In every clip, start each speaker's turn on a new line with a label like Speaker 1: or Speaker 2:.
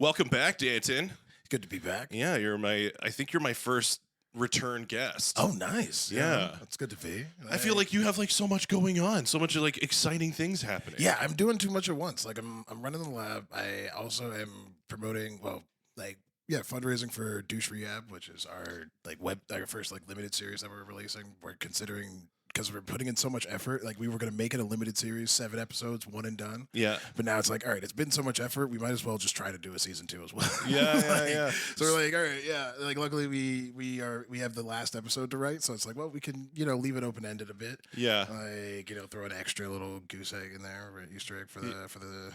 Speaker 1: Welcome back, Danton.
Speaker 2: Good to be back.
Speaker 1: Yeah, I think you're my first return guest.
Speaker 2: Oh, nice.
Speaker 1: Yeah.
Speaker 2: That's good to be.
Speaker 1: I feel like you have like so much going on, so much like exciting things happening.
Speaker 2: Yeah, I'm doing too much at once. Like I'm running the lab. I also am promoting, fundraising for Douche Rehab, which is our first like limited series that we're releasing. We're considering, because we're putting in so much effort, like we were going to make it a limited series, 7 episodes, one and done.
Speaker 1: Yeah.
Speaker 2: But now it's like, all right, it's been so much effort, we might as well just try to do a season 2 as well.
Speaker 1: Yeah.
Speaker 2: So we're like, all right, yeah. Like luckily we have the last episode to write, so it's like, well, we can, leave it open ended a bit.
Speaker 1: Yeah.
Speaker 2: Like, throw an extra little goose egg in there, or an Easter egg for the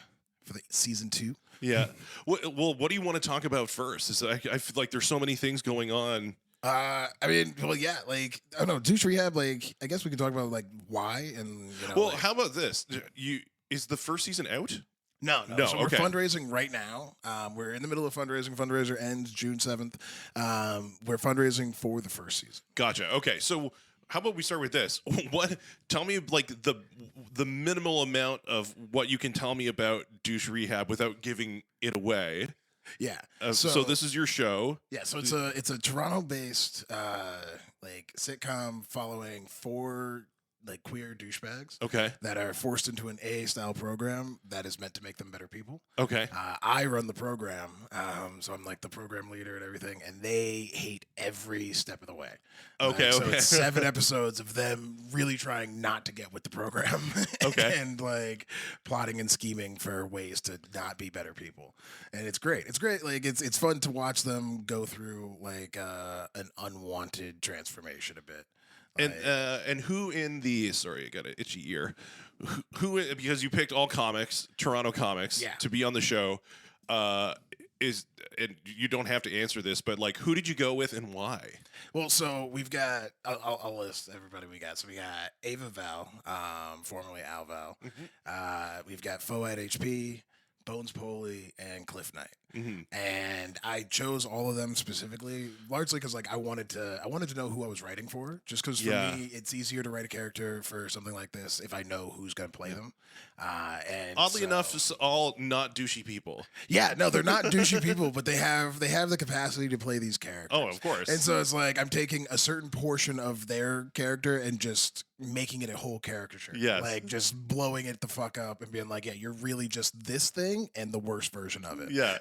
Speaker 2: season 2.
Speaker 1: Yeah. Well, what do you want to talk about first? I feel like there's so many things going on.
Speaker 2: I don't know, Douche Rehab, like, I guess we can talk about, like, why, and,
Speaker 1: Well, how about this? Is the first season out?
Speaker 2: No. So
Speaker 1: okay.
Speaker 2: we're fundraising right now. We're in the middle of fundraising. Fundraiser ends June 7th. We're fundraising for the first season.
Speaker 1: Gotcha. Okay, so how about we start with this? Tell me like the minimal amount of what you can tell me about Douche Rehab without giving it away.
Speaker 2: Yeah.
Speaker 1: So this is your show.
Speaker 2: Yeah. So it's a Toronto-based sitcom following 4 like queer douchebags.
Speaker 1: Okay.
Speaker 2: That are forced into an AA style program that is meant to make them better people.
Speaker 1: Okay.
Speaker 2: I run the program, so I'm like the program leader and everything, and they hate every step of the way.
Speaker 1: Okay.
Speaker 2: So it's 7 episodes of them really trying not to get with the program.
Speaker 1: Okay.
Speaker 2: And like plotting and scheming for ways to not be better people. And it's great. It's great. Like it's fun to watch them go through like an unwanted transformation a bit.
Speaker 1: And who in the I got an itchy ear. Who because you picked all comics, Toronto comics, to be on the show. And you don't have to answer this, but like, who did you go with and why?
Speaker 2: Well, so we've got. I'll list everybody we got. So we got Ava Val, formerly Al Val.
Speaker 1: Mm-hmm.
Speaker 2: We've got Foad HP, Bones Poley, and Cliff Knight.
Speaker 1: Mm-hmm.
Speaker 2: And I chose all of them specifically, largely because like I wanted to know who I was writing for. Just because for me, it's easier to write a character for something like this if I know who's going to play them. And
Speaker 1: oddly enough, it's all not douchey people.
Speaker 2: Yeah, no, they're not douchey people, but they have the capacity to play these characters.
Speaker 1: Oh, of course.
Speaker 2: And so it's like I'm taking a certain portion of their character and just making it a whole caricature.
Speaker 1: Yes.
Speaker 2: Like just blowing it the fuck up and being like, yeah, you're really just this thing and the worst version of it.
Speaker 1: Yeah.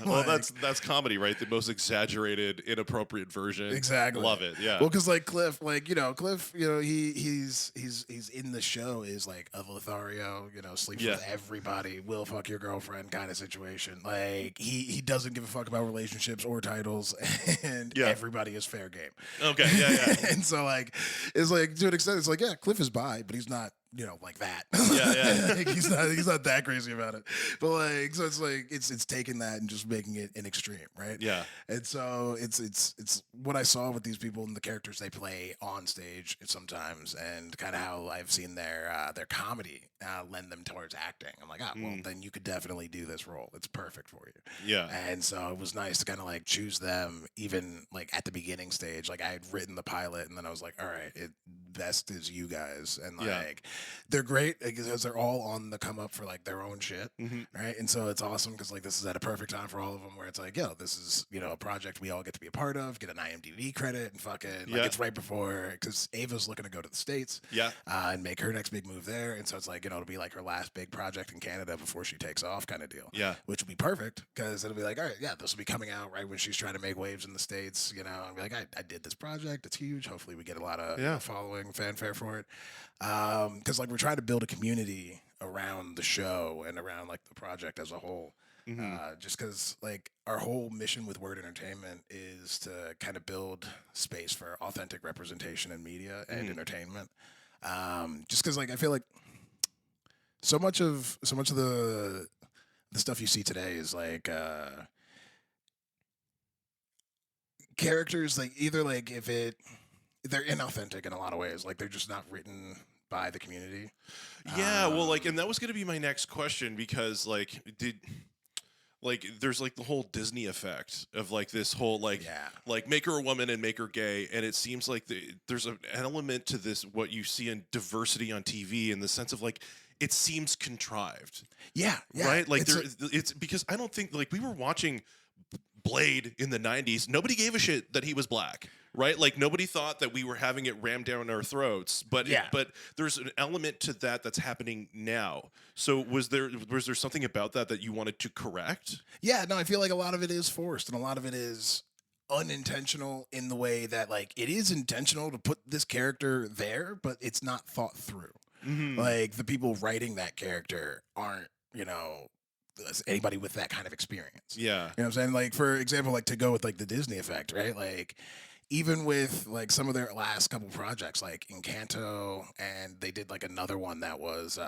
Speaker 1: Well, that's comedy, right? The most exaggerated, inappropriate version.
Speaker 2: Exactly.
Speaker 1: Love it. Yeah.
Speaker 2: Well, because like Cliff, he's in the show is like a Lothario, sleeps with everybody, will fuck your girlfriend kind of situation. Like he doesn't give a fuck about relationships or titles, and everybody is fair game.
Speaker 1: Okay. Yeah.
Speaker 2: And so like it's like to an extent, it's like Cliff is bi, but he's not. Like that.
Speaker 1: Yeah.
Speaker 2: Like, he's not that crazy about it. But like, so it's like it's taking that and just making it an extreme, right?
Speaker 1: Yeah.
Speaker 2: And so it's what I saw with these people and the characters they play on stage sometimes, and kind of how I've seen their comedy lend them towards acting. I'm like, well, then you could definitely do this role. It's perfect for you.
Speaker 1: Yeah.
Speaker 2: And so it was nice to kind of like choose them even like at the beginning stage. Like I had written the pilot, and then I was like, all right, best is you guys, and like. They're great because they're all on the come up for like their own shit, right? And so it's awesome because like this is at a perfect time for all of them where it's like, this is a project we all get to be a part of, get an IMDb credit, and fucking like it's right before because Ava's looking to go to the States, and make her next big move there, and so it's like it'll be like her last big project in Canada before she takes off, kind of deal, which will be perfect because it'll be like, all right, this will be coming out right when she's trying to make waves in the States, and be like, I did this project, it's huge, hopefully we get a lot of following fanfare for it. Because like we're trying to build a community around the show and around like the project as a whole. Just because like our whole mission with Word Entertainment is to kind of build space for authentic representation in media and entertainment. Just because like I feel like so much of the stuff you see today is like characters like either like they're inauthentic in a lot of ways. Like they're just not written by the community.
Speaker 1: Yeah, well, like, and that was going to be my next question because, like, there's like the whole Disney effect of like this whole like make her a woman and make her gay, and it seems like there's an element to this what you see in diversity on TV in the sense of like it seems contrived.
Speaker 2: Yeah,
Speaker 1: Right? Like it's because I don't think like we were watching Blade in the 90s. Nobody gave a shit that he was black. Right? Like nobody thought that we were having it rammed down our throats. But but there's an element to that that's happening now. So was there something about that you wanted to correct?
Speaker 2: Yeah, no, I feel like a lot of it is forced and a lot of it is unintentional in the way that like it is intentional to put this character there, but it's not thought through. Like the people writing that character aren't, anybody with that kind of experience.
Speaker 1: Yeah.
Speaker 2: You know what I'm saying? Like for example, like to go with like the Disney effect, right? Like even with like some of their last couple projects, like Encanto, and they did like another one that was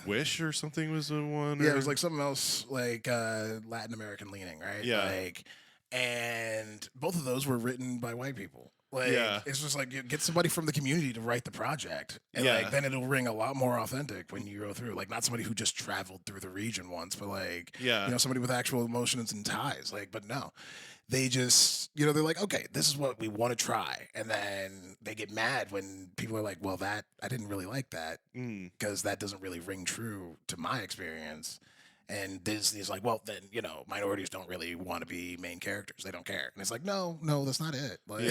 Speaker 1: Wish or something was the one.
Speaker 2: Yeah, it was like something else, like Latin American leaning, right?
Speaker 1: Yeah.
Speaker 2: Like, and both of those were written by white people. Like,
Speaker 1: Yeah.
Speaker 2: it's just like you get somebody from the community to write the project, and like then it'll ring a lot more authentic when you go through. Like, not somebody who just traveled through the region once, but like, somebody with actual emotions and ties. Like, but no. They just, they're like, okay, this is what we want to try. And then they get mad when people are like, well, I didn't really like that because that doesn't really ring true to my experience. And Disney's like, well, then, minorities don't really want to be main characters. They don't care. And it's like, no, that's not it. Like,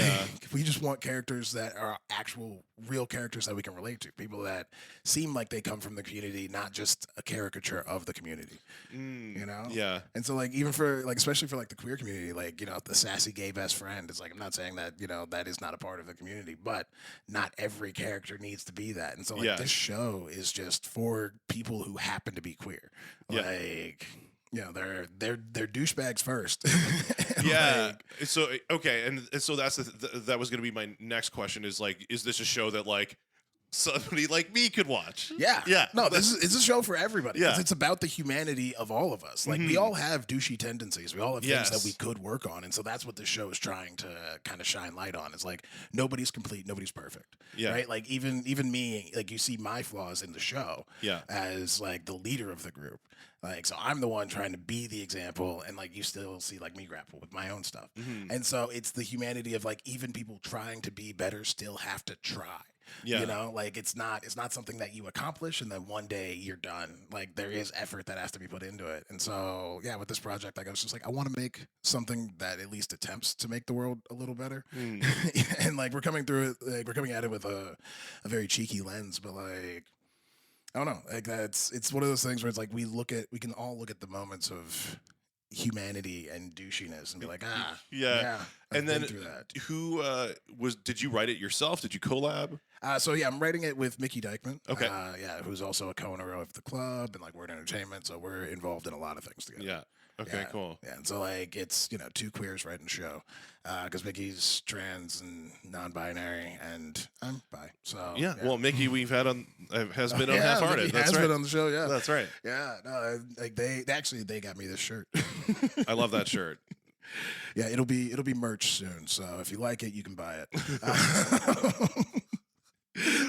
Speaker 2: we just want characters that are actual, real characters that we can relate to. People that seem like they come from the community, not just a caricature of the community.
Speaker 1: Yeah.
Speaker 2: And so, like, even for, like, especially for, like, the queer community, like, the sassy gay best friend, it's like, I'm not saying that, that is not a part of the community, but not every character needs to be that. And so, like, this show is just for people who happen to be queer. Like, they're douchebags first.
Speaker 1: Yeah. Like, so okay, and so that's that was going to be my next question. Is like, is this a show that like somebody like me could watch?
Speaker 2: Yeah. No, it's a show for everybody.
Speaker 1: Yeah.
Speaker 2: It's about the humanity of all of us. Like we all have douchey tendencies. We all have things that we could work on, and so that's what this show is trying to kind of shine light on. It's like nobody's complete, nobody's perfect.
Speaker 1: Yeah.
Speaker 2: Right. Like even me, like you see my flaws in the show.
Speaker 1: Yeah.
Speaker 2: As like the leader of the group. Like, so I'm the one trying to be the example, and like you still see like me grapple with my own stuff. And so it's the humanity of like even people trying to be better still have to try.
Speaker 1: Yeah.
Speaker 2: Like it's not something that you accomplish and then one day you're done. Like there is effort that has to be put into it. And so with this project, like I was just like, I want to make something that at least attempts to make the world a little better. And like we're coming through it, like we're coming at it with a very cheeky lens, but like I don't know. Like it's one of those things where it's like we can all look at the moments of humanity and douchiness and be like,
Speaker 1: and then
Speaker 2: through that.
Speaker 1: Who did you write it yourself? Did you collab?
Speaker 2: So I'm writing it with Mickey Dykman.
Speaker 1: Okay.
Speaker 2: Who's also a co-owner of the club and like Word Entertainment. So we're involved in a lot of things together.
Speaker 1: Yeah. Okay, cool.
Speaker 2: Yeah, and so like it's two queers writing the show, because Mickey's trans and non-binary, and I'm bi. So
Speaker 1: well, Mickey we've had on has been on Half-Hearted.
Speaker 2: That's right. Been on the show. Yeah,
Speaker 1: that's right.
Speaker 2: Yeah, no, like they got me this shirt.
Speaker 1: I love that shirt.
Speaker 2: Yeah, it'll be merch soon. So if you like it, you can buy it.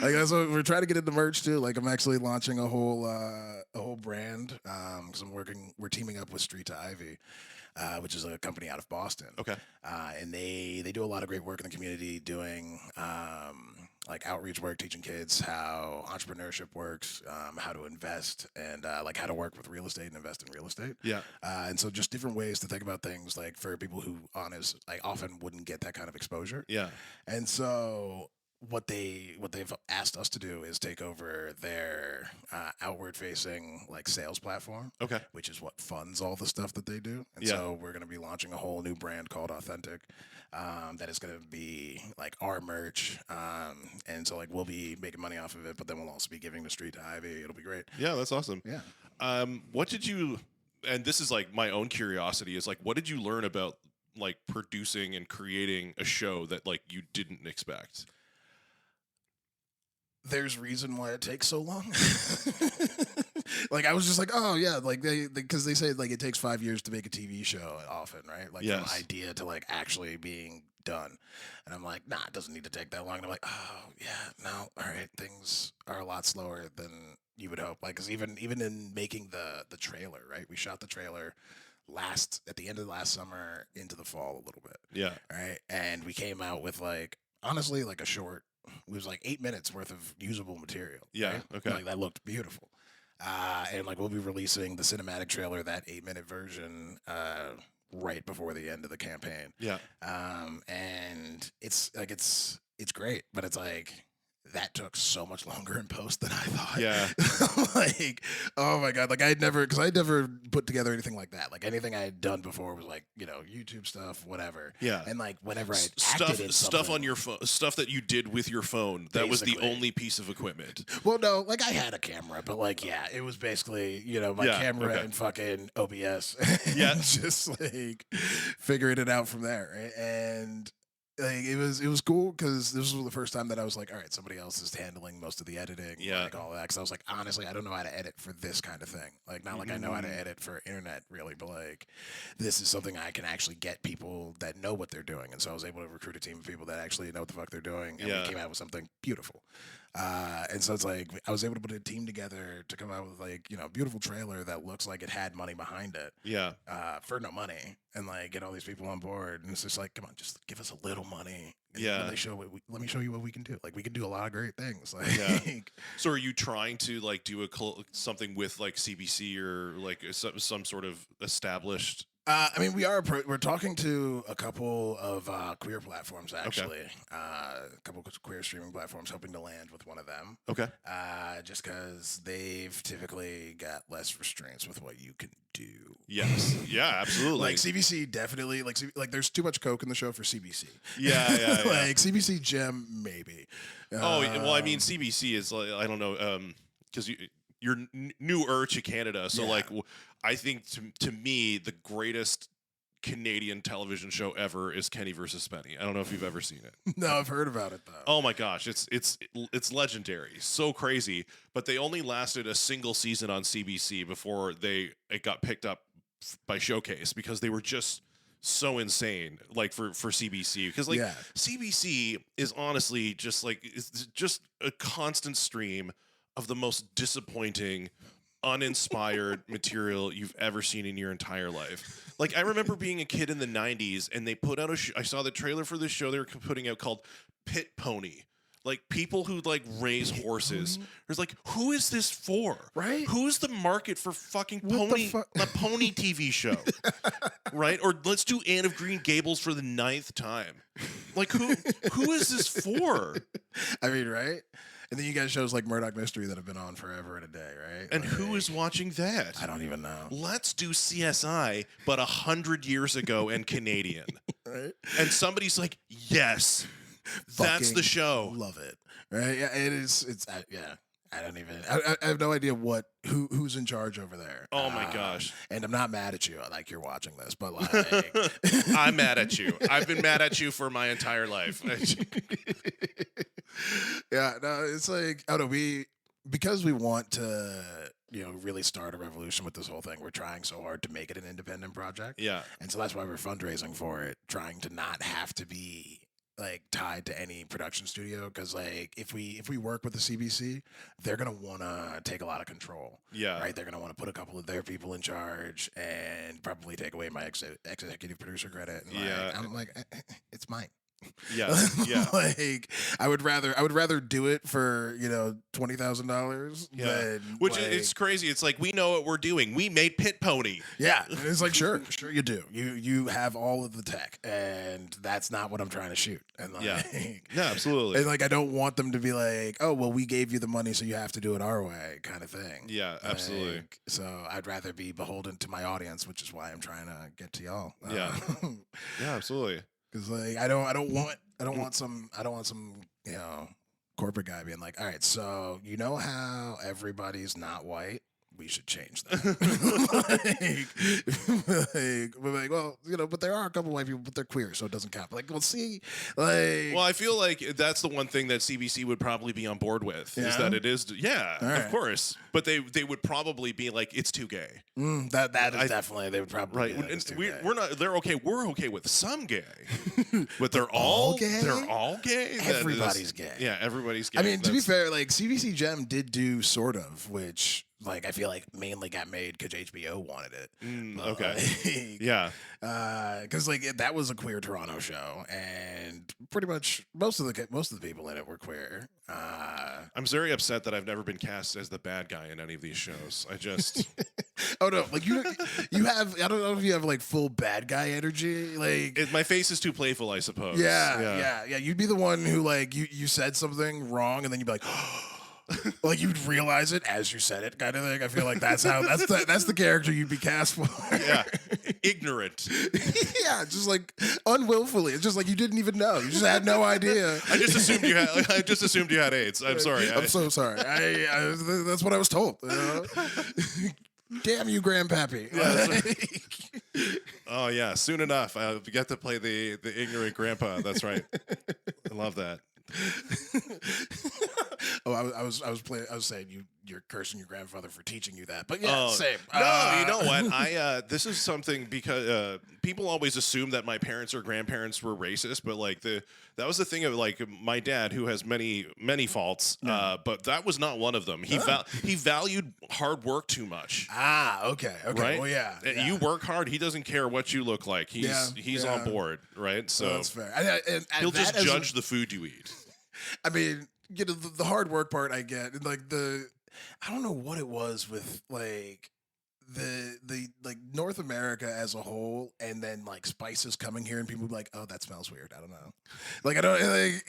Speaker 2: Like so we're trying to get into merch too. Like I'm actually launching a whole brand because we're teaming up with Street to Ivy, which is a company out of Boston.
Speaker 1: Okay.
Speaker 2: And they do a lot of great work in the community doing like outreach work, teaching kids how entrepreneurship works, how to invest, and like how to work with real estate and invest in real estate.
Speaker 1: Yeah.
Speaker 2: And so just different ways to think about things like for people who often wouldn't get that kind of exposure.
Speaker 1: Yeah.
Speaker 2: And so what they've asked us to do is take over their outward facing like sales platform, which is what funds all the stuff that they do. And so we're going to be launching a whole new brand called Authentic, that is going to be like our merch, and so like we'll be making money off of it, but then we'll also be giving the Street to Ivy. It'll be great.
Speaker 1: Yeah, that's awesome.
Speaker 2: Yeah.
Speaker 1: What did you, and this is like my own curiosity, is like what did you learn about like producing and creating a show that like you didn't expect?
Speaker 2: There's reason why it takes so long. Like I was just like, oh yeah, like because they say like it takes 5 years to make a TV show often, right? Like from idea to like actually being done. And I'm like, nah, it doesn't need to take that long. And I'm like, oh yeah, no, all right, things are a lot slower than you would hope. Like, cause even in making the trailer, right? We shot the trailer at the end of last summer into the fall a little bit.
Speaker 1: Yeah.
Speaker 2: Right. And we came out with like honestly like a short. It was like 8 minutes worth of usable material.
Speaker 1: Yeah.
Speaker 2: Right?
Speaker 1: Okay.
Speaker 2: Like that looked beautiful. and like we'll be releasing the cinematic trailer, that 8-minute version, right before the end of the campaign.
Speaker 1: Yeah.
Speaker 2: And it's like it's great, but it's like that took so much longer in post than I thought.
Speaker 1: Yeah.
Speaker 2: Like, oh my God. Like I'd never put together anything like that. Like anything I had done before was like, YouTube stuff, whatever.
Speaker 1: Yeah.
Speaker 2: And like whenever I
Speaker 1: stuff on your phone, stuff that you did with your phone, that was the only piece of equipment.
Speaker 2: Well, no, like I had a camera, but like, yeah, it was basically, my camera and fucking OBS.
Speaker 1: Yeah.
Speaker 2: Just like figuring it out from there. Right? And like it was cool because this was the first time that I was like, all right, somebody else is handling most of the editing, like all that. Because I was like, honestly, I don't know how to edit for this kind of thing. Like, not like I know how to edit for internet, really, but like this is something I can actually get people that know what they're doing. And so I was able to recruit a team of people that actually know what the fuck they're doing, and we came out with something beautiful. And so it's like I was able to put a team together to come out with like a beautiful trailer that looks like it had money behind it.
Speaker 1: Yeah.
Speaker 2: For no money, and like get all these people on board, and it's just like, come on, just give us a little money. And
Speaker 1: yeah.
Speaker 2: Let me show you what we can do. Like we can do a lot of great things. Like,
Speaker 1: So are you trying to like do something with like CBC or like some sort of established?
Speaker 2: I mean, we're talking to a couple of queer platforms, actually. Okay. A couple of queer streaming platforms, hoping to land with one of them.
Speaker 1: Okay.
Speaker 2: Just because they've typically got less restraints with what you can do.
Speaker 1: Yes. Yeah, absolutely.
Speaker 2: Like CBC definitely, like there's too much coke in the show for CBC.
Speaker 1: Yeah.
Speaker 2: Like CBC Gem, maybe.
Speaker 1: Well, I mean, CBC is like, I don't know, because you're newer to Canada, so like I think to me the greatest Canadian television show ever is Kenny versus Spenny. I don't know if you've ever seen it.
Speaker 2: No, I've heard about it though.
Speaker 1: Oh my gosh, it's legendary, so crazy. But they only lasted a single season on CBC before it got picked up by Showcase because they were just so insane, like for CBC, because like CBC is honestly just like it's just a constant stream of the most disappointing, uninspired material you've ever seen in your entire life. Like I remember being a kid in the 90s and they put out I saw the trailer for this show they were putting out called Pit Pony. Like people who like raise horses. There's like, who is this for? Right? Who's the market for fucking a pony TV show? Right? Or let's do Anne of Green Gables for the 9th time. Like who is this for?
Speaker 2: I mean, right? And then you got shows like Murdoch Mystery that have been on forever and a day, right?
Speaker 1: And like, who is watching that?
Speaker 2: I don't even know.
Speaker 1: Let's do CSI, but 100 years ago and Canadian. Right? And somebody's like, yes, that's the show.
Speaker 2: Love it. Right? Yeah, it is. It's yeah. I don't even. I have no idea who's in charge over there.
Speaker 1: Oh my gosh!
Speaker 2: And I'm not mad at you. Like you're watching this, but like
Speaker 1: I'm mad at you. I've been mad at you for my entire life.
Speaker 2: Yeah, no, it's like I don't know. Because we want to really start a revolution with this whole thing. We're trying so hard to make it an independent project.
Speaker 1: Yeah,
Speaker 2: and so that's why we're fundraising for it, trying to not have to be like tied to any production studio, because like if we work with the CBC, they're gonna want to take a lot of control.
Speaker 1: Yeah,
Speaker 2: right. They're gonna want to put a couple of their people in charge and probably take away my executive producer credit. And I'm like, it's mine.
Speaker 1: Yeah, yeah.
Speaker 2: Like I would rather do it for $20,000.
Speaker 1: Yeah, which it's crazy. It's like we know what we're doing. We made Pit Pony.
Speaker 2: Yeah, it's like sure you do. You have all of the tech, and that's not what I'm trying to shoot. And like,
Speaker 1: yeah, absolutely.
Speaker 2: And like I don't want them to be like, oh well, we gave you the money, so you have to do it our way, kind of thing.
Speaker 1: Yeah, absolutely.
Speaker 2: So I'd rather be beholden to my audience, which is why I'm trying to get to y'all.
Speaker 1: Yeah, yeah, absolutely.
Speaker 2: Because like I don't want some corporate guy being like, all right, so you know how everybody's not white? We should change that. like, well, but there are a couple white people, but they're queer, so it doesn't count. Like, we'll see. Like,
Speaker 1: well, I feel like that's the one thing that CBC would probably be on board with is that it is, of course. But they would probably be like, it's too gay.
Speaker 2: That is definitely they would probably. Right,
Speaker 1: and we're not. They're okay. We're okay with some gay, but they're all gay. They're all gay.
Speaker 2: Everybody's gay.
Speaker 1: Yeah, everybody's gay.
Speaker 2: I mean, to be fair, like CBC Gem did do sort of, which like I feel like mainly got made because HBO wanted it.
Speaker 1: Okay.
Speaker 2: Like,
Speaker 1: Yeah.
Speaker 2: because like that was a queer Toronto show, and pretty much most of the people in it were queer.
Speaker 1: I'm very upset that I've never been cast as the bad guy in any of these shows. I just
Speaker 2: oh no, like you have, I don't know if you have like full bad guy energy, like
Speaker 1: my face is too playful, I suppose.
Speaker 2: yeah. You'd be the one who like you said something wrong, and then you'd be like. Like you'd realize it as you said it, kind of thing. I feel like that's the character you'd be cast for.
Speaker 1: Yeah, ignorant.
Speaker 2: Yeah, just like unwillfully. It's just like you didn't even know. You just had no idea.
Speaker 1: I just assumed you had AIDS. I'm sorry.
Speaker 2: I'm so sorry. I that's what I was told. You know? Damn you, Grandpappy.
Speaker 1: Yeah, oh yeah, soon enough I'll get to play the ignorant grandpa. That's right. I love that.
Speaker 2: Oh, I was saying you're cursing your grandfather for teaching you that, but yeah, same.
Speaker 1: No, you know what? This is something because people always assume that my parents or grandparents were racist, but like that was the thing of like my dad, who has many faults, but that was not one of them. He valued hard work too much.
Speaker 2: Okay,
Speaker 1: right?
Speaker 2: Well, yeah.
Speaker 1: You work hard. He doesn't care what you look like. He's on board, right? So
Speaker 2: that's fair. And
Speaker 1: he'll just judge the food you eat.
Speaker 2: I mean, you know, the hard work part I get, and like I don't know what it was with like the like North America as a whole, and then like spices coming here, and people be like, oh, that smells weird. I don't know, like I don't like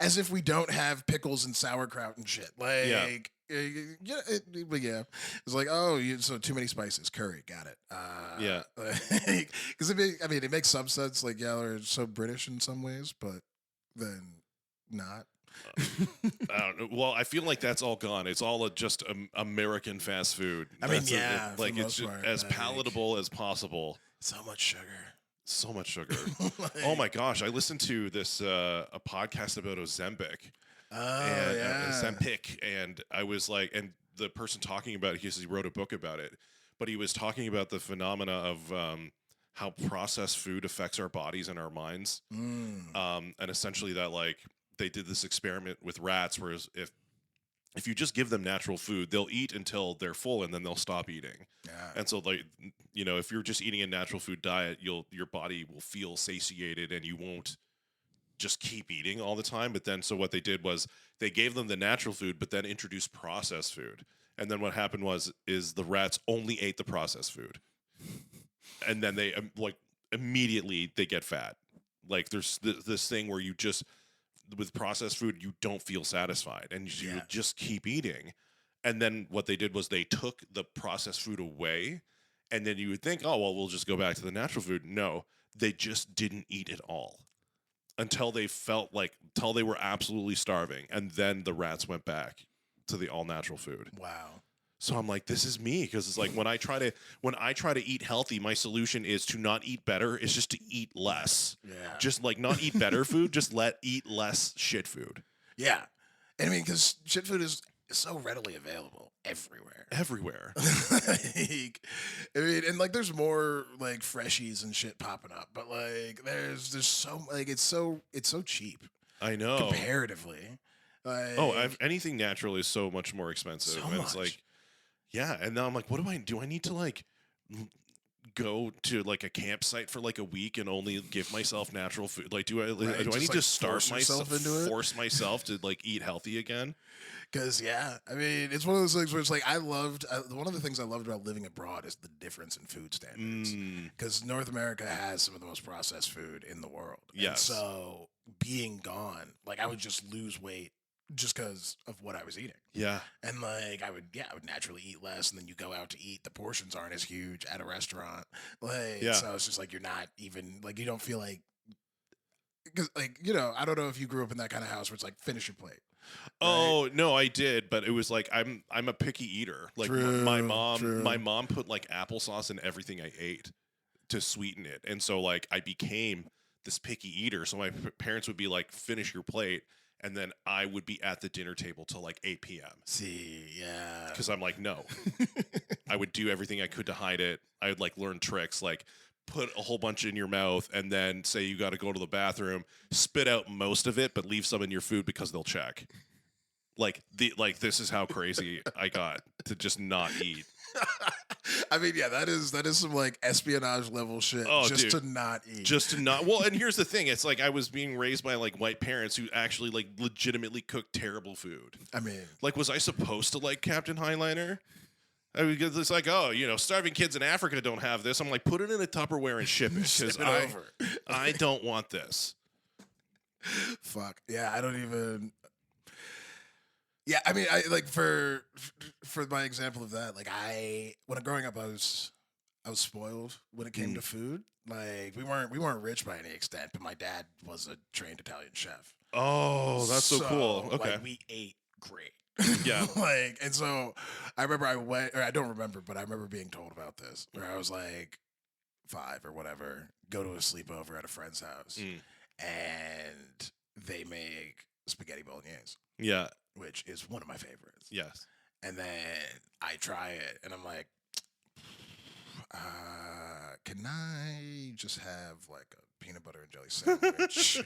Speaker 2: as if we don't have pickles and sauerkraut and shit. Like, but yeah, it's like, oh, so too many spices, curry, got it.
Speaker 1: Yeah,
Speaker 2: because I mean, it makes some sense. Like, yeah, they're so British in some ways, but then not.
Speaker 1: I don't know. Well, I feel like that's all gone. It's all just American fast food.
Speaker 2: I mean, yeah,
Speaker 1: like it's just as palatable as possible.
Speaker 2: So much sugar.
Speaker 1: So much sugar. Oh my gosh! I listened to this a podcast about Ozempic. Ozempic, and I was like, and the person talking about it, he wrote a book about it, but he was talking about the phenomena of how processed food affects our bodies and our minds, and essentially that like. They did this experiment with rats, whereas if you just give them natural food, they'll eat until they're full and then they'll stop eating. Yeah. And so, like, you know, if you're just eating a natural food diet, your body will feel satiated and you won't just keep eating all the time. But then, so what they did was they gave them the natural food, but then introduced processed food. And then what happened is the rats only ate the processed food, and then they like immediately they get fat. Like there's this thing where you just with processed food, you don't feel satisfied and you just keep eating. And then what they did was they took the processed food away, and then you would think, oh, well, we'll just go back to the natural food. No, they just didn't eat at all until they were absolutely starving. And then the rats went back to the all natural food.
Speaker 2: Wow.
Speaker 1: So I'm like, this is me, because it's like when I try to eat healthy, my solution is to not eat better. It's just to eat less.
Speaker 2: Yeah.
Speaker 1: Just like not eat better food. Just eat less shit food.
Speaker 2: Yeah. And I mean, because shit food is so readily available everywhere.
Speaker 1: Everywhere.
Speaker 2: Like, I mean, and like there's more like freshies and shit popping up, but like there's so like it's so cheap.
Speaker 1: I know.
Speaker 2: Comparatively.
Speaker 1: Like, anything natural is so much more expensive.
Speaker 2: So
Speaker 1: and
Speaker 2: much.
Speaker 1: It's like, yeah, and now I'm like, what do I do? I need to like go to like a campsite for like a week and only give myself natural food? Like, do I need to force myself to like eat healthy again?
Speaker 2: Because yeah, I mean, it's one of those things where it's like one of the things I loved about living abroad is the difference in food standards. Because North America has some of the most processed food in the world.
Speaker 1: Yes.
Speaker 2: And so being gone, like I would just lose weight just because of what I was eating. Yeah. And like I would naturally eat less, and then you go out to eat, the portions aren't as huge at a restaurant. Like so it's just like you're not even like you don't feel like, because like, you know, I don't know if you grew up in that kind of house where it's like finish your plate.
Speaker 1: Oh no, I did, but it was like I'm a picky eater. Like my mom put like applesauce in everything I ate to sweeten it, and so like I became this picky eater. So my parents would be like, "Finish your plate," and then I would be at the dinner table till like 8 p.m.
Speaker 2: See, yeah,
Speaker 1: because I'm like, no, I would do everything I could to hide it. I would like learn tricks, like put a whole bunch in your mouth and then say you got to go to the bathroom, spit out most of it, but leave some in your food because they'll check. This is how crazy I got to just not eat.
Speaker 2: I mean, yeah, that is some like espionage level shit.
Speaker 1: Oh,
Speaker 2: just
Speaker 1: dude.
Speaker 2: to not eat.
Speaker 1: Just to not. Well, and here's the thing: it's like I was being raised by like white parents who actually like legitimately cook terrible food.
Speaker 2: I mean,
Speaker 1: like, was I supposed to like Captain Highliner? I mean, it's like, oh, starving kids in Africa don't have this. I'm like, put it in a Tupperware and ship it because I don't want this.
Speaker 2: Fuck yeah, I don't even. Yeah, I mean, I like for my example of that, like when growing up, I was spoiled when it came to food. Like we weren't rich by any extent, but my dad was a trained Italian chef.
Speaker 1: Oh, that's so cool. Okay,
Speaker 2: like, we ate great.
Speaker 1: Yeah.
Speaker 2: And so I remember I don't remember, but I remember being told about this where I was like 5 or whatever, go to a sleepover at a friend's house and they make spaghetti bolognese.
Speaker 1: Yeah.
Speaker 2: Which is one of my favorites.
Speaker 1: Yes.
Speaker 2: And then I try it and I'm like, can I just have like a peanut butter and jelly sandwich?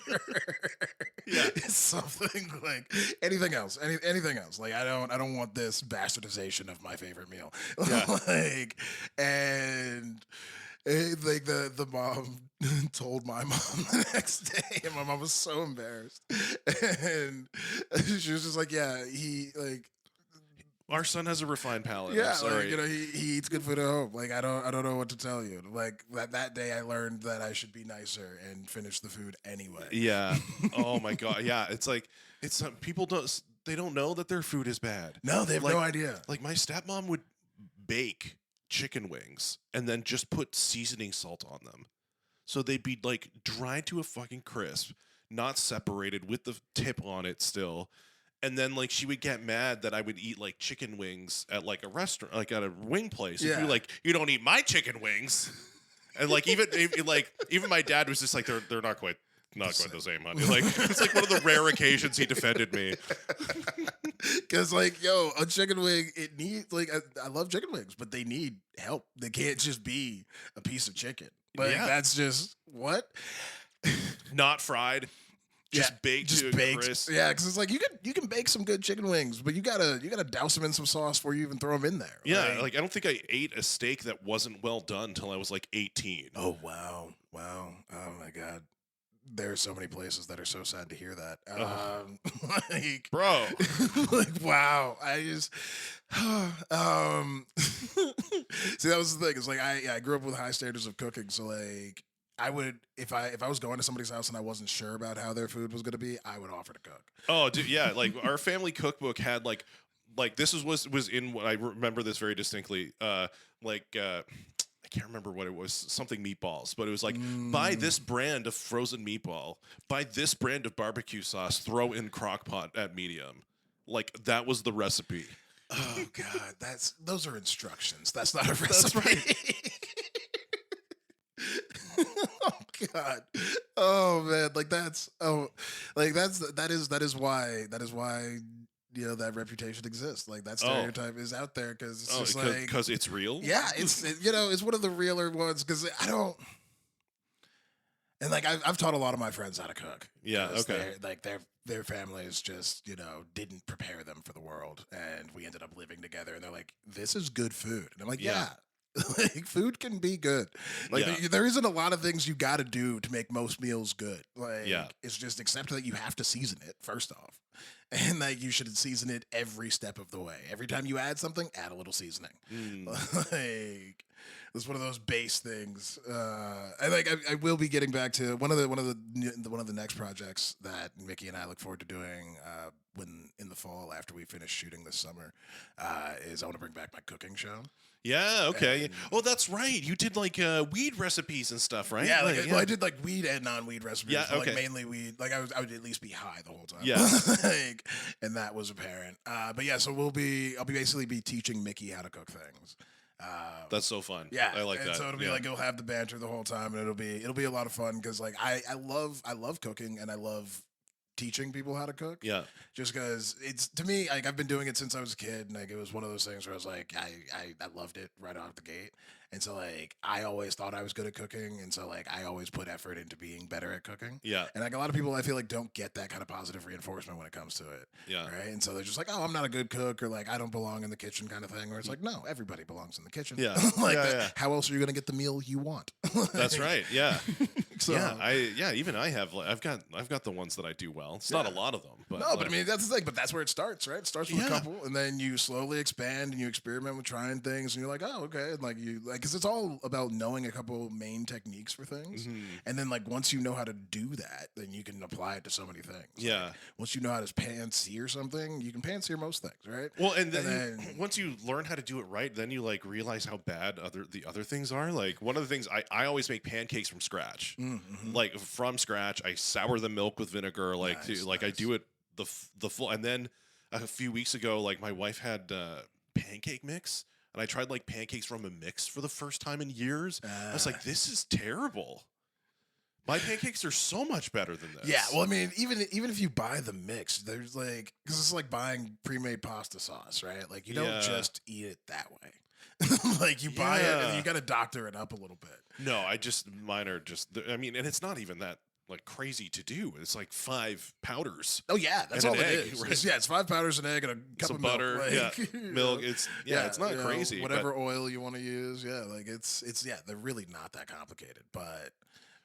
Speaker 1: Yeah.
Speaker 2: Something like anything else. Anything else. Like I don't want this bastardization of my favorite meal.
Speaker 1: Yeah.
Speaker 2: And like the mom told my mom the next day, and my mom was so embarrassed. And she was just like, "Yeah,
Speaker 1: our son has a refined palate.
Speaker 2: Yeah,
Speaker 1: I'm sorry.
Speaker 2: he eats good food at home. Like I don't know what to tell you. Like that day, I learned that I should be nicer and finish the food anyway.
Speaker 1: Yeah. Oh my god. Yeah. It's like people don't know that their food is bad.
Speaker 2: No, they have no idea.
Speaker 1: Like my stepmom would bake chicken wings and then just put seasoning salt on them. So they'd be like dried to a fucking crisp, not separated with the tip on it still. And then like she would get mad that I would eat like chicken wings at like a restaurant, like at a wing place. Yeah. You're like, you don't eat my chicken wings. And like even my dad was just like, they're not quite the same, honey. Like it's like one of the rare occasions he defended me.
Speaker 2: Because like, yo, a chicken wing, it needs like I love chicken wings, but they need help. They can't just be a piece of chicken. Like that's just what?
Speaker 1: Not fried. Just baked, just baked. Crisp.
Speaker 2: Yeah, because it's like you can bake some good chicken wings, but you gotta douse them in some sauce before you even throw them in there.
Speaker 1: Yeah, like I don't think I ate a steak that wasn't well done until I was like 18.
Speaker 2: Oh wow, oh my god. There are so many places that are so sad to hear that. Like,
Speaker 1: bro,
Speaker 2: like wow. I just see that was the thing. It's like I grew up with high standards of cooking, so like. I would if I was going to somebody's house and I wasn't sure about how their food was going to be, I would offer to cook.
Speaker 1: Oh, dude, yeah. Like our family cookbook had like this was in what I remember this very distinctly. I can't remember what it was. Something meatballs, but it was like buy this brand of frozen meatball, buy this brand of barbecue sauce, throw in crock pot at medium. Like that was the recipe.
Speaker 2: Oh God, those are instructions. That's not a recipe.
Speaker 1: That's right.
Speaker 2: Oh God. Oh man. That is why that reputation exists. Like that stereotype is out there because it's just like
Speaker 1: because it's real.
Speaker 2: Yeah, it's one of the realer ones because I don't. And like I've taught a lot of my friends how to cook.
Speaker 1: Yeah. Okay.
Speaker 2: Their families just didn't prepare them for the world, and we ended up living together. And they're like, "This is good food," and I'm like, "Yeah." Like food can be good. Like there isn't a lot of things you got to do to make most meals good. Like it's just accept that you have to season it first off, and that you should season it every step of the way. Every time you add something, add a little seasoning. Like it's one of those base things. I will be getting back to one of the next projects that Mickey and I look forward to doing when in the fall after we finish shooting this summer is I want to bring back my cooking show.
Speaker 1: Yeah, okay. Oh, that's right. You did like weed recipes and stuff, right?
Speaker 2: Yeah, I did like weed and non-weed recipes. Yeah, okay. Like mainly weed. Like I would at least be high the whole time.
Speaker 1: Yeah.
Speaker 2: And that was apparent. But yeah, so I'll basically be teaching Mickey how to cook things.
Speaker 1: That's so fun.
Speaker 2: Yeah,
Speaker 1: I like that.
Speaker 2: So it'll be like you'll have the banter the whole time, and it'll be a lot of fun because like I love cooking and I love teaching people how to cook.
Speaker 1: Yeah.
Speaker 2: Just because it's to me, like I've been doing it since I was a kid, and like it was one of those things where I was like, I loved it right out the gate. And so like I always thought I was good at cooking, and so like I always put effort into being better at cooking.
Speaker 1: Yeah.
Speaker 2: And like a lot of people I feel like don't get that kind of positive reinforcement when it comes to it.
Speaker 1: Yeah.
Speaker 2: Right. And so they're just like, oh, I'm not a good cook, or like I don't belong in the kitchen kind of thing. Where it's like, no, everybody belongs in the kitchen.
Speaker 1: Yeah.
Speaker 2: Like
Speaker 1: yeah.
Speaker 2: how else are you gonna get the meal you want?
Speaker 1: That's right. Yeah.
Speaker 2: So,
Speaker 1: even I have I've got the ones that I do well. It's not a lot of them, but
Speaker 2: no, but I mean that's the thing. But that's where it starts, right? It starts with a couple, and then you slowly expand and you experiment with trying things, and you're like, oh, okay, and like you like because it's all about knowing a couple main techniques for things, and then like once you know how to do that, then you can apply it to so many things.
Speaker 1: Yeah.
Speaker 2: Like, once you know how to pan-sear something, you can pan-sear most things, right?
Speaker 1: Well, and then once you learn how to do it right, then you like realize how bad the other things are. Like one of the things I always make pancakes from scratch, like from scratch. I sour the milk with vinegar, like I do it the full. And then a few weeks ago, like my wife had pancake mix, and I tried like pancakes from a mix for the first time in years. I was like, this is terrible. My pancakes are so much better than this.
Speaker 2: Yeah, well, I mean, even if you buy the mix, there's like because it's like buying pre-made pasta sauce, right? Like you don't just eat it that way. Like you buy it and you got to doctor it up a little bit.
Speaker 1: No, mine are just. I mean, and it's not even that like crazy to do. It's like 5 powders.
Speaker 2: Oh yeah, that's all it is.
Speaker 1: Right?
Speaker 2: Yeah, it's 5 powders, an egg, and a cup of
Speaker 1: butter.
Speaker 2: Milk. Like,
Speaker 1: milk. It's it's not crazy.
Speaker 2: Whatever oil you want to use. Yeah, like it's they're really not that complicated, but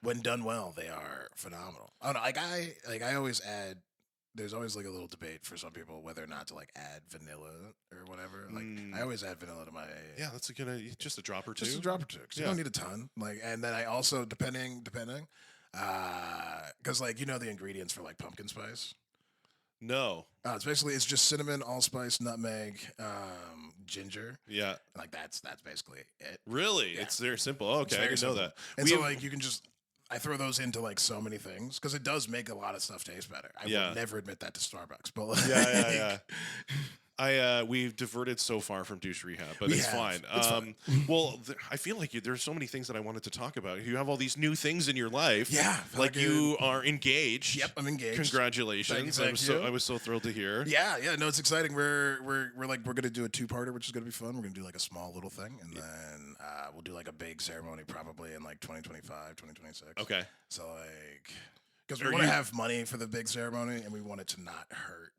Speaker 2: when done well, they are phenomenal. I don't know. Like I always add. There's always like a little debate for some people whether or not to like add vanilla or whatever. Like I always add vanilla to my.
Speaker 1: Yeah, that's a good. Just a drop or two.
Speaker 2: Just a drop or two. Because you don't need a ton. Like, and then I also depending, because like you know the ingredients for like pumpkin spice.
Speaker 1: No.
Speaker 2: It's basically it's just cinnamon, allspice, nutmeg, ginger.
Speaker 1: Yeah.
Speaker 2: Like that's basically it.
Speaker 1: Really? Yeah. It's very simple. Oh, okay, I didn't know that.
Speaker 2: And so like you can just. I throw those into like so many things because it does make a lot of stuff taste better. I would never admit that to Starbucks, but like,
Speaker 1: we've diverted so far from Douche Rehab, but it's fine. Well, I feel like there's so many things that I wanted to talk about. You have all these new things in your life.
Speaker 2: Yeah,
Speaker 1: like you are engaged.
Speaker 2: Yep, I'm engaged.
Speaker 1: Congratulations!
Speaker 2: Thank you.
Speaker 1: I was so thrilled to hear.
Speaker 2: Yeah, no, it's exciting. We're gonna do a 2-parter, which is gonna be fun. We're gonna do like a small little thing, and then we'll do like a big ceremony probably in like 2025, 2026.
Speaker 1: Okay.
Speaker 2: So like, because we want to have money for the big ceremony, and we want it to not hurt.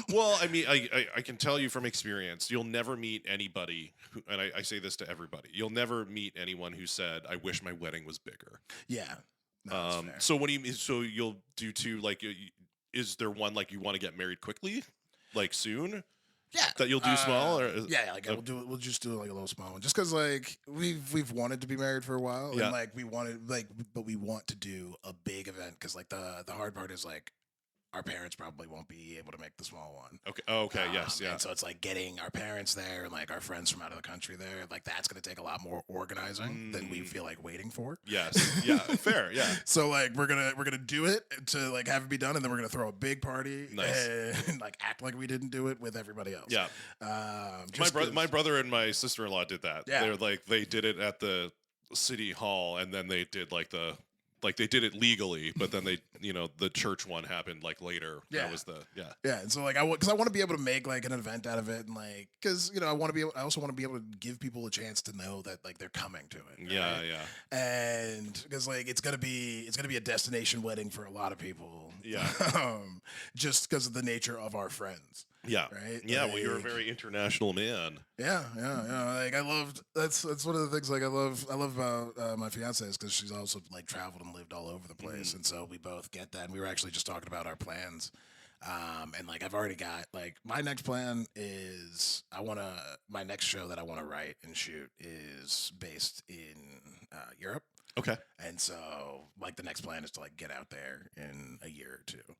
Speaker 1: Well, I mean, I can tell you from experience, you'll never meet anybody, and I say this to everybody, you'll never meet anyone who said, I wish my wedding was bigger.
Speaker 2: Yeah. No,
Speaker 1: so what do you mean? So you'll do two, like, is there one, like, you want to get married quickly? Like, soon?
Speaker 2: Yeah.
Speaker 1: That you'll do small? Or,
Speaker 2: like, we'll just do, like, a little small one. Just because, like, we've wanted to be married for a while.
Speaker 1: Yeah.
Speaker 2: And, like, but we want to do a big event because, like, the hard part is, like, our parents probably won't be able to make the small one.
Speaker 1: Okay. Oh, okay. Yes. Yeah.
Speaker 2: And so it's like getting our parents there and like our friends from out of the country there. Like that's going to take a lot more organizing than we feel like waiting for.
Speaker 1: Yes. Yeah. Fair. Yeah.
Speaker 2: So like we're gonna do it to like have it be done, and then we're gonna throw a big party and like act like we didn't do it with everybody else.
Speaker 1: Yeah. My brother and my sister-in-law did that. Yeah. They're like they did it at the city hall, and then they did like they did it legally, but then they, the church one happened like later.
Speaker 2: Yeah.
Speaker 1: That was
Speaker 2: and so like because I want to be able to make like an event out of it, and like because I also want to be able to give people a chance to know that like they're coming to it. Right?
Speaker 1: Yeah.
Speaker 2: And because like it's gonna be a destination wedding for a lot of people.
Speaker 1: Yeah.
Speaker 2: Just because of the nature of our friends.
Speaker 1: Yeah.
Speaker 2: Right.
Speaker 1: Yeah. Well, you're a very international man.
Speaker 2: Yeah. Like that's one of the things like I love about my fiance is because she's also like traveled and lived all over the place, and so we both get that. And we were actually just talking about our plans, and like I've already got like my next plan is my next show that I want to write and shoot is based in Europe.
Speaker 1: Okay.
Speaker 2: And so like the next plan is to like get out there in a year or two,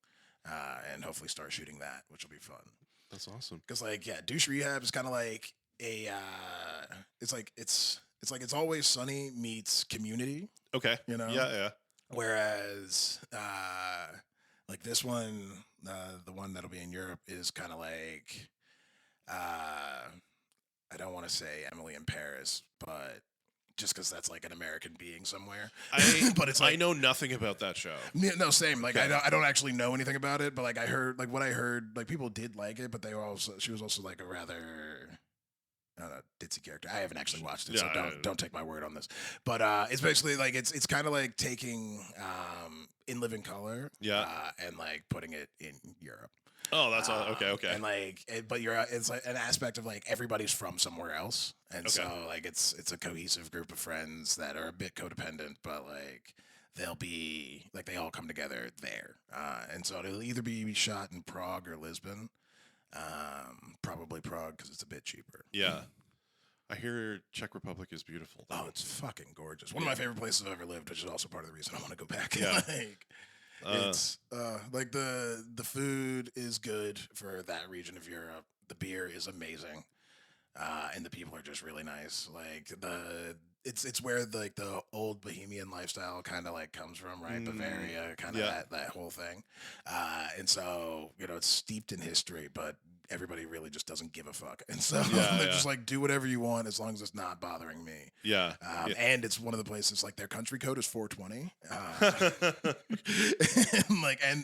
Speaker 2: and hopefully start shooting that, which will be fun.
Speaker 1: That's awesome.
Speaker 2: Because like Douche Rehab is kind of like it's like it's Always Sunny meets Community.
Speaker 1: Okay. Yeah.
Speaker 2: Whereas like this one, the one that'll be in Europe is kind of like I don't want to say Emily in Paris, but just because that's like an American being somewhere.
Speaker 1: But it's like, I know nothing about that show.
Speaker 2: No, same. Like I don't actually know anything about it, but like I heard, like what I heard, like people did like it, but she was also like a rather not a ditzy character. I haven't actually watched it, so don't take my word on this. But it's basically like it's kind of like taking In Living Color, and like putting it in Europe.
Speaker 1: Oh, that's all. Okay.
Speaker 2: And like, but it's like an aspect of like everybody's from somewhere else, and so like it's a cohesive group of friends that are a bit codependent, but like they'll be like they all come together there, and so it'll either be shot in Prague or Lisbon, probably Prague because it's a bit cheaper.
Speaker 1: Yeah. I hear Czech Republic is beautiful, though.
Speaker 2: Oh, it's fucking gorgeous. One of my favorite places I've ever lived, which is also part of the reason I want to go back.
Speaker 1: Yeah.
Speaker 2: It's like the food is good for that region of Europe. The beer is amazing, and the people are just really nice. Like it's where like the old Bohemian lifestyle kind of like comes from, right? Bavaria, kind of that whole thing. And so it's steeped in history, but everybody really just doesn't give a fuck. And so they're just like, do whatever you want as long as it's not bothering me.
Speaker 1: Yeah.
Speaker 2: And it's one of the places like their country code is 420.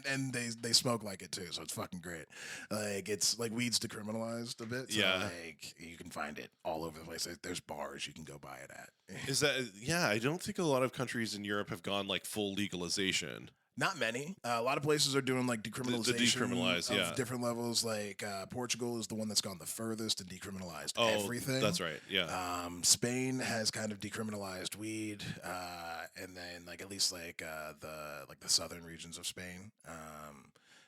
Speaker 2: And they smoke like it too. So it's fucking great. Like it's like weed's decriminalized a bit. So like you can find it all over the place. There's bars you can go buy it at.
Speaker 1: Is that, I don't think a lot of countries in Europe have gone like full legalization.
Speaker 2: Not many. A lot of places are doing like decriminalization
Speaker 1: decriminalize,
Speaker 2: of different levels. Like Portugal is the one that's gone the furthest and decriminalized everything.
Speaker 1: That's right. Yeah.
Speaker 2: Spain has kind of decriminalized weed, and then like at least like the southern regions of Spain.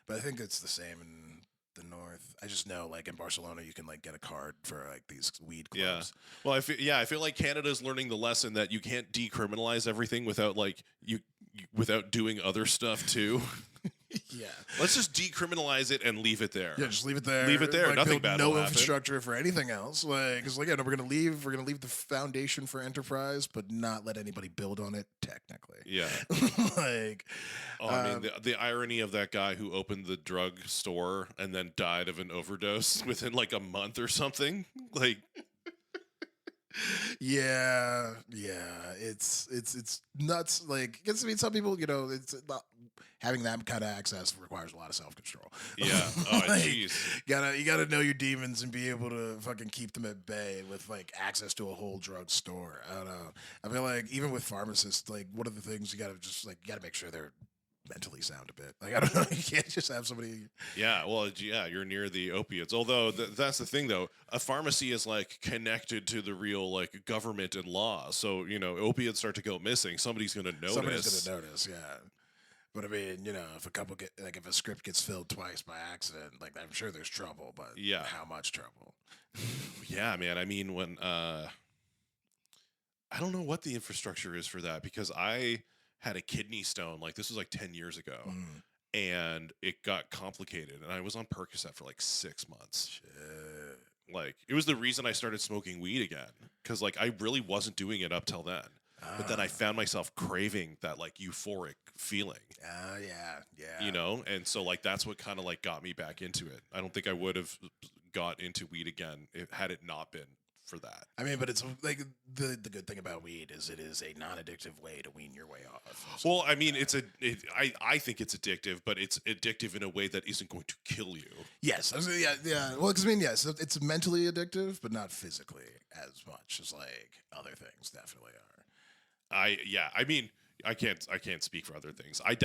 Speaker 2: But I think it's the same in the north. I just know like in Barcelona you can like get a card for like these weed clubs.
Speaker 1: Yeah. Well, I feel like Canada's learning the lesson that you can't decriminalize everything without like without doing other stuff too.
Speaker 2: Yeah.
Speaker 1: Let's just decriminalize it and leave it there.
Speaker 2: Yeah, just leave it there.
Speaker 1: Leave it there.
Speaker 2: Like,
Speaker 1: Nothing bad will
Speaker 2: No
Speaker 1: happen.
Speaker 2: infrastructure for anything else. Like, it's like, no, we're gonna leave the foundation for enterprise, but not let anybody build on it. Technically.
Speaker 1: Yeah.
Speaker 2: Like.
Speaker 1: I mean, the irony of that guy who opened the drug store and then died of an overdose within like a month or something. Like.
Speaker 2: Yeah, it's nuts. Like, I mean, some people, it's not having that kind of access requires a lot of self control.
Speaker 1: Yeah, oh jeez.
Speaker 2: You gotta know your demons and be able to fucking keep them at bay with like access to a whole drug store. I don't know. I feel like even with pharmacists, like one of the things you gotta make sure they're mentally sound a bit. Like, I don't know, you can't just have somebody.
Speaker 1: Yeah, well, you're near the opiates. Although that's the thing, though, a pharmacy is like connected to the real like government and law. So opiates start to go missing, somebody's going to notice.
Speaker 2: Yeah. But I mean, if a script gets filled twice by accident, like I'm sure there's trouble. But how much trouble?
Speaker 1: Yeah, man. I mean, when I don't know what the infrastructure is for that because I had a kidney stone, like this was like 10 years ago, and it got complicated, and I was on Percocet for like 6 months.
Speaker 2: Shit.
Speaker 1: Like it was the reason I started smoking weed again, because like I really wasn't doing it up till then, but then I found myself craving that like euphoric feeling.
Speaker 2: Yeah.
Speaker 1: And so like that's what kind of like got me back into it. I don't think I would have got into weed again had it not been for that.
Speaker 2: I mean, but it's like the good thing about weed is it is a non-addictive way to wean your way off.
Speaker 1: Well, I mean, I think it's addictive, but it's addictive in a way that isn't going to kill you.
Speaker 2: Yes, yeah. Well, because I mean, yes, it's mentally addictive, but not physically as much as like other things definitely are.
Speaker 1: I mean, I can't speak for other things. I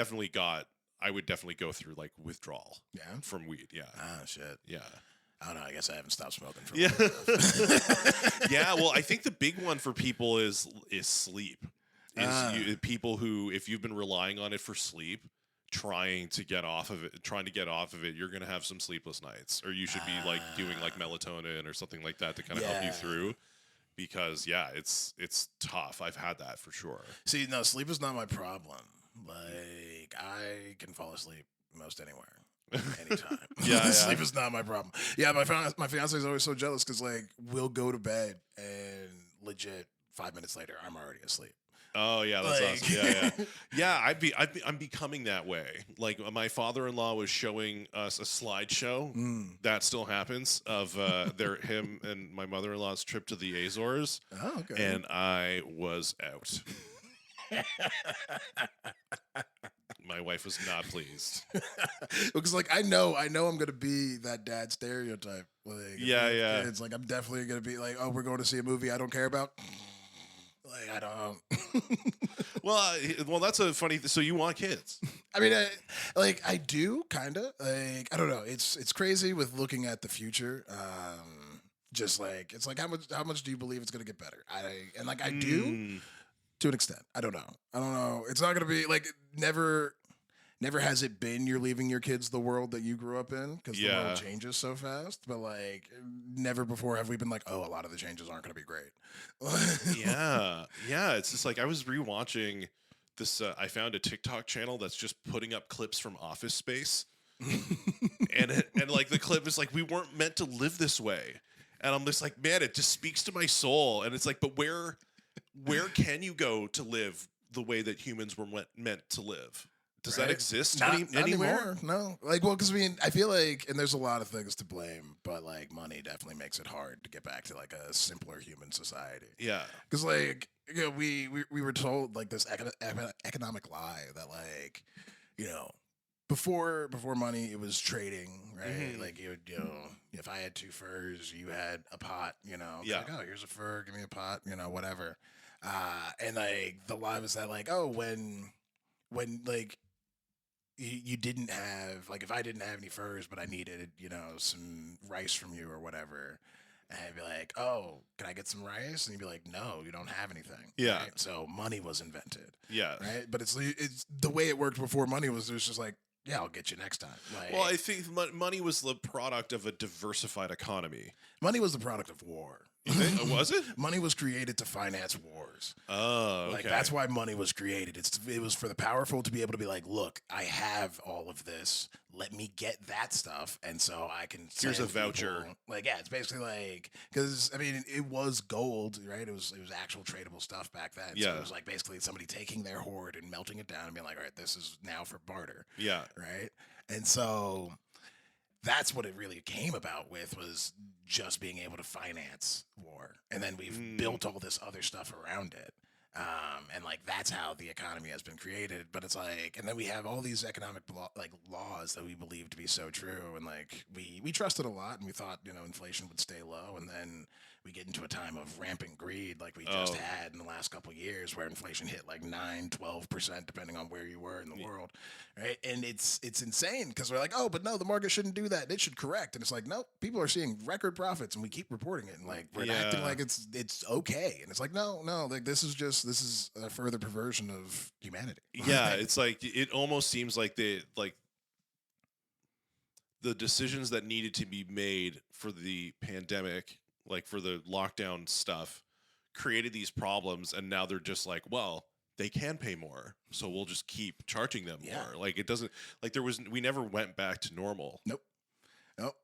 Speaker 1: would definitely go through like withdrawal.
Speaker 2: Yeah.
Speaker 1: From weed. Yeah.
Speaker 2: Ah, shit.
Speaker 1: Yeah.
Speaker 2: I don't know. I guess I haven't stopped smoking for
Speaker 1: Yeah, well, I think the big one for people is sleep. People who, if you've been relying on it for sleep, trying to get off of it, you're gonna have some sleepless nights, or you should be like doing like melatonin or something like that to kind of help you through. Because it's tough. I've had that for sure.
Speaker 2: See, no, sleep is not my problem. Like I can fall asleep most anywhere. Anytime. Sleep is not my problem. Yeah, my fiance is always so jealous because like we'll go to bed and legit 5 minutes later I'm already asleep.
Speaker 1: Oh yeah, that's awesome. Yeah. I'm becoming that way. Like my father-in-law was showing us a slideshow that still happens of him and my mother-in-law's trip to the Azores.
Speaker 2: Oh, okay.
Speaker 1: And I was out. My wife was not pleased.
Speaker 2: Because like I know I'm gonna be that dad stereotype. Like
Speaker 1: yeah.
Speaker 2: It's like I'm definitely gonna be like, oh, we're going to see a movie I don't care about. Like I don't.
Speaker 1: Well, that's a funny. So you want kids?
Speaker 2: I mean, I do kind of like I don't know. It's crazy with looking at the future. Just like it's like how much do you believe it's gonna get better? I do to an extent. I don't know. It's not gonna be like never has it been you're leaving your kids the world that you grew up in because the world changes so fast. But like never before have we been like, oh, a lot of the changes aren't gonna be great.
Speaker 1: yeah. It's just like I was rewatching this. I found a TikTok channel that's just putting up clips from Office Space, and like the clip is like we weren't meant to live this way, and I'm just like, man, it just speaks to my soul, and it's like, but where can you go to live the way that humans were meant to live? Does that exist
Speaker 2: not
Speaker 1: anymore?
Speaker 2: No. Like, well, because I mean, I feel like, and there's a lot of things to blame, but like money definitely makes it hard to get back to like a simpler human society.
Speaker 1: Yeah.
Speaker 2: Because like, you know, we were told like this economic lie that like, you know, before money, it was trading, right?
Speaker 1: Mm-hmm.
Speaker 2: Like you know, if I had 2 furs, you had a pot, you know.
Speaker 1: Yeah.
Speaker 2: Like, oh, here's a fur, give me a pot, you know, whatever. And like the lie was that like, oh, when like you didn't have like if I didn't have any furs but I needed, you know, some rice from you or whatever, and I'd be like, oh, can I get some rice? And you'd be like, no, you don't have anything.
Speaker 1: Yeah.
Speaker 2: Right? So money was invented.
Speaker 1: Yeah.
Speaker 2: Right. But it's the way it worked before money was just like, yeah, I'll get you next time. Like,
Speaker 1: well, I think money was the product of a diversified economy.
Speaker 2: Money was the product of war.
Speaker 1: You think? Was it?
Speaker 2: Money was created to finance wars.
Speaker 1: Oh, okay.
Speaker 2: Like that's why money was created. It was for the powerful to be able to be like, look, I have all of this. Let me get that stuff, and so I can.
Speaker 1: Here's a voucher.
Speaker 2: People, like, yeah, it's basically like because I mean, it was gold, right? It was actual tradable stuff back then.
Speaker 1: Yeah.
Speaker 2: So it was like basically somebody taking their hoard and melting it down and being like, all right, this is now for barter.
Speaker 1: Yeah.
Speaker 2: Right. And so that's what it really came about with was just being able to finance war. And then we've built all this other stuff around it. And like that's how the economy has been created. But it's like, and then we have all these economic laws that we believe to be so true. And like we trusted a lot, and we thought, you know, inflation would stay low. And then we get into a time of rampant greed like we just had in the last couple of years, where inflation hit like 9-12% depending on where you were in the world, right? And it's insane because we're like, oh, but no, the market shouldn't do that, it should correct. And it's like, no, people are seeing record profits and we keep reporting it, and like we're acting like it's okay. And it's like, no, like this is a further perversion of humanity.
Speaker 1: Yeah. It's like it almost seems like the decisions that needed to be made for the pandemic, like for the lockdown stuff, created these problems, and now they're just like, well, they can pay more, so we'll just keep charging them more. Like it doesn't, like we never went back to normal.
Speaker 2: Nope.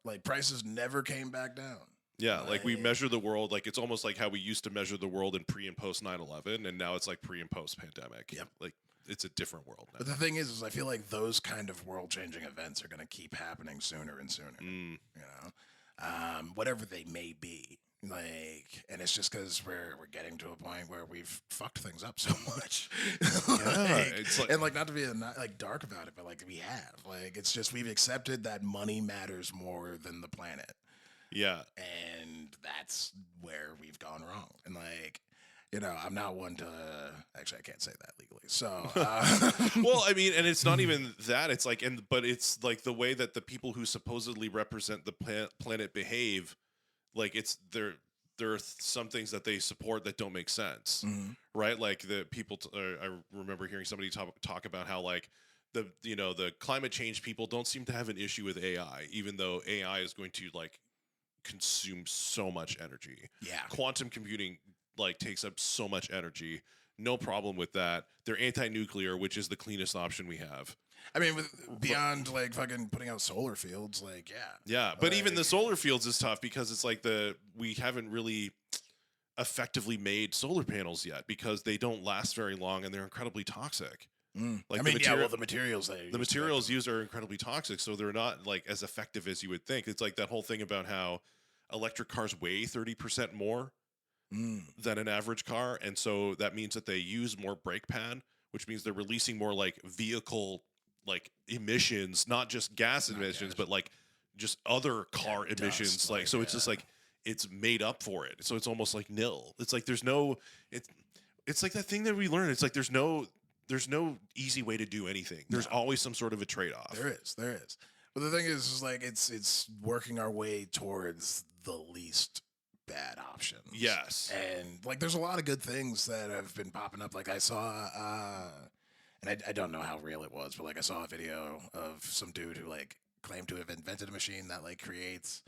Speaker 2: Like prices never came back down.
Speaker 1: Yeah, like we measure the world, like it's almost like how we used to measure the world in pre and post 9/11, and now it's like pre and post pandemic.
Speaker 2: Yep.
Speaker 1: Like it's a different world now.
Speaker 2: But the thing is I feel like those kind of world changing events are going to keep happening sooner and sooner. You know, whatever they may be. Like, and it's just because we're getting to a point where we've fucked things up so much.
Speaker 1: It's like,
Speaker 2: and like not to be like dark about it, but like we have. Like it's just we've accepted that money matters more than the planet.
Speaker 1: Yeah.
Speaker 2: And that's where we've gone wrong. And like, you know, I'm not one to actually I can't say that legally. So
Speaker 1: well, I mean, and it's not even that. It's like but it's like the way that the people who supposedly represent the planet behave. Like there are some things that they support that don't make sense, right? Like the people. I remember hearing somebody talk about how like the climate change people don't seem to have an issue with AI, even though AI is going to like consume so much energy.
Speaker 2: Yeah,
Speaker 1: quantum computing like takes up so much energy. No problem with that. They're anti-nuclear, which is the cleanest option we have.
Speaker 2: I mean, beyond like fucking putting out solar fields, like
Speaker 1: yeah. But even the solar fields is tough because it's like we haven't really effectively made solar panels yet because they don't last very long and they're incredibly toxic. Like
Speaker 2: the materials
Speaker 1: used are incredibly toxic, so they're not like as effective as you would think. It's like that whole thing about how electric cars weigh 30% more than an average car, and so that means that they use more brake pad, which means they're releasing more like vehicle like emissions, not just gas emissions, but like just other car emissions. Dust, like so, it's just like it's made up for it. So it's almost like nil. It's like there's no. It's like that thing that we learned. It's like there's no easy way to do anything. There's always some sort of a trade-off.
Speaker 2: There is. But the thing is like it's working our way towards the least bad options.
Speaker 1: Yes.
Speaker 2: And like there's a lot of good things that have been popping up. Like I saw and I don't know how real it was, but like I saw a video of some dude who like claimed to have invented a machine that like creates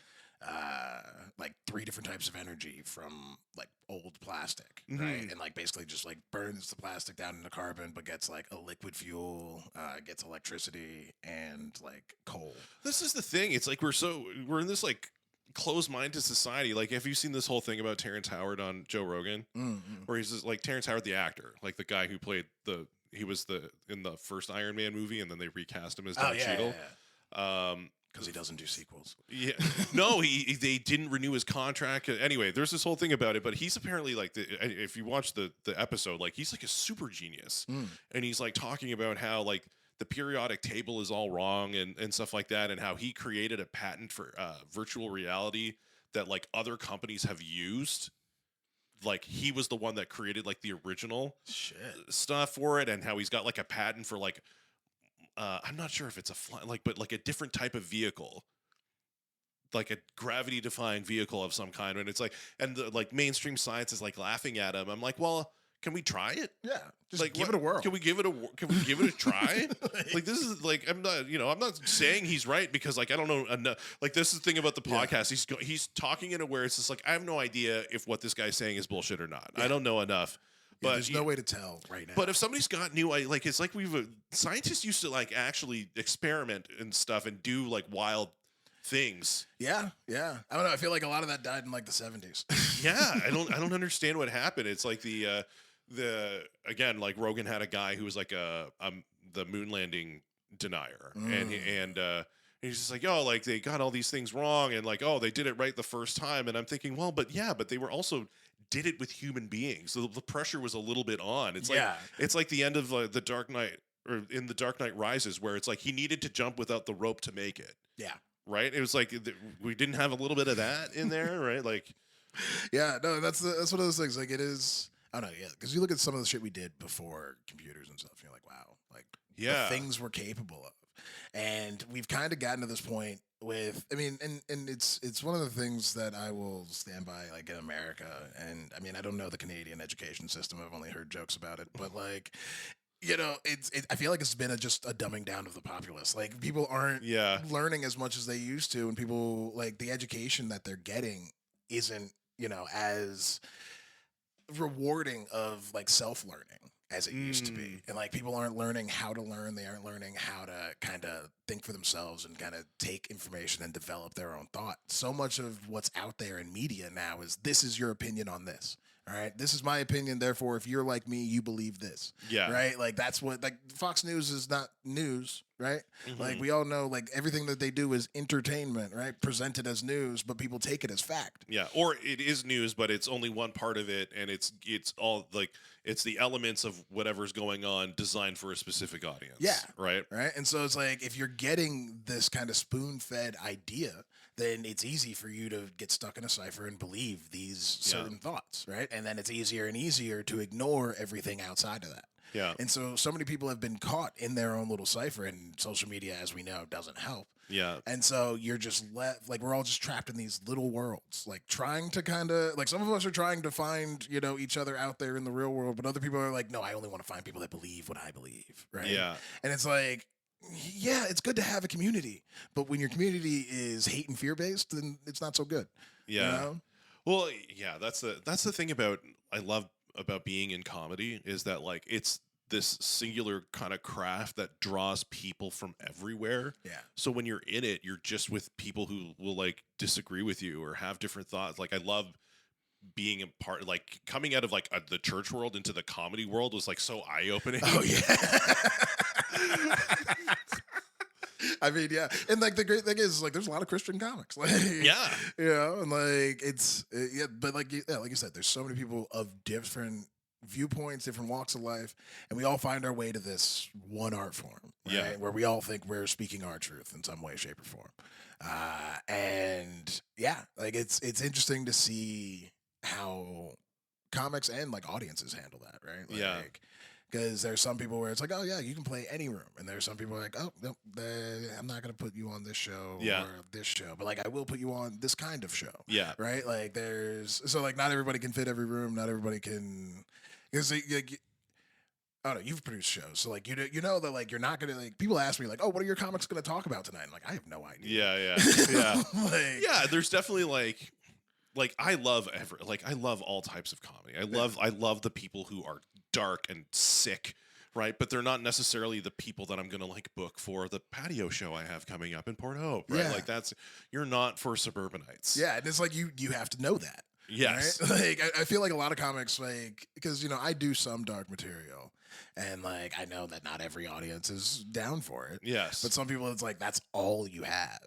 Speaker 2: like 3 different types of energy from like old plastic, right? And like basically just like burns the plastic down into carbon, but gets like a liquid fuel, gets electricity and like coal.
Speaker 1: This is the thing. It's like we're in this like closed-minded society. Like, have you seen this whole thing about Terrence Howard on Joe Rogan, where he's just, like Terrence Howard, the actor, like the guy who played he was in the first Iron Man movie, and then they recast him as Don Cheadle.
Speaker 2: Because he doesn't do sequels.
Speaker 1: Yeah, no, they didn't renew his contract. Anyway, there's this whole thing about it, but he's apparently like, if you watch the episode, like he's like a super genius, and he's like talking about how like the periodic table is all wrong and stuff like that, and how he created a patent for virtual reality that like other companies have used. Like he was the one that created like the original stuff for it, and how he's got like a patent for like. I'm not sure if it's but like a different type of vehicle, like a gravity-defying vehicle of some kind. And it's like, and the like mainstream science is like laughing at him. I'm like, well, can we try it?
Speaker 2: Yeah, just
Speaker 1: like
Speaker 2: give it a whirl.
Speaker 1: Can we give it a try? Like this is like I'm not saying he's right because like I don't know enough. Like this is the thing about the podcast. He's talking in a where it's just like I have no idea if what this guy's saying is bullshit or not. I don't know enough. But
Speaker 2: there's no way to tell right now.
Speaker 1: But if somebody's got new, like it's like scientists used to like actually experiment and stuff and do like wild things.
Speaker 2: Yeah. I don't know. I feel like a lot of that died in like the 70s.
Speaker 1: Yeah, I don't understand what happened. It's like the again, like Rogan had a guy who was like the moon landing denier, and he's just like, oh, like they got all these things wrong, and like, oh, they did it right the first time, and I'm thinking, well, but they were also did it with human beings, so the pressure was a little bit on. It's like the end of the Dark Knight, or in the Dark Knight Rises, where it's like he needed to jump without the rope to make it.
Speaker 2: Yeah,
Speaker 1: right. It was like we didn't have a little bit of that in there, right? Like,
Speaker 2: yeah, no, that's one of those things. Like it is. I don't know, yeah, because you look at some of the shit we did before computers and stuff, and you're like, wow, like the things we're capable of, and we've kind of gotten to this point with, I mean, and it's one of the things that I will stand by, like in America, and I mean, I don't know the Canadian education system. I've only heard jokes about it, but like, you know, I feel like it's been just a dumbing down of the populace. Like people aren't learning as much as they used to, and people like the education that they're getting isn't, you know, as rewarding of like self-learning as it used to be. And like people aren't learning how to learn. They aren't learning how to kind of think for themselves and kind of take information and develop their own thought. So much of what's out there in media now is, this is your opinion on this. All right, this is my opinion. Therefore, if you're like me, you believe this. Yeah. Right. Like that's what, like Fox News is not news. Right. Like we all know, like everything that they do is entertainment. Right. Presented as news, but people take it as fact.
Speaker 1: Yeah. Or it is news, but it's only one part of it, and it's all like it's the elements of whatever's going on designed for a specific audience.
Speaker 2: Yeah.
Speaker 1: Right.
Speaker 2: Right. And so it's like if you're getting this kind of spoon-fed idea, then it's easy for you to get stuck in a cipher and believe these certain thoughts, right? And then it's easier and easier to ignore everything outside of that.
Speaker 1: Yeah.
Speaker 2: And so many people have been caught in their own little cipher, and social media, as we know, doesn't help.
Speaker 1: Yeah.
Speaker 2: And so you're just like we're all just trapped in these little worlds, like trying to kind of, like some of us are trying to find, you know, each other out there in the real world, but other people are like, no, I only want to find people that believe what I believe, right?
Speaker 1: Yeah.
Speaker 2: And it's like, yeah, it's good to have a community, but when your community is hate and fear based, then it's not so good.
Speaker 1: Yeah.
Speaker 2: You know?
Speaker 1: Well, yeah, that's the thing I love about being in comedy, is that like it's this singular kind of craft that draws people from everywhere.
Speaker 2: Yeah.
Speaker 1: So when you're in it, you're just with people who will like disagree with you or have different thoughts. Like I love being a part, like coming out of like the church world into the comedy world was like so eye-opening.
Speaker 2: Oh yeah. I mean, yeah, and like the great thing is, like, there's a lot of Christian comics, like,
Speaker 1: yeah,
Speaker 2: you know, and like it's, but like, like you said, there's so many people of different viewpoints, different walks of life, and we all find our way to this one art form, right?
Speaker 1: Yeah.
Speaker 2: Where we all think we're speaking our truth in some way, shape, or form. And yeah, like it's interesting to see how comics and like audiences handle that, right? Like,
Speaker 1: Yeah.
Speaker 2: because there's some people where it's like, oh yeah, you can play any room, and there's some people like, oh no, I'm not gonna put you on this show or this show, but like I will put you on this kind of show, right? Like like not everybody can fit every room, not everybody can, because like, I don't know, you've produced shows, so like you know that like you're not gonna like people ask me like, oh, what are your comics gonna talk about tonight? I'm like, I have no idea.
Speaker 1: Yeah.
Speaker 2: Like,
Speaker 1: yeah. There's definitely like I love I love all types of comedy. I love the people who are dark and sick, right? But they're not necessarily the people that I'm gonna like book for the patio show I have coming up in Port Hope, right? Like you're not for suburbanites.
Speaker 2: Yeah, and it's like you have to know that.
Speaker 1: Yes.
Speaker 2: Right? Like I feel like a lot of comics, like, because I do some dark material, and like I know that not every audience is down for it.
Speaker 1: Yes.
Speaker 2: But some people, it's like that's all you have.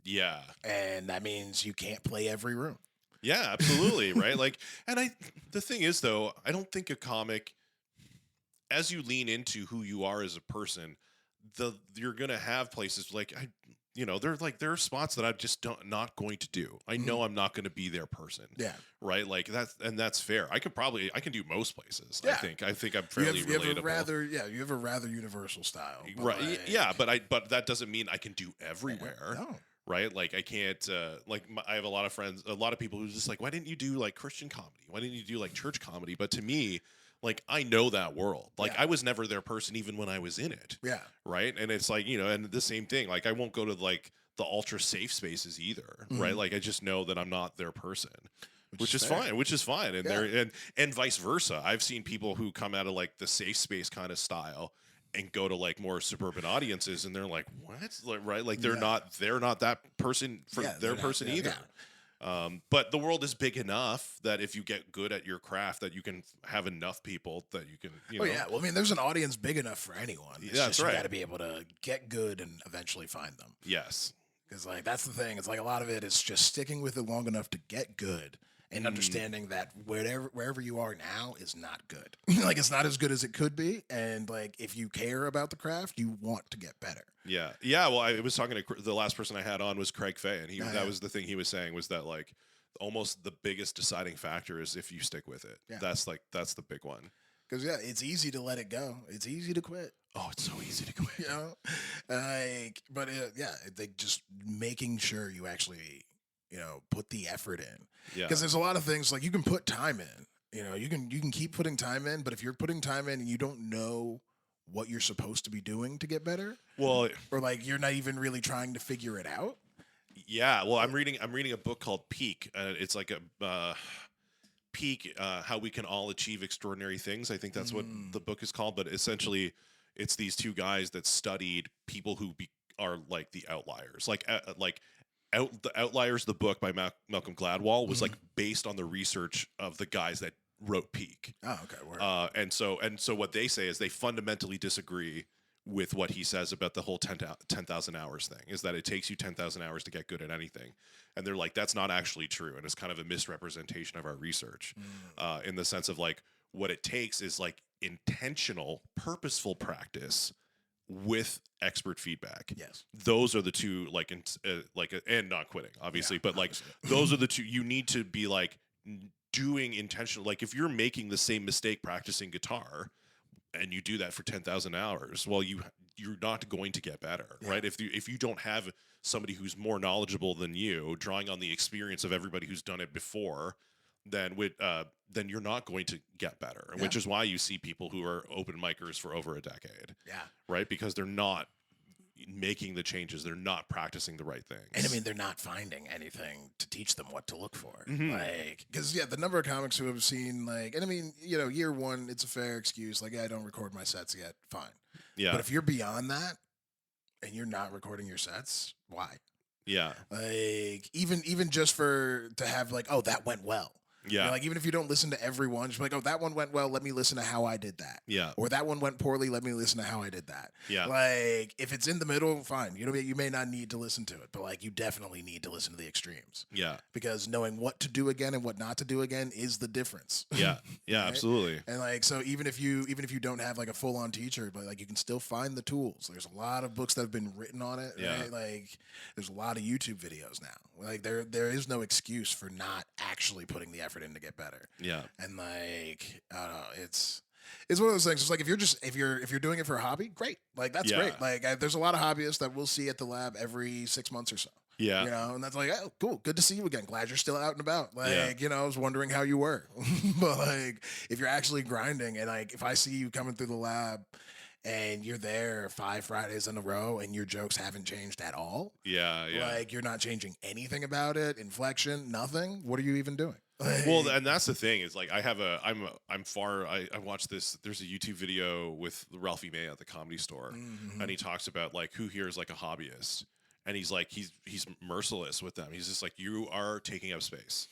Speaker 1: Yeah.
Speaker 2: And that means you can't play every room.
Speaker 1: Yeah, absolutely. Right. Like, and the thing is though, I don't think a comic, as you lean into who you are as a person, you're gonna have places like there are spots that I'm just not going to do. I know I'm not going to be their person. Yeah. Right. Like that's fair. I can do most places. Yeah. I think I'm fairly relatable.
Speaker 2: You have a rather universal style.
Speaker 1: Right. Like, yeah. But that doesn't mean I can do everywhere. No. Right. Like I can't, I have a lot of friends, a lot of people who's just like, why didn't you do like Christian comedy? Why didn't you do like church comedy? But to me, like, I know that world. Like, I was never their person even when I was in it. Yeah. Right. And it's like, and the same thing. Like, I won't go to like the ultra safe spaces either. Mm-hmm. Right. Like, I just know that I'm not their person. Which is fine. And and vice versa. I've seen people who come out of like the safe space kind of style and go to like more suburban audiences, and they're like, what? Like, right. Like they're not that person for their person either. Yeah. But the world is big enough that if you get good at your craft, that you can have enough people that you can,
Speaker 2: Oh yeah. Well, I mean, there's an audience big enough for anyone. It's
Speaker 1: that's right.
Speaker 2: You got to be able to get good and eventually find them.
Speaker 1: Yes.
Speaker 2: Because like that's the thing. It's like a lot of it is just sticking with it long enough to get good and understanding that wherever you are now is not good. Like it's not as good as it could be. And like if you care about the craft, you want to get better.
Speaker 1: Yeah. Yeah. Well, I was talking to the last person I had on was Craig Fay, and that was the thing he was saying was that like almost the biggest deciding factor is if you stick with it. Yeah. That's the big one.
Speaker 2: Because it's easy to let it go. It's easy to quit.
Speaker 1: Oh, it's so easy to quit.
Speaker 2: Like just making sure you actually put the effort in.
Speaker 1: Yeah.
Speaker 2: Because there's a lot of things like you can put time in. You can keep putting time in, but if you're putting time in and you don't know what you're supposed to be doing to get better, or like you're not even really trying to figure it out.
Speaker 1: Yeah. Well, I'm reading a book called Peak. It's like a Peak, How We Can All Achieve Extraordinary Things. I think that's what the book is called. But essentially, it's these two guys that studied people who are like the outliers, The Outliers, the book by Malcolm Gladwell, was like based on the research of the guys that wrote Peak.
Speaker 2: Oh, okay.
Speaker 1: And so what they say is they fundamentally disagree with what he says about the whole 10,000 hours thing, is that it takes you 10,000 hours to get good at anything. And they're like, that's not actually true. And it's kind of a misrepresentation of our research in the sense of like what it takes is like intentional, purposeful practice with expert feedback.
Speaker 2: Yes.
Speaker 1: Those are the two, and not quitting, obviously, but like those are the two you need to be like doing intentional. Like if you're making the same mistake practicing guitar and you do that for 10,000 hours, well, you're not going to get better, right? If you don't have somebody who's more knowledgeable than you, drawing on the experience of everybody who's done it before, then you're not going to get better, which is why you see people who are open micers for over a decade. Yeah. Right? Because they're not making the changes. They're not practicing the right things.
Speaker 2: And I mean, they're not finding anything to teach them what to look for. Like, because the number of comics who have seen and I mean, year one, it's a fair excuse. Like, I don't record my sets yet. Fine. Yeah. But if you're beyond that and you're not recording your sets, why?
Speaker 1: Yeah.
Speaker 2: Like, even just to have like, oh, that went well.
Speaker 1: Yeah.
Speaker 2: Like, even if you don't listen to everyone, just be like, oh, that one went well, let me listen to how I did that.
Speaker 1: Yeah.
Speaker 2: Or that one went poorly, let me listen to how I did that.
Speaker 1: Yeah.
Speaker 2: Like, if it's in the middle, fine. You may not need to listen to it, but like, you definitely need to listen to the extremes.
Speaker 1: Yeah.
Speaker 2: Because knowing what to do again and what not to do again is the difference.
Speaker 1: Yeah. Yeah, right? Absolutely.
Speaker 2: And like, so even if you don't have like a full on teacher, but like, you can still find the tools. There's a lot of books that have been written on it.
Speaker 1: Yeah.
Speaker 2: Right? Like, there's a lot of YouTube videos now. Like, there is no excuse for not actually putting the effort in to get better.
Speaker 1: Yeah.
Speaker 2: And like, I don't know, it's one of those things. It's like, if you're doing it for a hobby, great. Like, that's great. Like, there's a lot of hobbyists that we'll see at the lab every 6 months or so.
Speaker 1: Yeah.
Speaker 2: You know, and that's like, oh, cool. Good to see you again. Glad you're still out and about. Like, you know, I was wondering how you were. But like, if you're actually grinding, and like, if I see you coming through the lab and you're there 5 Fridays in a row and your jokes haven't changed at all.
Speaker 1: Yeah.
Speaker 2: Like, you're not changing anything about it, inflection, nothing. What are you even doing? Like,
Speaker 1: well, and that's the thing is like, I watched this. There's a YouTube video with Ralphie May at the Comedy Store, and he talks about like, who here is like a hobbyist. And he's like, he's merciless with them. He's just like, you are taking up space.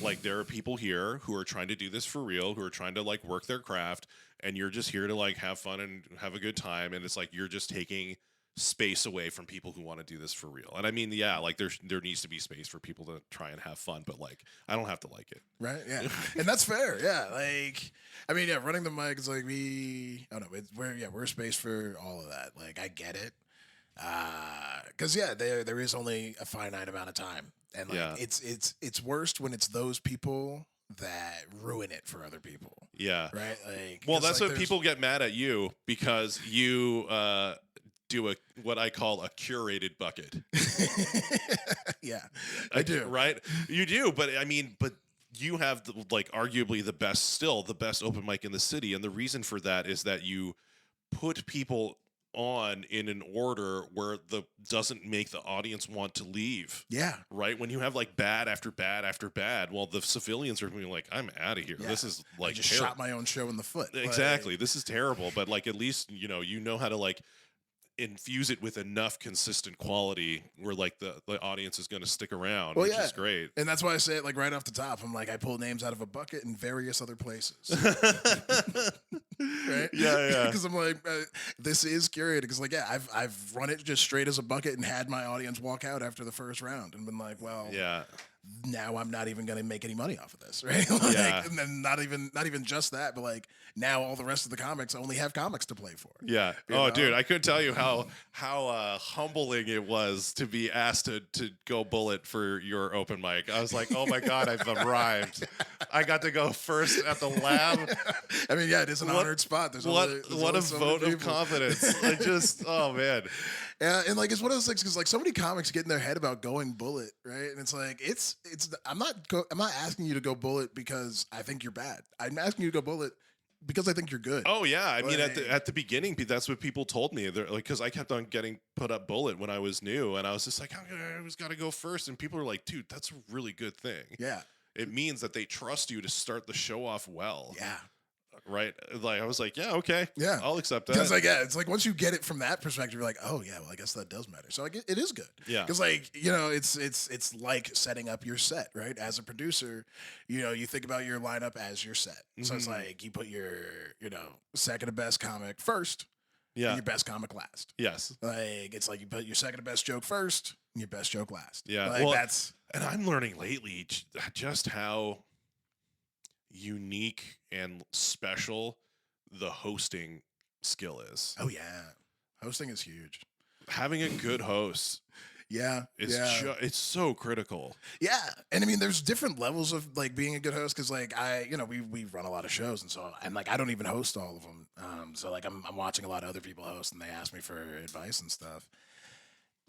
Speaker 1: Like, there are people here who are trying to do this for real, who are trying to like work their craft, and you're just here to like have fun and have a good time. And it's like, you're just taking space away from people who want to do this for real. And I mean, yeah, like there needs to be space for people to try and have fun, but like, I don't have to like it.
Speaker 2: Right. Yeah. And that's fair. Yeah. Like, I mean, yeah, running the mic is like, we're a space for all of that. Like, I get it. Cause there is only a finite amount of time, and like, it's worst when it's those people that ruin it for other people.
Speaker 1: Yeah.
Speaker 2: Right. Like,
Speaker 1: well, that's like, what people get mad at you because you, do what I call a curated bucket.
Speaker 2: Yeah, I do.
Speaker 1: Right. You do. But I mean, you have like arguably the best open mic in the city. And the reason for that is that you put people on in an order where doesn't make the audience want to leave.
Speaker 2: Yeah.
Speaker 1: Right. When you have like bad after bad after bad, well, the civilians are being like, I'm out of here. Yeah. This is like,
Speaker 2: I just shot my own show in the foot.
Speaker 1: Exactly. Like, this is terrible. But like, at least, you know how to like infuse it with enough consistent quality where like the audience is going to stick around, which is great.
Speaker 2: And that's why I say it like right off the top. I'm like, I pull names out of a bucket in various other places. Right?
Speaker 1: Yeah.
Speaker 2: Because I'm like, this is curated. Because like, yeah, I've run it just straight as a bucket and had my audience walk out after the first round and been like, well,
Speaker 1: yeah,
Speaker 2: now I'm not even going to make any money off of this, right? Like,
Speaker 1: yeah.
Speaker 2: And then not even just that, but like, now all the rest of the comics only have comics to play for.
Speaker 1: Yeah. Oh, dude, I couldn't tell you how humbling it was to be asked to go bullet for your open mic. I was like, oh my God, I've arrived. I got to go first at the lab.
Speaker 2: I mean, yeah, it is an honored spot. There's
Speaker 1: what a
Speaker 2: so
Speaker 1: vote of confidence. I just, oh man.
Speaker 2: Yeah, and like, it's one of those things because like, so many comics get in their head about going bullet, right? And it's like, I'm not asking you to go bullet because I think you're bad. I'm asking you to go bullet because I think you're good.
Speaker 1: Oh yeah, I mean at the beginning, that's what people told me. They're like, because I kept on getting put up bullet when I was new, and I was just like, I always got to go first, and people were like, dude, that's a really good thing.
Speaker 2: Yeah,
Speaker 1: it means that they trust you to start the show off well.
Speaker 2: Yeah.
Speaker 1: Right, like I was like, yeah, okay,
Speaker 2: yeah,
Speaker 1: I'll accept that.
Speaker 2: Because like, yeah, it's like once you get it from that perspective, you're like, oh yeah, well, I guess that does matter. So like, it is good.
Speaker 1: Yeah,
Speaker 2: because like, you know, it's like setting up your set, right? As a producer, you know, you think about your lineup as your set. So it's like you put your, you know, second to best comic first,
Speaker 1: yeah,
Speaker 2: and your best comic last.
Speaker 1: Yes,
Speaker 2: like it's like you put your second to best joke first, and your best joke last.
Speaker 1: Yeah,
Speaker 2: like,
Speaker 1: well, and I'm learning lately just how unique and special the hosting skill is.
Speaker 2: Oh yeah, hosting is huge.
Speaker 1: Having a good host, it's so critical.
Speaker 2: Yeah, and I mean, there's different levels of like being a good host because like we run a lot of shows, and like I don't even host all of them. So like I'm watching a lot of other people host, and they ask me for advice and stuff.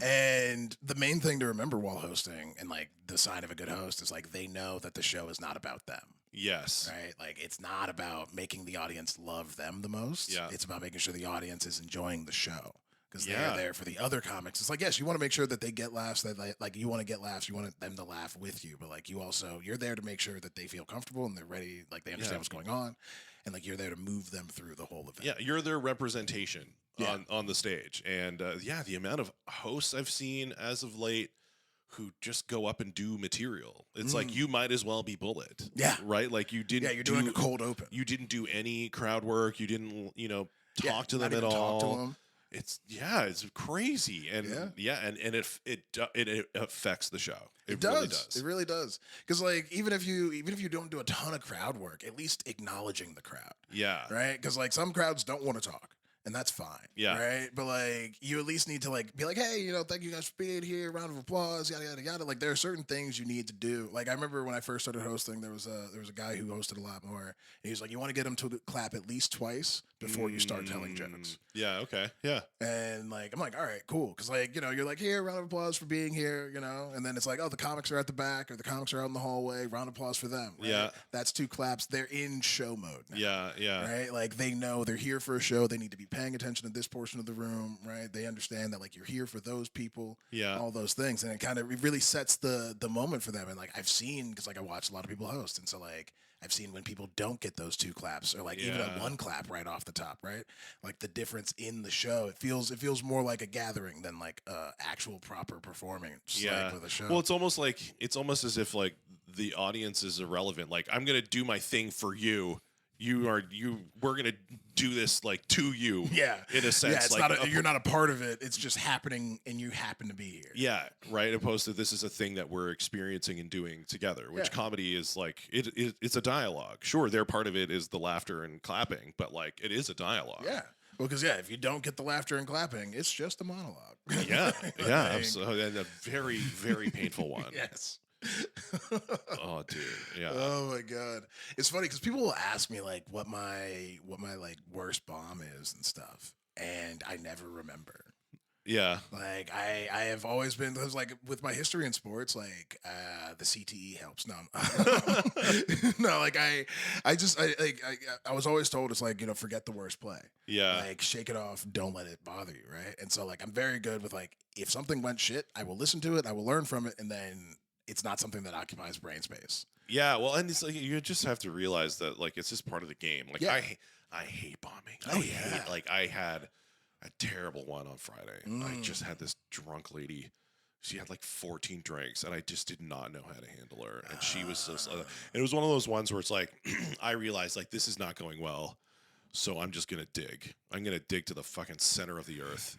Speaker 2: And the main thing to remember while hosting, and like the sign of a good host, is like they know that the show is not about them.
Speaker 1: Yes.
Speaker 2: Right? Like, it's not about making the audience love them the most.
Speaker 1: Yeah.
Speaker 2: It's about making sure the audience is enjoying the show. Because they're there for the other comics. It's like, yes, you want to make sure that they get laughs, that like you want to get laughs, you want them to laugh with you, but like you're there to make sure that they feel comfortable and they're ready, like they understand what's going on, and like you're there to move them through the whole event.
Speaker 1: Yeah, you're their representation on the stage. And the amount of hosts I've seen as of late who just go up and do material. It's like you might as well be Bullet.
Speaker 2: Yeah.
Speaker 1: Right? Like you didn't
Speaker 2: you're doing a cold open.
Speaker 1: You didn't do any crowd work. You didn't, talk to them at
Speaker 2: all.
Speaker 1: Talk to them. It's crazy. And and it affects the show. It does. Really does.
Speaker 2: It really does. Because like even if you don't do a ton of crowd work, at least acknowledging the crowd.
Speaker 1: Yeah.
Speaker 2: Right? Because like some crowds don't want to talk. And that's fine.
Speaker 1: Yeah.
Speaker 2: Right. But like, you at least need to like be like, hey, thank you guys for being here. Round of applause. Yada yada yada. Like, there are certain things you need to do. Like, I remember when I first started hosting, there was a guy who hosted a lot more. And he was like, you want to get him to clap at least twice before you start telling jokes.
Speaker 1: Yeah. Okay. Yeah.
Speaker 2: And like, I'm like, all right, cool. Because like, you're like, here, round of applause for being here. And then it's like, oh, the comics are at the back, or the comics are out in the hallway. Round of applause for them. Right?
Speaker 1: Yeah.
Speaker 2: That's 2 claps. They're in show mode now.
Speaker 1: Yeah. Yeah.
Speaker 2: Right. Like, they know they're here for a show. They need to be paying attention to this portion of the room, right? They understand that like you're here for those people, all those things, and it really sets the moment for them. And like, I've seen, because like I watch a lot of people host, and so like I've seen when people don't get those 2 claps, or like even a 1 clap right off the top, right? Like the difference in the show, it feels more like a gathering than like actual proper performance. Like, with a show.
Speaker 1: Well, it's almost as if like the audience is irrelevant. Like, I'm gonna do my thing for you. We're gonna do this like to you.
Speaker 2: Yeah.
Speaker 1: In a sense.
Speaker 2: Yeah, it's like you're not a part of it. It's just happening and you happen to be here.
Speaker 1: Yeah. Right. Opposed to this is a thing that we're experiencing and doing together, which comedy is like it's a dialogue. Sure, their part of it is the laughter and clapping, but like it is a dialogue.
Speaker 2: Yeah. Well, because if you don't get the laughter and clapping, it's just a monologue.
Speaker 1: Yeah. Yeah. Absolutely. And a very, very painful one.
Speaker 2: Yes.
Speaker 1: Oh, dude. Yeah.
Speaker 2: Oh my God. It's funny because people will ask me like what my like worst bomb is and stuff, and I never remember.
Speaker 1: Yeah.
Speaker 2: Like I have always been, because like with my history in sports, like the CTE helps. No, no, like I was always told it's like, forget the worst play.
Speaker 1: Yeah.
Speaker 2: Like, shake it off. Don't let it bother you. Right. And so like, I'm very good with like, if something went shit, I will listen to it. I will learn from it. And then it's not something that occupies brain space.
Speaker 1: Yeah, well, and it's like you just have to realize that like it's just part of the game. Like I hate bombing. I had a terrible one on Friday. I just had this drunk lady. She had like 14 drinks, and I just did not know how to handle her. And she was just. It was one of those ones where it's like I realized like this is not going well, so I'm just gonna dig. I'm gonna dig to the fucking center of the earth.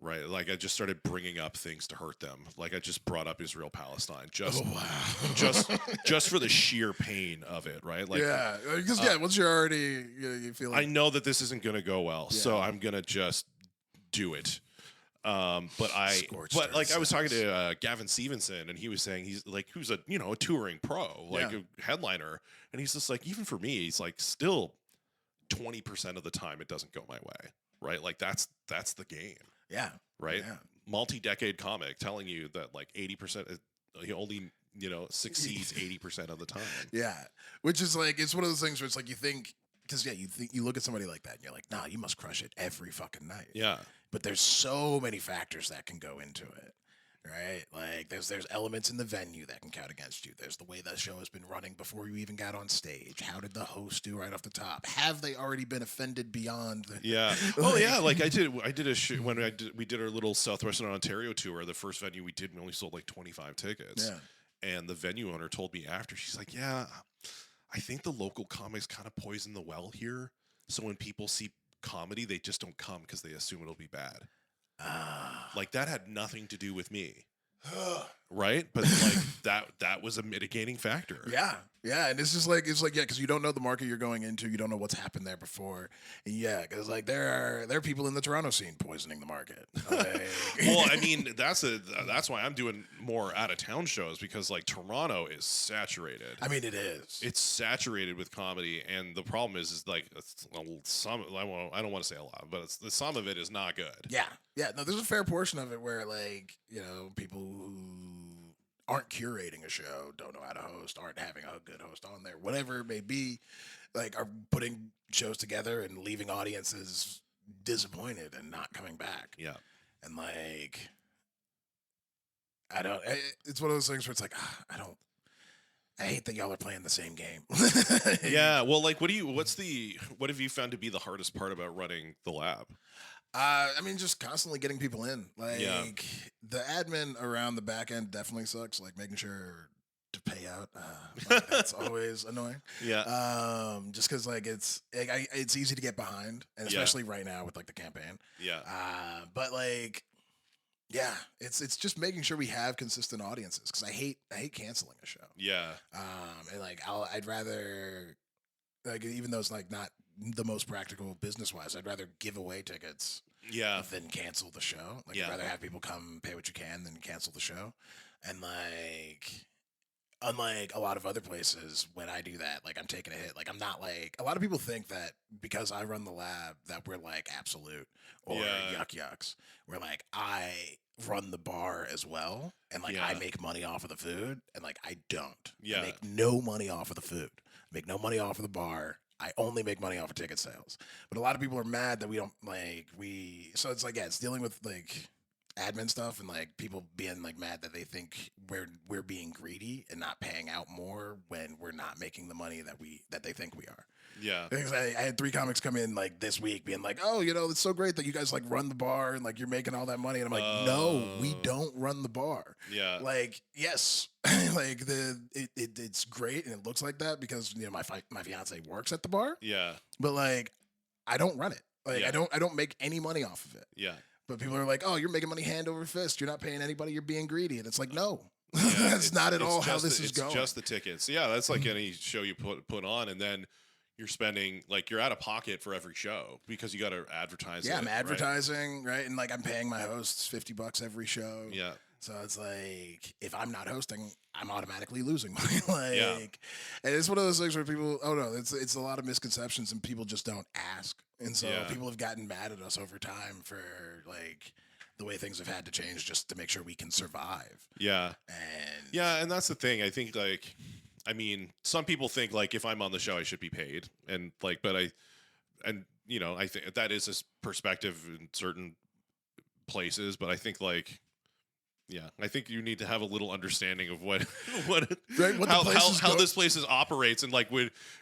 Speaker 1: Right, like I just started bringing up things to hurt them. Like I just brought up Israel Palestine, just for the sheer pain of it. Right, like
Speaker 2: because once you're already, you feel like
Speaker 1: I know that this isn't gonna go well, so I'm gonna just do it. But I was talking to Gavin Stevenson, and he was saying he's like who's a touring pro, like a headliner, and he's just like even for me, he's like still 20% of the time it doesn't go my way. Right, like that's the game.
Speaker 2: Yeah.
Speaker 1: Right.
Speaker 2: Yeah.
Speaker 1: Multi-decade comic telling you that like 80% he only succeeds 80% of the time.
Speaker 2: Yeah. Which is like, it's one of those things where it's like you think, because you look at somebody like that and you're like, nah, you must crush it every fucking night.
Speaker 1: Yeah.
Speaker 2: But there's so many factors that can go into it. Right? Like there's elements in the venue that can count against you. There's the way that show has been running before you even got on stage. How did the host do right off the top? Have they already been offended beyond the
Speaker 1: like I did a show when we did our little Southwestern Ontario tour. The first venue we did, we only sold like 25 tickets. Yeah. And the venue owner told me after, she's like, "Yeah, I think the local comics kind of poison the well here. So when people see comedy, they just don't come because they assume it'll be bad." Like that had nothing to do with me. Right? But like that was a mitigating factor.
Speaker 2: Yeah. Yeah. And it's like, because you don't know the market you're going into. You don't know what's happened there before. And because like there are people in the Toronto scene poisoning the market. Like,
Speaker 1: well, I mean, that's why I'm doing more out of town shows, because like Toronto is saturated.
Speaker 2: I mean, it is.
Speaker 1: It's saturated with comedy, and the problem is like some. I don't want to say a lot, but some of it is not good.
Speaker 2: Yeah. Yeah. No, there's a fair portion of it where like people who aren't curating a show, don't know how to host, aren't having a good host on there, whatever it may be, like are putting shows together and leaving audiences disappointed and not coming back.
Speaker 1: Yeah.
Speaker 2: And like, it's one of those things where it's like, I don't I hate that y'all are playing the same game.
Speaker 1: Yeah. Well, like, what have you found to be the hardest part about running the lab?
Speaker 2: I mean, just constantly getting people in.
Speaker 1: Yeah.
Speaker 2: Like the admin around the back end definitely sucks. Like making sure to pay out. Like, that's always annoying.
Speaker 1: Yeah.
Speaker 2: Just because like it's easy to get behind, and especially right now with like the campaign.
Speaker 1: Yeah.
Speaker 2: But like, yeah, it's just making sure we have consistent audiences because I hate canceling a show.
Speaker 1: Yeah.
Speaker 2: And like I'd rather like even though it's like not the most practical business wise, I'd rather give away tickets than cancel the show. Like I'd rather have people come pay what you can than cancel the show. And like unlike a lot of other places, when I do that, like I'm taking a hit. Like I'm not like a lot of people think that because I run the lab that we're like absolute or yuck yucks. We're like I run the bar as well, and like I make money off of the food, and like I don't. I make no money off of the food. I make no money off of the bar. I only make money off of ticket sales. But a lot of people are mad that we don't so it's like it's dealing with like admin stuff and like people being like mad that they think we're being greedy and not paying out more when we're not making the money that they think we are.
Speaker 1: Yeah.
Speaker 2: Because I had 3 comics come in like this week being like, oh, it's so great that you guys like run the bar and like you're making all that money. And I'm like, no, we don't run the bar.
Speaker 1: Yeah.
Speaker 2: Like, yes, like it's great and it looks like that because my fiance works at the bar.
Speaker 1: Yeah.
Speaker 2: But like, I don't run it. Like I don't make any money off of it.
Speaker 1: Yeah.
Speaker 2: But people are like, oh, you're making money hand over fist. You're not paying anybody. You're being greedy. And it's like, no,
Speaker 1: Yeah,
Speaker 2: that's not at all how this is going.
Speaker 1: It's just the tickets. Yeah, that's like any show you put on, and then you're spending like you're out of pocket for every show because you got to advertise.
Speaker 2: Yeah, I'm advertising, right? And like I'm paying my hosts $50 every show.
Speaker 1: Yeah.
Speaker 2: So it's like if I'm not hosting, I'm automatically losing money. And it's one of those things where people, oh no, it's a lot of misconceptions and people just don't ask. And so people have gotten mad at us over time for like the way things have had to change just to make sure we can survive.
Speaker 1: Yeah.
Speaker 2: And
Speaker 1: that's the thing. I think like I mean, some people think like if I'm on the show I should be paid and like but I think that is a perspective in certain places, but I think like I think you need to have a little understanding of how this place operates, and like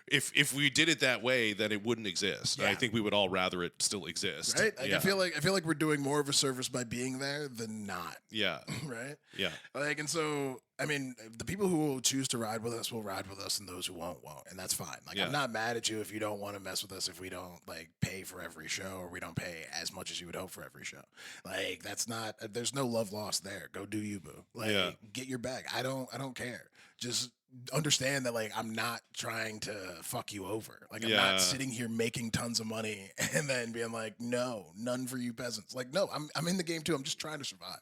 Speaker 1: if we did it that way, then it wouldn't exist. Yeah. I think we would all rather it still exist.
Speaker 2: Right? Like, I feel like we're doing more of a service by being there than not.
Speaker 1: Yeah.
Speaker 2: Right?
Speaker 1: Yeah.
Speaker 2: Like, and so I mean, the people who will choose to ride with us will ride with us, and those who won't, and that's fine. Like, I'm not mad at you if you don't want to mess with us, if we don't like pay for every show, or we don't pay as much as you would hope for every show. Like, that's not. There's no love lost there. Go do you, boo. Like, get your bag. I don't care. Just understand that like I'm not trying to fuck you over. Like I'm not sitting here making tons of money and then being like, no, none for you peasants. Like, no, I'm in the game too. I'm just trying to survive.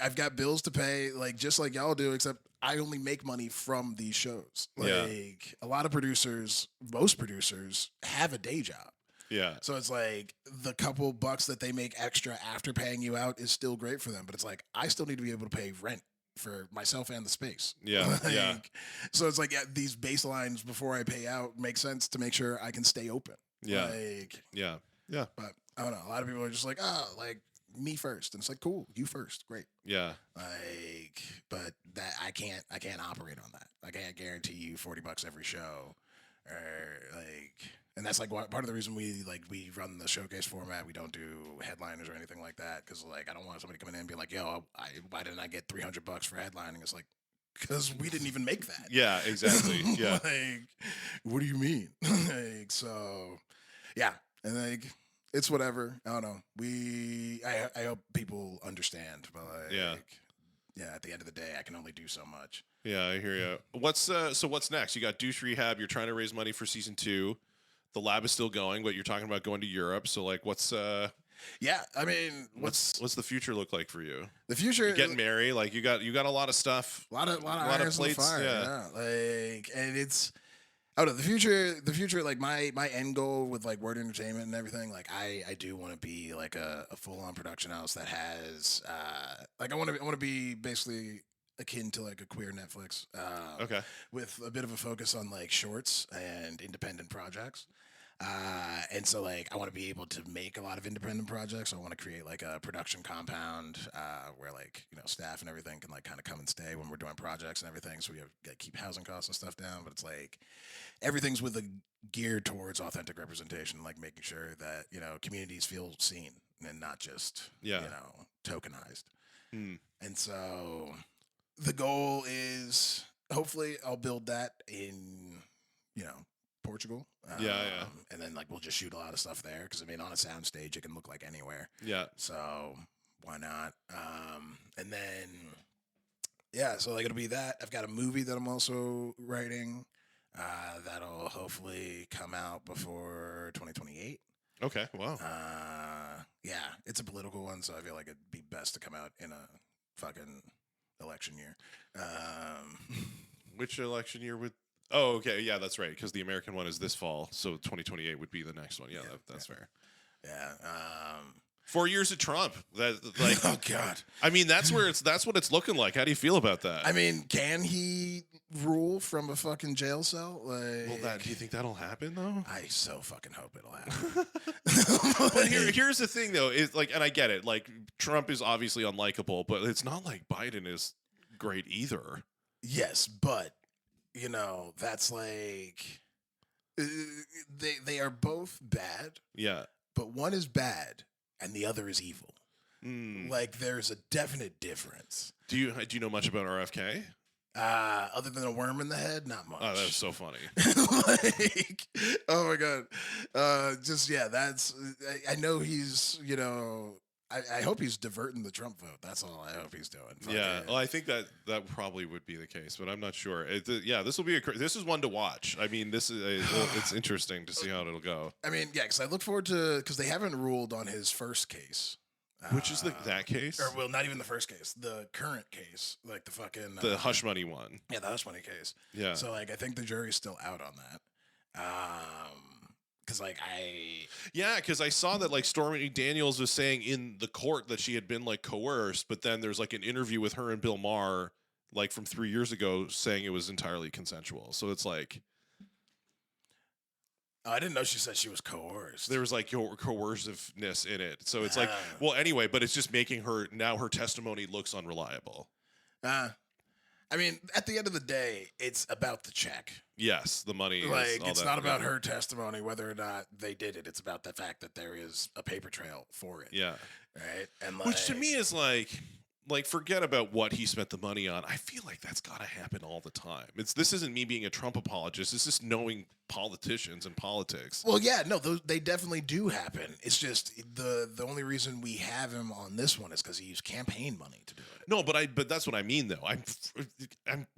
Speaker 2: I've got bills to pay, like just like y'all do, except I only make money from these shows. Like a lot of producers, most producers have a day job.
Speaker 1: Yeah.
Speaker 2: So it's like the couple bucks that they make extra after paying you out is still great for them. But it's like I still need to be able to pay rent for myself and the space.
Speaker 1: Yeah.
Speaker 2: So it's like these baselines before I pay out make sense to make sure I can stay open.
Speaker 1: Yeah.
Speaker 2: Yeah. But I don't know. A lot of people are just like, like me first. And it's like, cool, you first. Great.
Speaker 1: Yeah.
Speaker 2: But that I can't operate on that. Like I can't guarantee you $40 every show or and that's like part of the reason we run the showcase format. We don't do headliners or anything like that because like I don't want somebody coming in and being like, "Yo, why didn't I get $300 for headlining?" It's like because we didn't even make that.
Speaker 1: Yeah, exactly. Yeah.
Speaker 2: What do you mean? And it's whatever. I don't know. I hope people understand, but at the end of the day, I can only do so much.
Speaker 1: Yeah, I hear you. What's next? You got Douche Rehab. You're trying to raise money for season 2. The lab is still going, but you're talking about going to Europe. So like, what's I mean, what's the future look like for you?
Speaker 2: The future,
Speaker 1: you're getting married. Like you got a lot of stuff, a lot of plates.
Speaker 2: Fire, and it's I don't know the future. Like my end goal with like Word Entertainment and everything. Like I do want to be like a full on production house that has I want to be basically akin to like a queer Netflix.
Speaker 1: Okay.
Speaker 2: With a bit of a focus on like shorts and independent projects. And so like I want to be able to make a lot of independent projects. So I want to create like a production compound where like staff and everything can like kind of come and stay when we're doing projects and everything. So we have to keep housing costs and stuff down. But it's like everything's with a geared towards authentic representation, like making sure that communities feel seen and not just tokenized. And so the goal is hopefully I'll build that in Portugal. And then like we'll just shoot a lot of stuff there because I mean on a sound stage it can look like anywhere.
Speaker 1: Yeah.
Speaker 2: So why not? And then so like it'll be that. I've got a movie that I'm also writing that'll hopefully come out before 2028.
Speaker 1: Okay. Wow.
Speaker 2: It's a political one, so I feel like it'd be best to come out in a fucking election year.
Speaker 1: Which election year would? Oh, okay. Yeah, that's right. Because the American one is this fall, so 2028 would be the next one. Yeah, that's fair.
Speaker 2: Yeah.
Speaker 1: 4 years of Trump. That like.
Speaker 2: Oh God.
Speaker 1: I mean, that's what it's looking like. How do you feel about that?
Speaker 2: I mean, can he rule from a fucking jail cell? Like,
Speaker 1: do you think that'll happen though?
Speaker 2: I so fucking hope it'll happen.
Speaker 1: But here's the thing though, is like, and I get it. Like, Trump is obviously unlikable, but it's not like Biden is great either.
Speaker 2: Yes, but that's like they are both bad.
Speaker 1: Yeah.
Speaker 2: But one is bad and the other is evil. Like there's a definite difference.
Speaker 1: Do you know much about RFK?
Speaker 2: Other than a worm in the head, not much.
Speaker 1: Oh, that's so funny.
Speaker 2: Like, oh my God. That's I know he's, I hope he's diverting the Trump vote. That's all I hope he's doing.
Speaker 1: Yeah, well, I think that probably would be the case, but I'm not sure. This will be this is one to watch. I mean, this is it's interesting to see how it'll go.
Speaker 2: I mean, because I look forward to because they haven't ruled on his first case,
Speaker 1: which is that case,
Speaker 2: or well, not even the first case, the current case, like the fucking
Speaker 1: the hush money one.
Speaker 2: Yeah, the hush money case.
Speaker 1: Yeah.
Speaker 2: So like, I think the jury's still out on that. Because I saw that like Stormy Daniels was saying in the court that she had been like coerced, but then there's like an interview with her and Bill Maher like from 3 years ago saying it was entirely consensual. So it's like, I didn't know she said she was coerced.
Speaker 1: There was like coerciveness in it. So it's like, well, anyway, but it's just making her testimony looks unreliable.
Speaker 2: I mean, at the end of the day, it's about the check.
Speaker 1: Yes, the money.
Speaker 2: Like, it's not about her testimony, whether or not they did it. It's about the fact that there is a paper trail for it.
Speaker 1: Yeah.
Speaker 2: Right? And
Speaker 1: which to me is like forget about what he spent the money on. I feel like that's got to happen all the time. This isn't me being a Trump apologist. It's just knowing politicians and politics.
Speaker 2: Well, yeah, no, they definitely do happen. It's just the only reason we have him on this one is because he used campaign money to do it.
Speaker 1: No, but that's what I mean though. I'm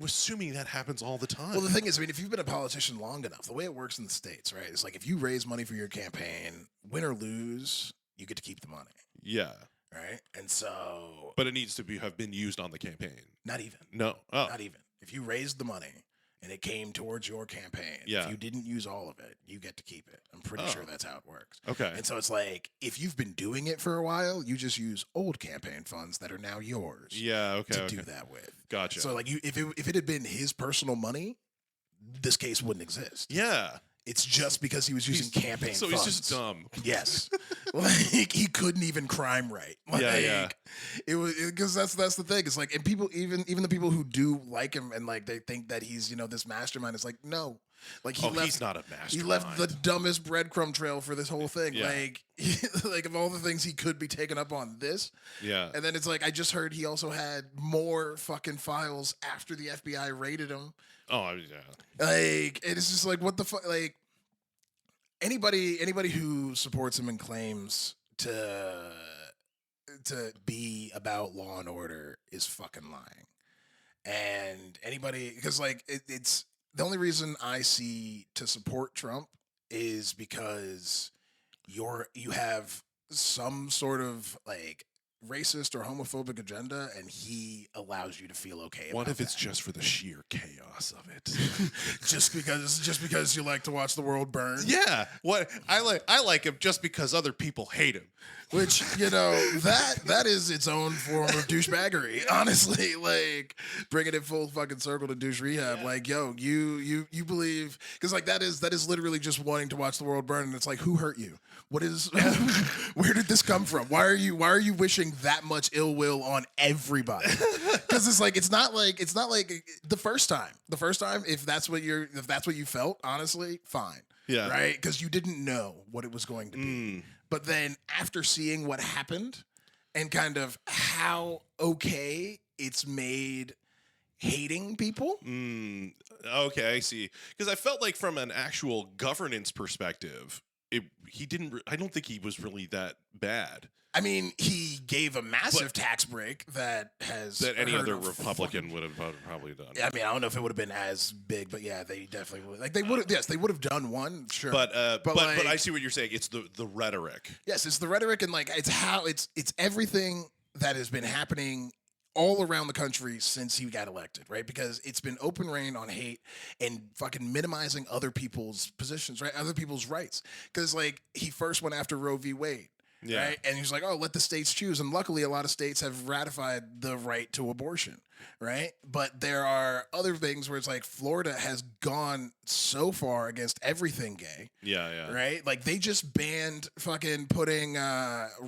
Speaker 1: assuming that happens all the time.
Speaker 2: Well, the thing is, I mean, if you've been a politician long enough, the way it works in the States, right? It's like if you raise money for your campaign, win or lose, you get to keep the money.
Speaker 1: Yeah.
Speaker 2: Right? And so...
Speaker 1: But it needs to have been used on the campaign.
Speaker 2: Not even.
Speaker 1: No. Oh.
Speaker 2: Not even. If you raised the money and it came towards your campaign,
Speaker 1: if
Speaker 2: you didn't use all of it, you get to keep it. I'm pretty sure that's how it works.
Speaker 1: Okay.
Speaker 2: And so it's like, if you've been doing it for a while, you just use old campaign funds that are now yours.
Speaker 1: Yeah, okay.
Speaker 2: To do that with.
Speaker 1: Gotcha.
Speaker 2: So like, if it had been his personal money, this case wouldn't exist.
Speaker 1: Yeah.
Speaker 2: It's just because he was using campaign funds.
Speaker 1: So he's just dumb.
Speaker 2: Yes. Like, he couldn't even crime right. Like,
Speaker 1: yeah.
Speaker 2: It was because that's the thing. It's like, and people, even the people who do like him and like they think that he's this mastermind. It's like, no. Like
Speaker 1: he's not a mastermind.
Speaker 2: He left the dumbest breadcrumb trail for this whole thing.
Speaker 1: Yeah.
Speaker 2: Like of all the things he could be taken up on this.
Speaker 1: Yeah.
Speaker 2: And then it's like, I just heard he also had more fucking files after the FBI raided him.
Speaker 1: Oh, yeah.
Speaker 2: Like, it's just like, what the fuck? Like, anybody who supports him and claims to be about law and order is fucking lying. And anybody, because like it's the only reason I see to support Trump is because you have some sort of like racist or homophobic agenda, and he allows you to feel okay.
Speaker 1: What if
Speaker 2: that.
Speaker 1: it's just for the sheer chaos of it?
Speaker 2: just because you like to watch the world burn?
Speaker 1: Yeah. What I like him just because other people hate him.
Speaker 2: Which, you know, that is its own form of douchebaggery. Honestly, like bringing it full fucking circle to Douche Rehab. Yeah. Like, yo, you believe, because like that is literally just wanting to watch the world burn, and it's like, who hurt you? What is? Where did this come from? Why are you wishing that much ill will on everybody? Because it's not like the first time. The first time, if that's what you felt, honestly, fine.
Speaker 1: Yeah.
Speaker 2: Right? Because you didn't know what it was going to be. But then after seeing what happened and kind of how okay it's made hating people.
Speaker 1: Okay, I see. Because I felt like from an actual governance perspective, I don't think he was really that bad.
Speaker 2: I mean, he gave a massive tax break that
Speaker 1: any other Republican would have probably done.
Speaker 2: I mean, I don't know if it would have been as big, but yeah, they definitely would. Like they would have. Yes, they would have done one. Sure,
Speaker 1: but I see what you're saying. It's the rhetoric.
Speaker 2: Yes, it's the rhetoric, and like it's everything that has been happening all around the country since he got elected, right? Because it's been open reign on hate and fucking minimizing other people's positions, right? Other people's rights. Because like he first went after Roe v. Wade. Yeah. Right? And he was like, oh, let the states choose. And luckily, a lot of states have ratified the right to abortion, right? But there are other things where it's like Florida has gone so far against everything gay.
Speaker 1: Yeah.
Speaker 2: Right? Like they just banned fucking putting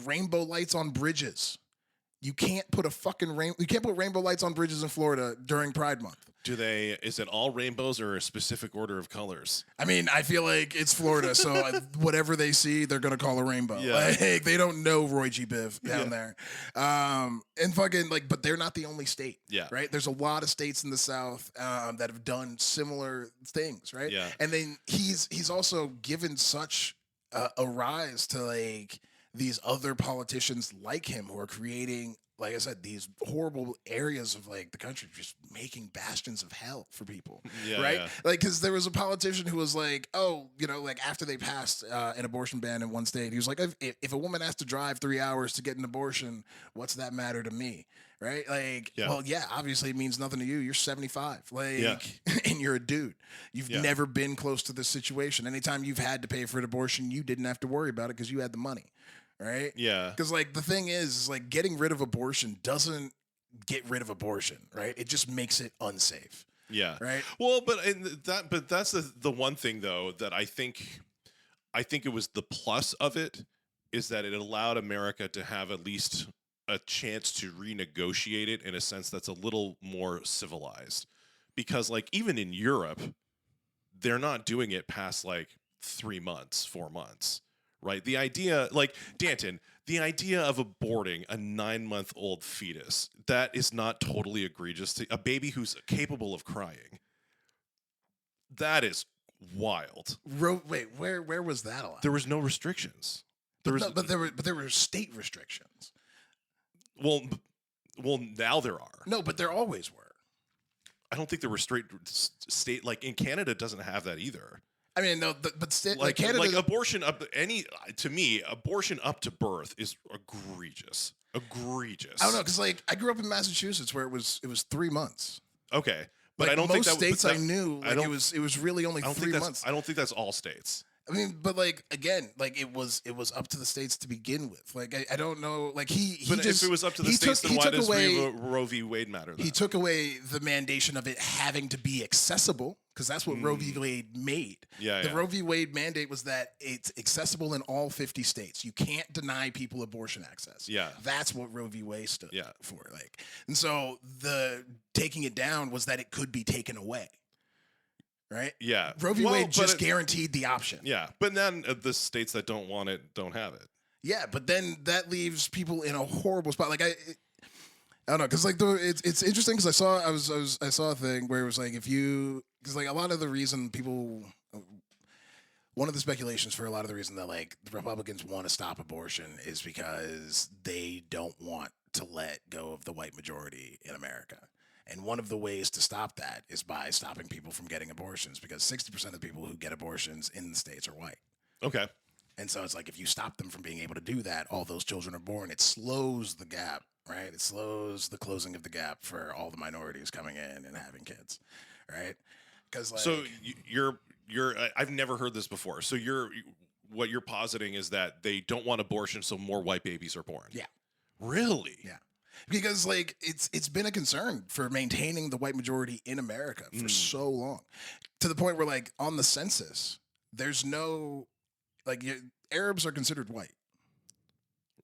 Speaker 2: rainbow lights on bridges. You can't put rainbow lights on bridges in Florida during Pride Month.
Speaker 1: Is it all rainbows or a specific order of colors?
Speaker 2: I mean, I feel like it's Florida, so whatever they see, they're gonna call a rainbow. Yeah. Like, they don't know Roy G. Biv down there. And fucking like, but they're not the only state.
Speaker 1: Yeah.
Speaker 2: Right? There's a lot of states in the South that have done similar things, right?
Speaker 1: Yeah.
Speaker 2: And then he's also given such a rise to like these other politicians like him who are creating, like I said, these horrible areas of like the country, just making bastions of hell for people. Yeah, right? Yeah. Like, because there was a politician who was like, oh, you know, like after they passed an abortion ban in one state, he was like, if a woman has to drive 3 hours to get an abortion, what's that matter to me? Right? Like, well, yeah, obviously it means nothing to you. You're 75. Like, and you're a dude. You've never been close to this situation. Anytime you've had to pay for an abortion, you didn't have to worry about it because you had the money. Right?
Speaker 1: Yeah.
Speaker 2: Because like the thing is like getting rid of abortion doesn't get rid of abortion, right? It just makes it unsafe.
Speaker 1: Yeah.
Speaker 2: Right.
Speaker 1: Well, but that's the one thing though that I think it was the plus of it is that it allowed America to have at least a chance to renegotiate it in a sense that's a little more civilized. Because like even in Europe, they're not doing it past like 3 months, 4 months. Right. The idea, like Danton, the idea of aborting a 9-month-old fetus, that is not totally egregious to a baby who's capable of crying. That is wild.
Speaker 2: Where was that allowed?
Speaker 1: There was no restrictions.
Speaker 2: But there were state restrictions.
Speaker 1: Well, now there are.
Speaker 2: No, but there always were.
Speaker 1: I don't think there were straight state, like in Canada doesn't have that either.
Speaker 2: I mean, no, but
Speaker 1: Canada, like abortion to me, abortion up to birth is egregious.
Speaker 2: I don't know, because like I grew up in Massachusetts where it was 3 months.
Speaker 1: Okay, but
Speaker 2: like,
Speaker 1: I don't think
Speaker 2: most states I knew like it was really only 3 months.
Speaker 1: I don't think that's all states.
Speaker 2: I mean, but like again, like it was up to the states to begin with. Like I don't know, like he
Speaker 1: but
Speaker 2: just,
Speaker 1: if it was up to the states, then why does Roe v. Wade matter? Then?
Speaker 2: He took away the mandation of it having to be accessible. Because that's what Roe v. Wade made. The Roe v. Wade mandate was that it's accessible in all 50 states. You can't deny people abortion access.
Speaker 1: Yeah,
Speaker 2: that's what Roe v. Wade stood for. Like, and so the taking it down was that it could be taken away. Right?
Speaker 1: Yeah.
Speaker 2: Roe v. Wade just guaranteed the option.
Speaker 1: Yeah, but then the states that don't want it don't have it.
Speaker 2: Yeah, but then that leaves people in a horrible spot. Like I don't know, because like it's interesting because I saw a thing where it was like because like a lot of the reason one of the speculations for a lot of the reason that like the Republicans want to stop abortion is because they don't want to let go of the white majority in America. And one of the ways to stop that is by stopping people from getting abortions because 60% of the people who get abortions in the States are white.
Speaker 1: Okay.
Speaker 2: And so it's like if you stop them from being able to do that, all those children are born. It slows the gap, right? It slows the closing of the gap for all the minorities coming in and having kids, right? Because like,
Speaker 1: so you're I've never heard this before. So what you're positing is that they don't want abortion, so more white babies are born.
Speaker 2: Yeah.
Speaker 1: Really?
Speaker 2: Yeah. Because like it's been a concern for maintaining the white majority in America for so long, to the point where like on the census, there's no like Arabs are considered white.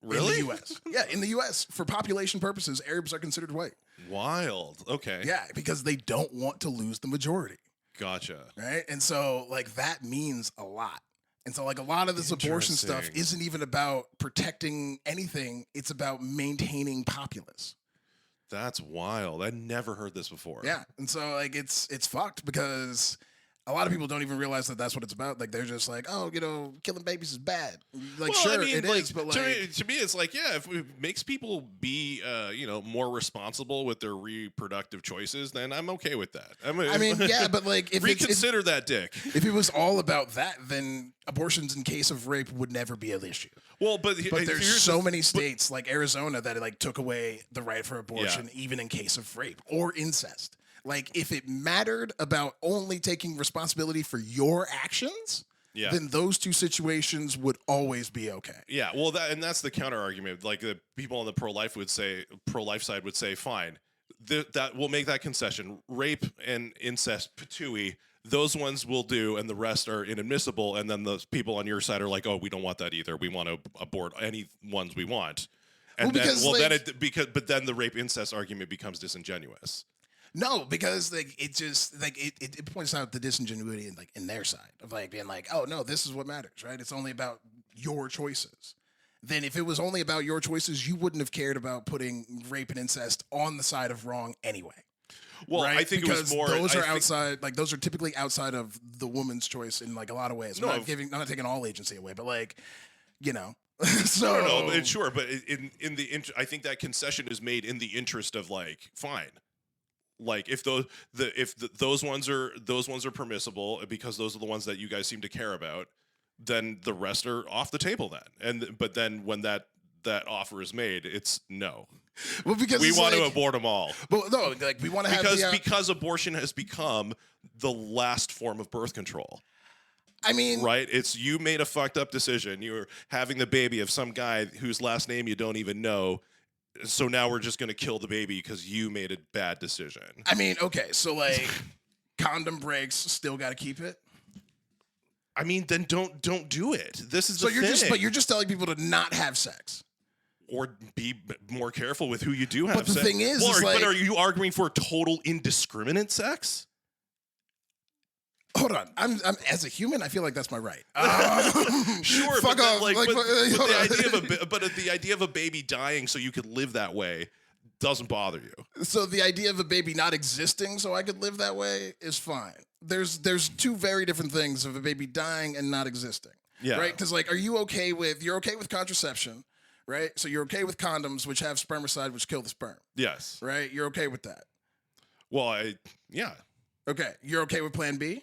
Speaker 1: Really?
Speaker 2: In the U.S. Yeah, in the U.S. for population purposes, Arabs are considered white.
Speaker 1: Wild. Okay.
Speaker 2: Yeah, because they don't want to lose the majority.
Speaker 1: Gotcha.
Speaker 2: Right, and so like that means a lot. And so, like, a lot of this abortion stuff isn't even about protecting anything. It's about maintaining populace.
Speaker 1: That's wild. I never heard this before.
Speaker 2: Yeah. And so, like, it's fucked because a lot of people don't even realize that that's what it's about. Like, they're just like, oh, you know, killing babies is bad. Like, well, sure, I mean, it is, but like...
Speaker 1: To me, it's like, yeah, if it makes people be, you know, more responsible with their reproductive choices, then I'm okay with that. I mean,
Speaker 2: yeah, but like... if
Speaker 1: reconsider that dick.
Speaker 2: If it was all about that, then abortions in case of rape would never be an issue.
Speaker 1: Well, but
Speaker 2: there's so many states like Arizona that like took away the right for abortion even in case of rape or incest. Like, if it mattered about only taking responsibility for your actions, then those two situations would always be okay.
Speaker 1: Yeah, well, that's the counter argument. Like, the people on the pro-life side would say, fine, that we'll make that concession. Rape and incest, patooey, those ones will do, and the rest are inadmissible. And then those people on your side are like, oh, we don't want that either. We want to abort any ones we want. And then the rape incest argument becomes disingenuous.
Speaker 2: No, because like it just like it points out the disingenuity in their side of like being like, oh no, this is what matters, right? It's only about your choices. Then if it was only about your choices, you wouldn't have cared about putting rape and incest on the side of wrong anyway.
Speaker 1: Well,
Speaker 2: right?
Speaker 1: I think
Speaker 2: because
Speaker 1: it was more.
Speaker 2: Those are outside, like those are typically outside of the woman's choice in like a lot of ways. I'm not taking all agency away, but like, you know. So
Speaker 1: no, sure, but I think that concession is made in the interest of like, fine. Like if those ones are permissible because those are the ones that you guys seem to care about, then the rest are off the table then. But then when that offer is made, it's no.
Speaker 2: Well, because
Speaker 1: we want to abort them all.
Speaker 2: But no, like we want to have
Speaker 1: because abortion has become the last form of birth control.
Speaker 2: I mean,
Speaker 1: right? It's you made a fucked up decision. You're having the baby of some guy whose last name you don't even know. So now we're just going to kill the baby because you made a bad decision.
Speaker 2: I mean, okay, so like condom breaks, still got to keep it.
Speaker 1: I mean, then don't do it. This is
Speaker 2: so the thing. But you're just telling people to not have sex.
Speaker 1: Or be more careful with who you do have sex.
Speaker 2: But the thing is,
Speaker 1: but are you arguing for total indiscriminate sex?
Speaker 2: Hold on, I'm as a human, I feel like that's my right.
Speaker 1: Sure,
Speaker 2: fuck off.
Speaker 1: But the idea of a baby dying so you could live that way doesn't bother you.
Speaker 2: So the idea of a baby not existing so I could live that way is fine. There's two very different things of a baby dying and not existing.
Speaker 1: Yeah.
Speaker 2: Right? Because like, you're okay with contraception, right? So you're okay with condoms, which have spermicide, which kill the sperm.
Speaker 1: Yes.
Speaker 2: Right? You're okay with that.
Speaker 1: Well, yeah.
Speaker 2: Okay. You're okay with Plan B?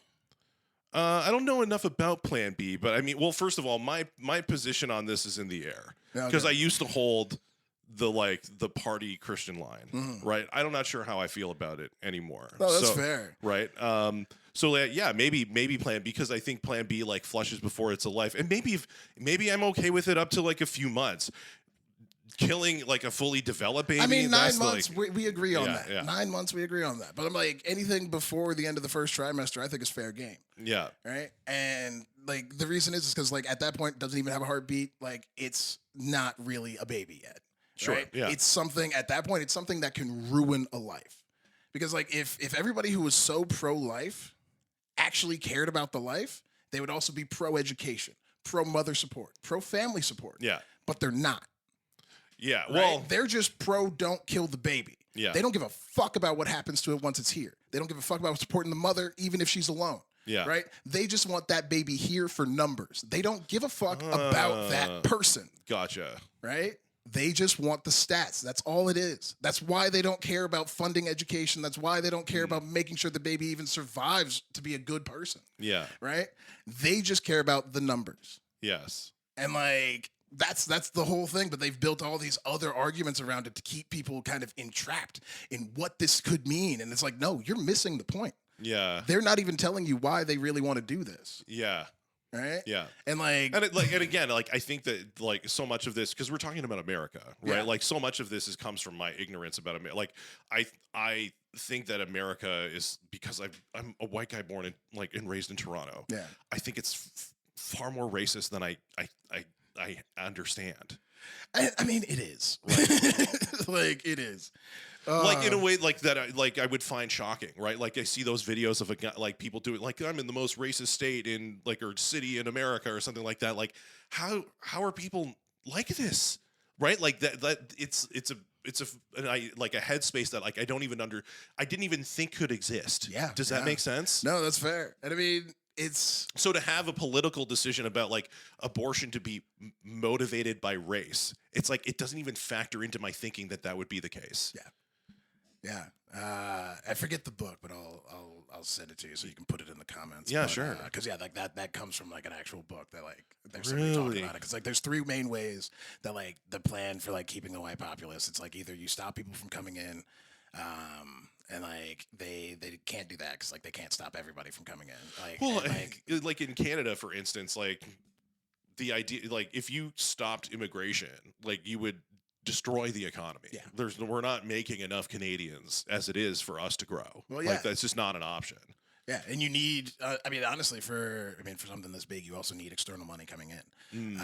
Speaker 1: I don't know enough about Plan B, but I mean, well, first of all, my position on this is in the air because I used to hold the party Christian line, right? I'm not sure how I feel about it anymore.
Speaker 2: Oh, that's fair,
Speaker 1: right? So yeah, maybe Plan B, because I think Plan B like flushes before it's a life, and maybe I'm okay with it up to like a few months. Killing like a fully developed baby.
Speaker 2: I mean, 9 months, we agree on that.
Speaker 1: Yeah.
Speaker 2: 9 months, we agree on that. But I'm like, anything before the end of the first trimester, I think is fair game.
Speaker 1: Yeah.
Speaker 2: Right? And like, the reason is because like at that point, it doesn't even have a heartbeat. Like, it's not really a baby yet.
Speaker 1: Sure.
Speaker 2: Right?
Speaker 1: Yeah.
Speaker 2: It's something, at that point, it's something that can ruin a life. Because like, if everybody who was so pro-life actually cared about the life, they would also be pro-education, pro-mother support, pro-family support.
Speaker 1: Yeah.
Speaker 2: But they're not.
Speaker 1: Yeah,
Speaker 2: right?
Speaker 1: well,
Speaker 2: they're just pro don't kill the baby.
Speaker 1: Yeah.
Speaker 2: They don't give a fuck about what happens to it once it's here. They don't give a fuck about supporting the mother, even if she's alone.
Speaker 1: Yeah.
Speaker 2: Right? They just want that baby here for numbers. They don't give a fuck about that person.
Speaker 1: Gotcha.
Speaker 2: Right? They just want the stats. That's all it is. That's why they don't care about funding education. That's why they don't care about making sure the baby even survives to be a good person.
Speaker 1: Yeah.
Speaker 2: Right? They just care about the numbers.
Speaker 1: Yes.
Speaker 2: And like that's the whole thing, but they've built all these other arguments around it to keep people kind of entrapped in what this could mean. And it's like, no, you're missing the point.
Speaker 1: Yeah.
Speaker 2: They're not even telling you why they really want to do this.
Speaker 1: Yeah.
Speaker 2: Right.
Speaker 1: Yeah.
Speaker 2: And like,
Speaker 1: and again, like I think that like so much of this, because we're talking about America, right?
Speaker 2: Yeah.
Speaker 1: Like so much of this comes from my ignorance about America. Like I think that America is, because I'm a white guy born in and raised in Toronto.
Speaker 2: Yeah.
Speaker 1: I think it's far more racist than I understand.
Speaker 2: I mean, it is. Right? Like it is.
Speaker 1: Like in a way like that, I would find shocking, right? Like I see those videos of a guy, like people do it, like I'm in the most racist state in or city in America or something like that. Like how are people like this, right? Like that it's like a headspace that like I didn't even think could exist.
Speaker 2: Yeah.
Speaker 1: Does that make sense?
Speaker 2: No, that's fair. And I mean, it's
Speaker 1: so to have a political decision about like abortion to be motivated by race, it's like it doesn't even factor into my thinking that would be the case.
Speaker 2: Yeah. Yeah, I forget the book, but I'll send it to you so you can put it in the comments.
Speaker 1: Yeah,
Speaker 2: but,
Speaker 1: sure.
Speaker 2: Because like that comes from like an actual book that like there's somebody talking about it. Because like there's three main ways that like the plan for like keeping the white populace. It's like either you stop people from coming in, and like they can't do that because like they can't stop everybody from coming in. Like,
Speaker 1: well, like in Canada, for instance, like the idea, like if you stopped immigration, like you would destroy the economy.
Speaker 2: Yeah.
Speaker 1: We're not making enough Canadians as it is for us to grow.
Speaker 2: Well, yeah.
Speaker 1: Like that's just not an option.
Speaker 2: Yeah, and you need. I mean, honestly, for something this big, you also need external money coming in,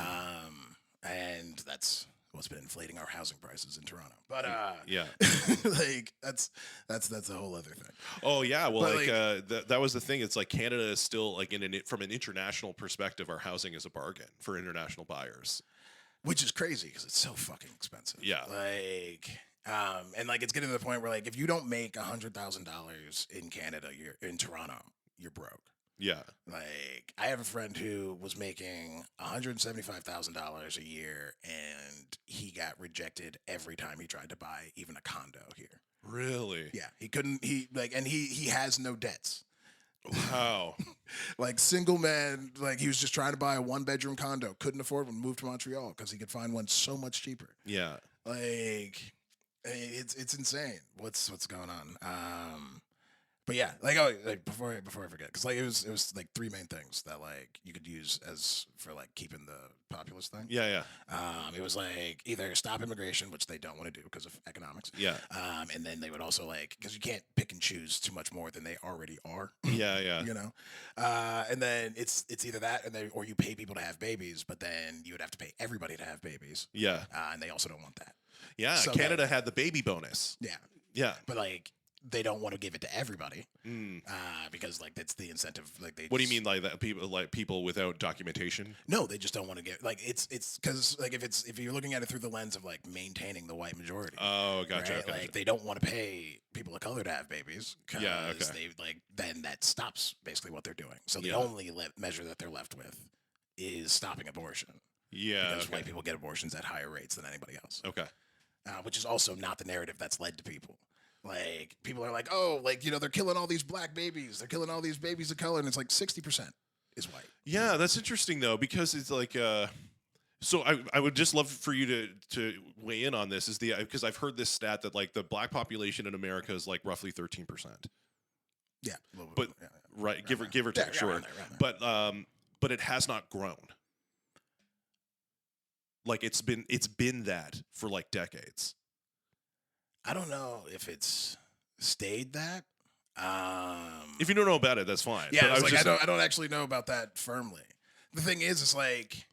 Speaker 2: and that's what's been inflating our housing prices in Toronto. But
Speaker 1: yeah,
Speaker 2: like that's a whole other thing.
Speaker 1: Oh yeah, well,
Speaker 2: but
Speaker 1: that was the thing. It's like Canada is still like from an international perspective, our housing is a bargain for international buyers.
Speaker 2: Which is crazy because it's so fucking expensive.
Speaker 1: Yeah.
Speaker 2: Like, and like it's getting to the point where like if you don't make $100,000 in Canada, you're in Toronto, you're broke.
Speaker 1: Yeah.
Speaker 2: Like I have a friend who was making $175,000 a year, and he got rejected every time he tried to buy even a condo here.
Speaker 1: Really?
Speaker 2: Yeah. He couldn't. And he has no debts.
Speaker 1: Wow.
Speaker 2: Like single man, like he was just trying to buy a 1-bedroom condo, couldn't afford one, moved to Montreal because he could find one so much cheaper.
Speaker 1: Yeah.
Speaker 2: Like it's insane what's going on. But yeah, like before I forget, because like it was like three main things that like you could use as for like keeping the populace thing.
Speaker 1: Yeah.
Speaker 2: It was like either stop immigration, which they don't want to do because of economics.
Speaker 1: Yeah.
Speaker 2: And then they would also like, because you can't pick and choose too much more than they already are.
Speaker 1: Yeah.
Speaker 2: You know, and then it's either that or you pay people to have babies, but then you would have to pay everybody to have babies.
Speaker 1: Yeah.
Speaker 2: And they also don't want that.
Speaker 1: Yeah.
Speaker 2: So
Speaker 1: Canada had the baby bonus.
Speaker 2: Yeah.
Speaker 1: Yeah.
Speaker 2: But like, they don't want to give it to everybody because like that's the incentive. Like
Speaker 1: what do you mean like that? People without documentation?
Speaker 2: No, they just don't want to get like it's because like if you're looking at it through the lens of like maintaining the white majority.
Speaker 1: Oh, gotcha.
Speaker 2: Right?
Speaker 1: Gotcha.
Speaker 2: Like they don't want to pay people of color to have babies because
Speaker 1: okay.
Speaker 2: they like then that stops basically what they're doing. So the only measure that they're left with is stopping abortion.
Speaker 1: Yeah,
Speaker 2: because white people get abortions at higher rates than anybody else.
Speaker 1: Okay,
Speaker 2: which is also not the narrative that's led to people. Like, people are like, oh, like, you know, they're killing all these black babies. They're killing all these babies of color. And it's like 60% is white.
Speaker 1: Yeah, that's interesting, though, because it's like, so I would just love for you to weigh in on this, because I've heard this stat that, like, the black population in America is, like, roughly 13%.
Speaker 2: Yeah.
Speaker 1: But, right, give or take, sure.
Speaker 2: Around there.
Speaker 1: But it has not grown. Like, it's been that for, like, decades.
Speaker 2: I don't know if it's stayed that.
Speaker 1: If you don't know about it, that's fine.
Speaker 2: Yeah, I don't actually know about that firmly. The thing is, it's like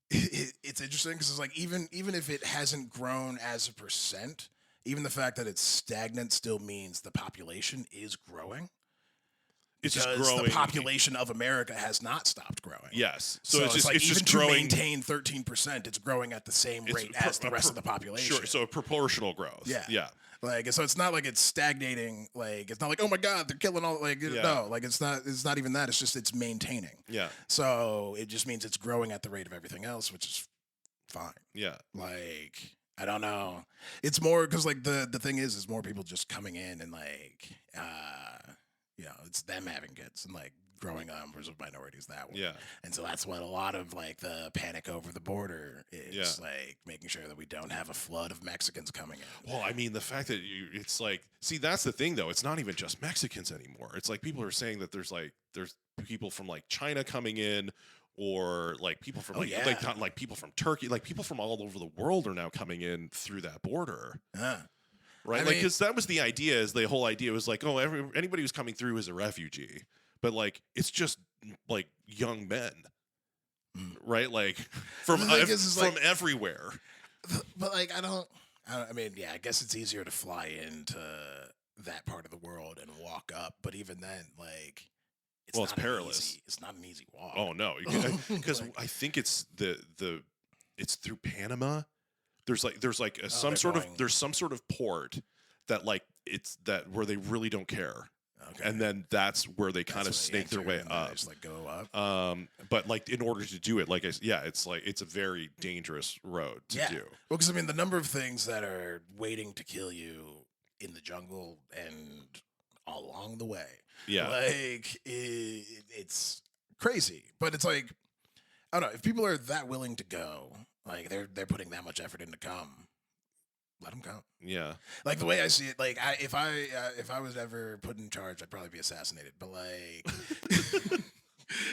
Speaker 2: it's interesting because it's like even if it hasn't grown as a percent, even the fact that it's stagnant still means the population is growing.
Speaker 1: It's just growing.
Speaker 2: The population of America has not stopped growing.
Speaker 1: Yes.
Speaker 2: So it's
Speaker 1: just
Speaker 2: like
Speaker 1: it's
Speaker 2: even
Speaker 1: just
Speaker 2: to
Speaker 1: growing.
Speaker 2: maintain 13%, it's growing at the same rate as the rest of the population.
Speaker 1: Sure. So a proportional growth.
Speaker 2: Yeah. Like, so it's not like it's stagnating. Like, it's not like, oh my God, they're killing all. Like, no, like it's not even that. It's just it's maintaining.
Speaker 1: Yeah.
Speaker 2: So it just means it's growing at the rate of everything else, which is fine.
Speaker 1: Yeah.
Speaker 2: Like, I don't know. It's more because like the thing is more people just coming in and like. You know, it's them having kids and like growing numbers of minorities that way.
Speaker 1: Yeah.
Speaker 2: And so that's what a lot of like the panic over the border is, like making sure that we don't have a flood of Mexicans coming in.
Speaker 1: Well, I mean, the fact that it's like, see, that's the thing though. It's not even just Mexicans anymore. It's like people are saying that there's people from like China coming in, or like people from like people from Turkey, like people from all over the world are now coming in through that border. Right, like because that was the idea. Is the whole idea was like, oh, anybody who's coming through is a refugee, but like it's just like young men, right? Like from everywhere.
Speaker 2: But like I mean, yeah, I guess it's easier to fly into that part of the world and walk up, but even then, like, it's perilous. It's not an easy walk.
Speaker 1: Oh no, because I think it's it's through Panama. There's some sort of port that like it's that where they really don't care. Okay. And then that's where they kind of snake their way up.
Speaker 2: Just like go up.
Speaker 1: But like in order to do it, it's a very dangerous road to do.
Speaker 2: Well, because I mean, the number of things that are waiting to kill you in the jungle and all along the way.
Speaker 1: Yeah.
Speaker 2: Like it's crazy, but it's like, I don't know, if people are that willing to go, like they're putting that much effort in to come, let them come.
Speaker 1: Yeah.
Speaker 2: Like the way I see it, like if I was ever put in charge, I'd probably be assassinated. But like,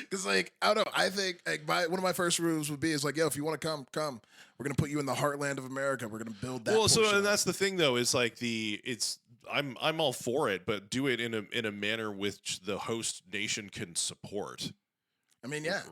Speaker 2: because like I don't know, I think like one of my first rules would be is like, yo, if you want to come. We're gonna put you in the heartland of America. We're gonna build that.
Speaker 1: Well, and that's the thing though, is like I'm all for it, but do it in a manner which the host nation can support.
Speaker 2: I mean, yeah.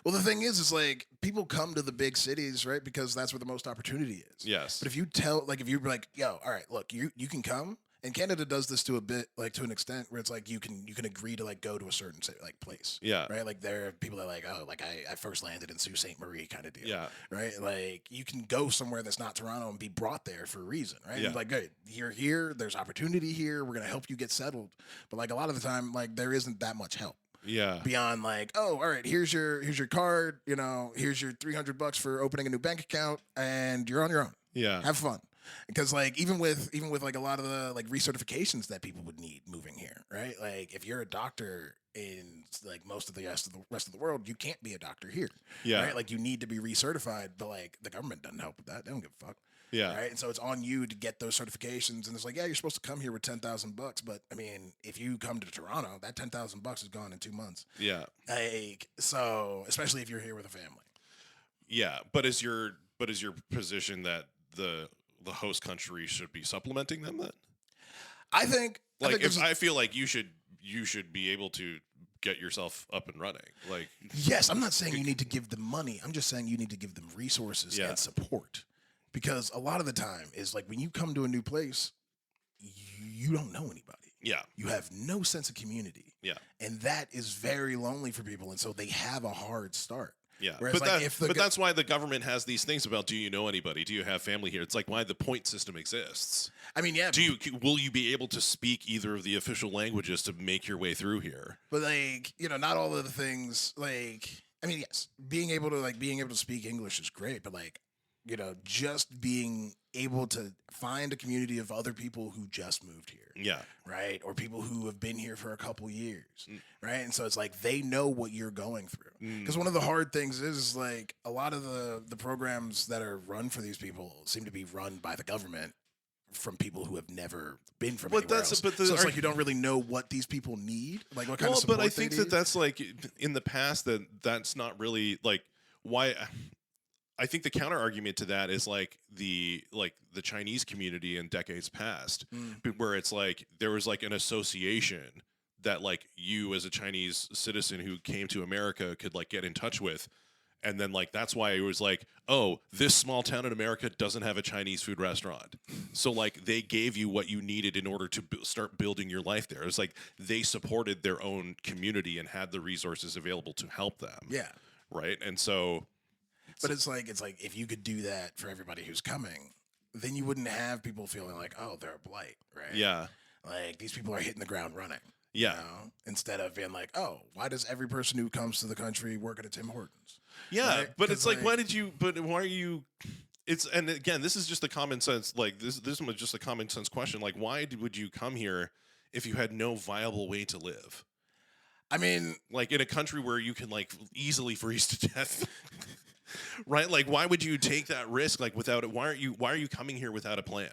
Speaker 2: Well, the thing is like people come to the big cities, right? Because that's where the most opportunity is.
Speaker 1: Yes.
Speaker 2: But if you're like, yo, all right, look, you can come, and Canada does this to an extent where it's like you can agree to like go to a certain like place.
Speaker 1: Yeah.
Speaker 2: Right. Like there are people that are like, oh, like I first landed in Sault Ste. Marie kind of deal.
Speaker 1: Yeah.
Speaker 2: Right. Like you can go somewhere that's not Toronto and be brought there for a reason. Right.
Speaker 1: Yeah.
Speaker 2: And like, good, you're here. There's opportunity here. We're gonna help you get settled. But like a lot of the time, like there isn't that much help.
Speaker 1: Yeah.
Speaker 2: Beyond like, oh, all right, here's your card, here's your $300 for opening a new bank account, and you're on your own.
Speaker 1: Yeah.
Speaker 2: Have fun. Because like even with like a lot of the like recertifications that people would need moving here, right? Like if you're a doctor in like most of the rest of the world, you can't be a doctor here.
Speaker 1: Yeah.
Speaker 2: Right? Like you need to be recertified, but like the government doesn't help with that. They don't give a fuck.
Speaker 1: Yeah.
Speaker 2: Right. And so it's on you to get those certifications. And it's like, yeah, you're supposed to come here with $10,000, but I mean, if you come to Toronto, that $10,000 is gone in 2 months.
Speaker 1: Yeah.
Speaker 2: Like, so especially if you're here with a family.
Speaker 1: Yeah. But is your position that the host country should be supplementing them then?
Speaker 2: I
Speaker 1: feel like you should be able to get yourself up and running. Like,
Speaker 2: yes, I'm not saying you need to give them money. I'm just saying you need to give them resources and support. Because a lot of the time is like when you come to a new place, you don't know anybody.
Speaker 1: Yeah.
Speaker 2: You have no sense of community.
Speaker 1: Yeah.
Speaker 2: And that is very lonely for people. And so they have a hard start.
Speaker 1: Yeah.
Speaker 2: Whereas
Speaker 1: but that's why the government has these things about, do you know anybody? Do you have family here? It's like why the point system exists.
Speaker 2: I mean, yeah.
Speaker 1: Will you be able to speak either of the official languages to make your way through here?
Speaker 2: But like, not all of the things like, I mean, yes, being able to speak English is great, but like, just being able to find a community of other people who just moved here.
Speaker 1: Yeah.
Speaker 2: Right. Or people who have been here for a couple years. Right. And so it's like they know what you're going through. Because one of the hard things is like a lot of the programs that are run for these people seem to be run by the government from people who have never been from anywhere else. So it's like you don't really know what these people need. Like what kind of support
Speaker 1: but I think
Speaker 2: they need.
Speaker 1: that's like in the past that's not really like why. I think the counter argument to that is like the Chinese community in decades past, where it's like there was like an association that like you as a Chinese citizen who came to America could like get in touch with. And then like that's why it was like, oh, this small town in America doesn't have a Chinese food restaurant. So like they gave you what you needed in order to start building your life there. It's like they supported their own community and had the resources available to help them.
Speaker 2: Yeah.
Speaker 1: Right. And so.
Speaker 2: But it's like if you could do that for everybody who's coming, then you wouldn't have people feeling like, oh, they're a blight, right?
Speaker 1: Yeah.
Speaker 2: Like these people are hitting the ground running.
Speaker 1: Yeah.
Speaker 2: Instead of being like, oh, why does every person who comes to the country work at a Tim Hortons?
Speaker 1: Yeah, right? But it's like, why are you? It's and again, this is just a common sense. Like this was just a common sense question. Like, why would you come here if you had no viable way to live?
Speaker 2: I mean,
Speaker 1: like in a country where you can like easily freeze to death. Right? Like, why would you take that risk? Like, without it, why are you coming here without a plan?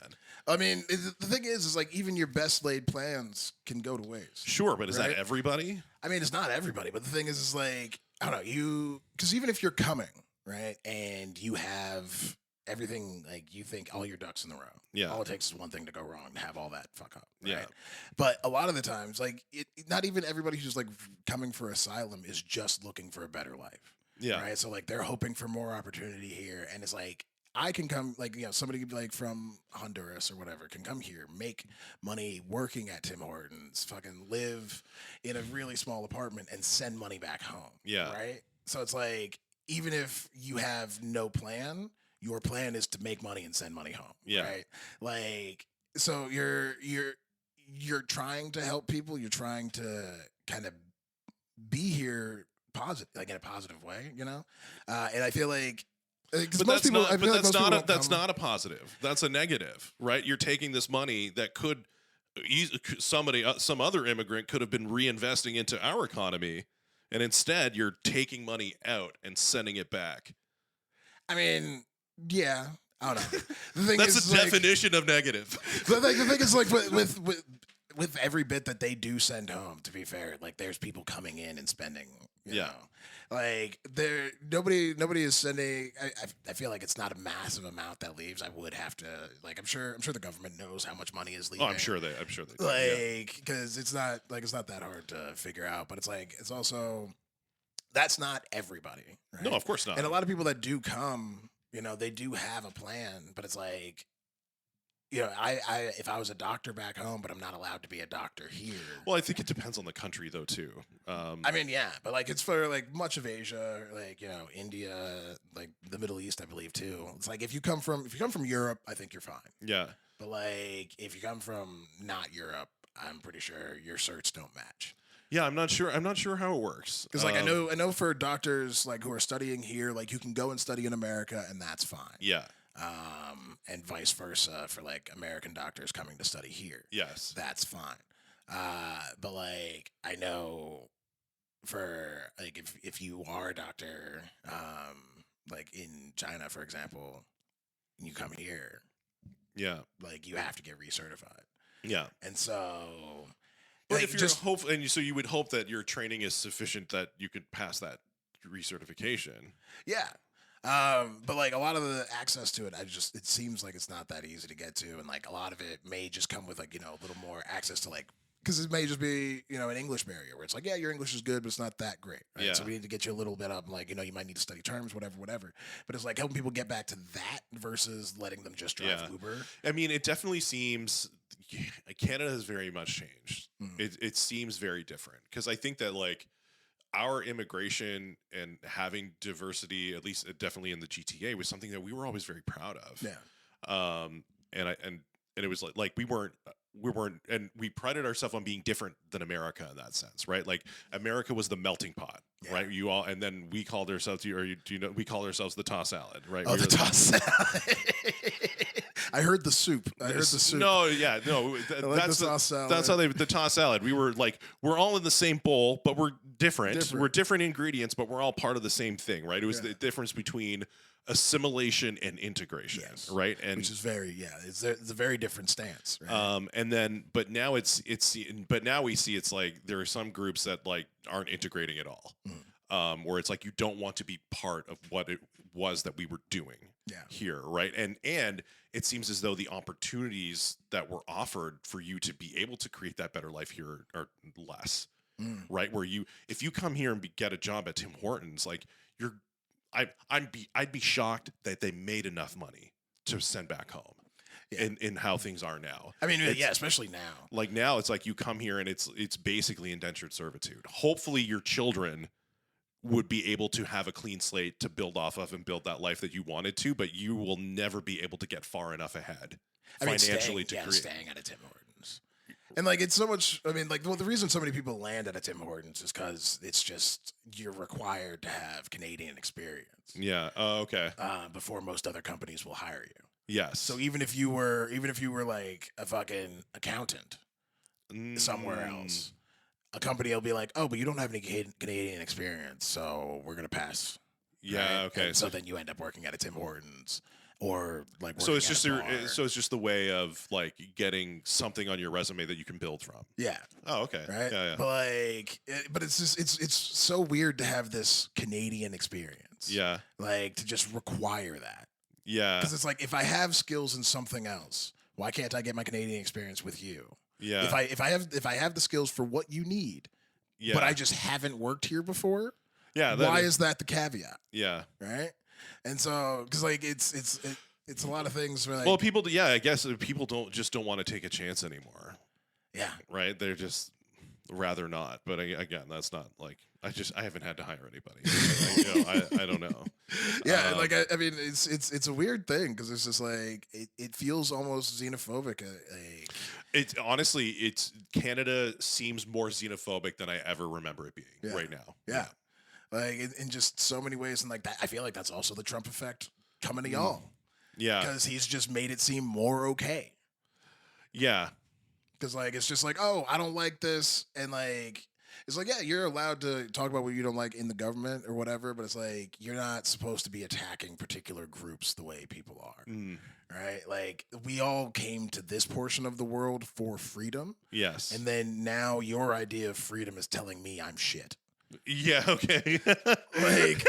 Speaker 2: I mean, the thing is like even your best laid plans can go to waste.
Speaker 1: Sure, but is
Speaker 2: right?
Speaker 1: that everybody?
Speaker 2: I mean, it's not everybody, but the thing is like I don't know, because even if you're coming, right, and you have everything, like you think all your ducks in the row.
Speaker 1: Yeah.
Speaker 2: All it takes is one thing to go wrong to have all that fuck up. Right?
Speaker 1: Yeah.
Speaker 2: But a lot of the times, like not even everybody who's like coming for asylum is just looking for a better life.
Speaker 1: Yeah.
Speaker 2: Right. So like they're hoping for more opportunity here, and it's like I can come, like somebody like from Honduras or whatever can come here, make money working at Tim Hortons, fucking live in a really small apartment, and send money back home.
Speaker 1: Yeah.
Speaker 2: Right. So it's like even if you have no plan, your plan is to make money and send money home.
Speaker 1: Yeah.
Speaker 2: Right. Like so you're trying to help people. You're trying to kind of be here positive, like in a positive way, and I feel like,
Speaker 1: but
Speaker 2: most people,
Speaker 1: that's not a positive. That's a negative, right? You're taking this money that could some other immigrant could have been reinvesting into our economy, and instead you're taking money out and sending it back.
Speaker 2: I mean, yeah, I don't know. The thing
Speaker 1: that's
Speaker 2: is,
Speaker 1: the definition of negative.
Speaker 2: The thing is, like with every bit that they do send home, to be fair, like there's people coming in and spending. You know? Like nobody is sending. I feel like it's not a massive amount that leaves. I would have to, like, I'm sure the government knows how much money is leaving.
Speaker 1: Oh, I'm sure they do.
Speaker 2: Like, because it's not that hard to figure out. But it's like it's also that's not everybody. Right?
Speaker 1: No, of course not.
Speaker 2: And a lot of people that do come, they do have a plan. But it's like, I if I was a doctor back home, but I'm not allowed to be a doctor here.
Speaker 1: Well, I think it depends on the country though too.
Speaker 2: I mean, yeah, but like it's for like much of Asia, like India, like the Middle East, I believe too. It's like if you come from Europe, I think you're fine.
Speaker 1: Yeah.
Speaker 2: But like if you come from not Europe, I'm pretty sure your certs don't match.
Speaker 1: Yeah, I'm not sure how it works.
Speaker 2: Because like I know for doctors like who are studying here, like you can go and study in America, and that's fine.
Speaker 1: Yeah.
Speaker 2: And vice versa for like American doctors coming to study here.
Speaker 1: Yes.
Speaker 2: That's fine. But like I know for like if you are a doctor, like in China, for example, and you come here,
Speaker 1: yeah,
Speaker 2: like you have to get recertified.
Speaker 1: Yeah.
Speaker 2: And so
Speaker 1: but
Speaker 2: like,
Speaker 1: if you're so you would hope that your training is sufficient that you could pass that recertification.
Speaker 2: Yeah. But like a lot of the access to it, it seems like it's not that easy to get to, and like a lot of it may just come with like a little more access to like, because it may just be an English barrier where it's like, yeah, your English is good, but it's not that great, right?
Speaker 1: Yeah.
Speaker 2: So we need to get you a little bit up, like you might need to study terms, whatever. But it's like helping people get back to that versus letting them just drive Uber.
Speaker 1: I mean, it definitely seems Canada has very much changed. It seems very different because I think that like our immigration and having diversity, at least definitely in the GTA, was something that we were always very proud of.
Speaker 2: Yeah.
Speaker 1: And it was like we weren't, and we prided ourselves on being different than America in that sense, right? Like America was the melting pot, right? You all, and then we called ourselves, we call ourselves the toss salad, right?
Speaker 2: Oh, the toss salad. I heard the soup.
Speaker 1: No, yeah, no. That's the toss salad. That's how the toss salad. We were like, we're all in the same bowl, but we're different. We're different ingredients, but we're all part of the same thing, right? It was the difference between assimilation and integration, right? And
Speaker 2: which is it's a very different stance, right?
Speaker 1: And then, but now now we see it's like there are some groups that like aren't integrating at all, where it's like you don't want to be part of what it was that we were doing here, right? And it seems as though the opportunities that were offered for you to be able to create that better life here are less, right? Where if you come here and get a job at Tim Hortons, like I'd be shocked that they made enough money to send back home. In how things are now.
Speaker 2: I mean, especially now.
Speaker 1: Like now, it's like you come here and it's basically indentured servitude. Hopefully, your children would be able to have a clean slate to build off of and build that life that you wanted to, but you will never be able to get far enough ahead financially to create.
Speaker 2: Staying at a Tim Hortons. And like it's so much. I mean, like the reason so many people land at a Tim Hortons is because it's just you're required to have Canadian experience.
Speaker 1: Yeah. Okay.
Speaker 2: Before most other companies will hire you.
Speaker 1: Yes.
Speaker 2: So even if you were like a fucking accountant somewhere else, a company will be like, oh, but you don't have any Canadian experience, so we're gonna pass.
Speaker 1: Yeah.
Speaker 2: Right?
Speaker 1: Okay.
Speaker 2: And so then you end up working at a Tim Hortons or like
Speaker 1: so it's
Speaker 2: working
Speaker 1: just
Speaker 2: at a bar.
Speaker 1: so it's just the way of like getting something on your resume that you can build from.
Speaker 2: Yeah.
Speaker 1: Oh, okay.
Speaker 2: Right.
Speaker 1: Yeah.
Speaker 2: But like, but it's just it's so weird to have this Canadian experience.
Speaker 1: Yeah.
Speaker 2: Like to just require that.
Speaker 1: Yeah.
Speaker 2: Because it's like if I have skills in something else, why can't I get my Canadian experience with you?
Speaker 1: Yeah.
Speaker 2: If I have the skills for what you need,
Speaker 1: Yeah.
Speaker 2: but I just haven't worked here before.
Speaker 1: Yeah.
Speaker 2: Why is that the caveat?
Speaker 1: Yeah.
Speaker 2: Right. And so, because like it's a lot of things. Where, like,
Speaker 1: Well, people. Yeah, I guess people don't want to take a chance anymore.
Speaker 2: Yeah.
Speaker 1: Right. They're just rather not. But again, that's not like I haven't had to hire anybody. I don't know.
Speaker 2: Yeah. Like I mean, it's a weird thing because it's just like it feels almost xenophobic.
Speaker 1: It's honestly, Canada seems more xenophobic than I ever remember it being right now.
Speaker 2: Yeah. Like in just so many ways, and like that, I feel like that's also the Trump effect coming to y'all.
Speaker 1: Yeah,
Speaker 2: because he's just made it seem more okay.
Speaker 1: Yeah,
Speaker 2: because like it's just like, oh, I don't like this, and like it's like, yeah, you're allowed to talk about what you don't like in the government or whatever, but it's like you're not supposed to be attacking particular groups the way people are, right? Like we all came to this portion of the world for freedom,
Speaker 1: yes,
Speaker 2: and then now your idea of freedom is telling me I'm shit.
Speaker 1: Yeah, okay.
Speaker 2: Like,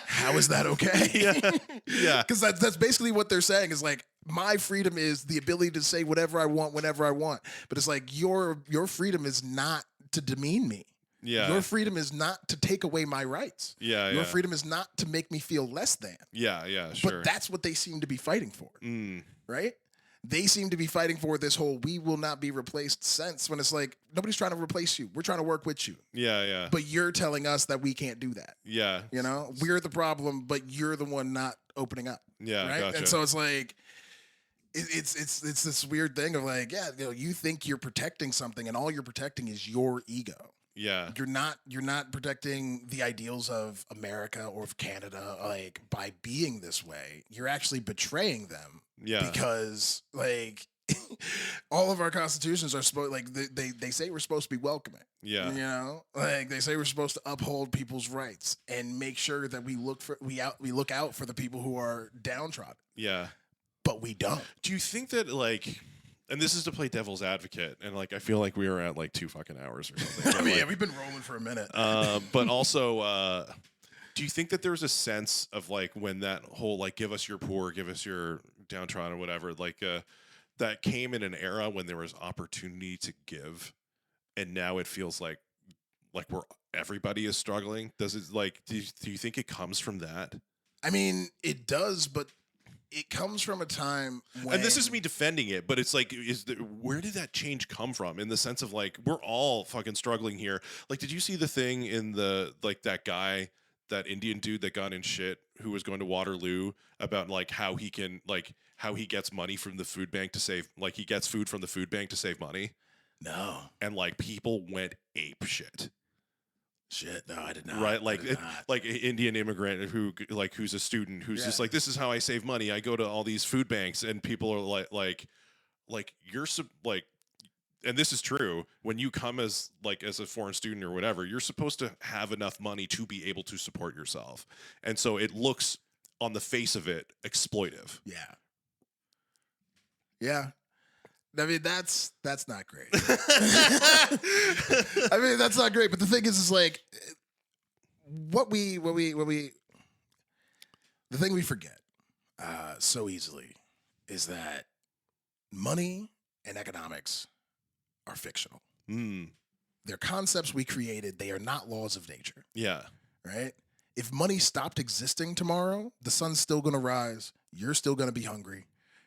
Speaker 2: how is that okay?
Speaker 1: Yeah.
Speaker 2: Because that's basically what they're saying is like, my freedom is the ability to say whatever I want, whenever I want. But it's like, your freedom is not to demean me.
Speaker 1: Yeah.
Speaker 2: Your freedom is not to take away my rights.
Speaker 1: Yeah.
Speaker 2: Your freedom is not to make me feel less than.
Speaker 1: Yeah, sure.
Speaker 2: But that's what they seem to be fighting for.
Speaker 1: Mm.
Speaker 2: Right? They seem to be fighting for this whole we will not be replaced sense when it's like nobody's trying to replace you. We're trying to work with you.
Speaker 1: Yeah.
Speaker 2: But you're telling us that we can't do that.
Speaker 1: Yeah.
Speaker 2: You know, we're the problem, but you're the one not opening up.
Speaker 1: Yeah.
Speaker 2: Right.
Speaker 1: Gotcha.
Speaker 2: And so it's like it's this weird thing of like, yeah, you think you're protecting something and all you're protecting is your ego.
Speaker 1: Yeah.
Speaker 2: You're not protecting the ideals of America or of Canada, like by being this way. You're actually betraying them.
Speaker 1: Yeah.
Speaker 2: Because like all of our constitutions are supposed like they say we're supposed to be welcoming.
Speaker 1: Yeah.
Speaker 2: You know? Like they say we're supposed to uphold people's rights and make sure that we look out for the people who are downtrodden.
Speaker 1: Yeah.
Speaker 2: But we don't.
Speaker 1: Do you think that like and this is to play devil's advocate, and like I feel like we are at like 2 fucking hours or something.
Speaker 2: I mean,
Speaker 1: like,
Speaker 2: yeah, we've been rolling for a minute.
Speaker 1: But also, do you think that there's a sense of like when that whole like give us your poor, give us your downtrodden or whatever, like that came in an era when there was opportunity to give, and now it feels like everybody is struggling? Does it like do you think it comes from that?
Speaker 2: I mean, it does, but it comes from a time when...
Speaker 1: And this is me defending it, but it's like, where did that change come from? In the sense of like, we're all fucking struggling here. Like, did you see the thing in the, like that guy, that Indian dude that got in shit who was going to Waterloo about like how he gets money from the food bank to save, like he gets food from the food bank to save money?
Speaker 2: No.
Speaker 1: And like people went ape shit.
Speaker 2: Shit, no, I did not.
Speaker 1: Right, like like an Indian immigrant who's a student who's just like, this is how I save money. I go to all these food banks, and people are like you're like, and this is true. When you come as a foreign student or whatever, you're supposed to have enough money to be able to support yourself, and so it looks on the face of it exploitive.
Speaker 2: Yeah. I mean, that's not great. I mean, that's not great. But the thing is like, the thing we forget so easily is that money and economics are fictional. They're concepts we created. They are not laws of nature.
Speaker 1: Yeah.
Speaker 2: Right? If money stopped existing tomorrow, the sun's still going to rise. You're still going to be hungry.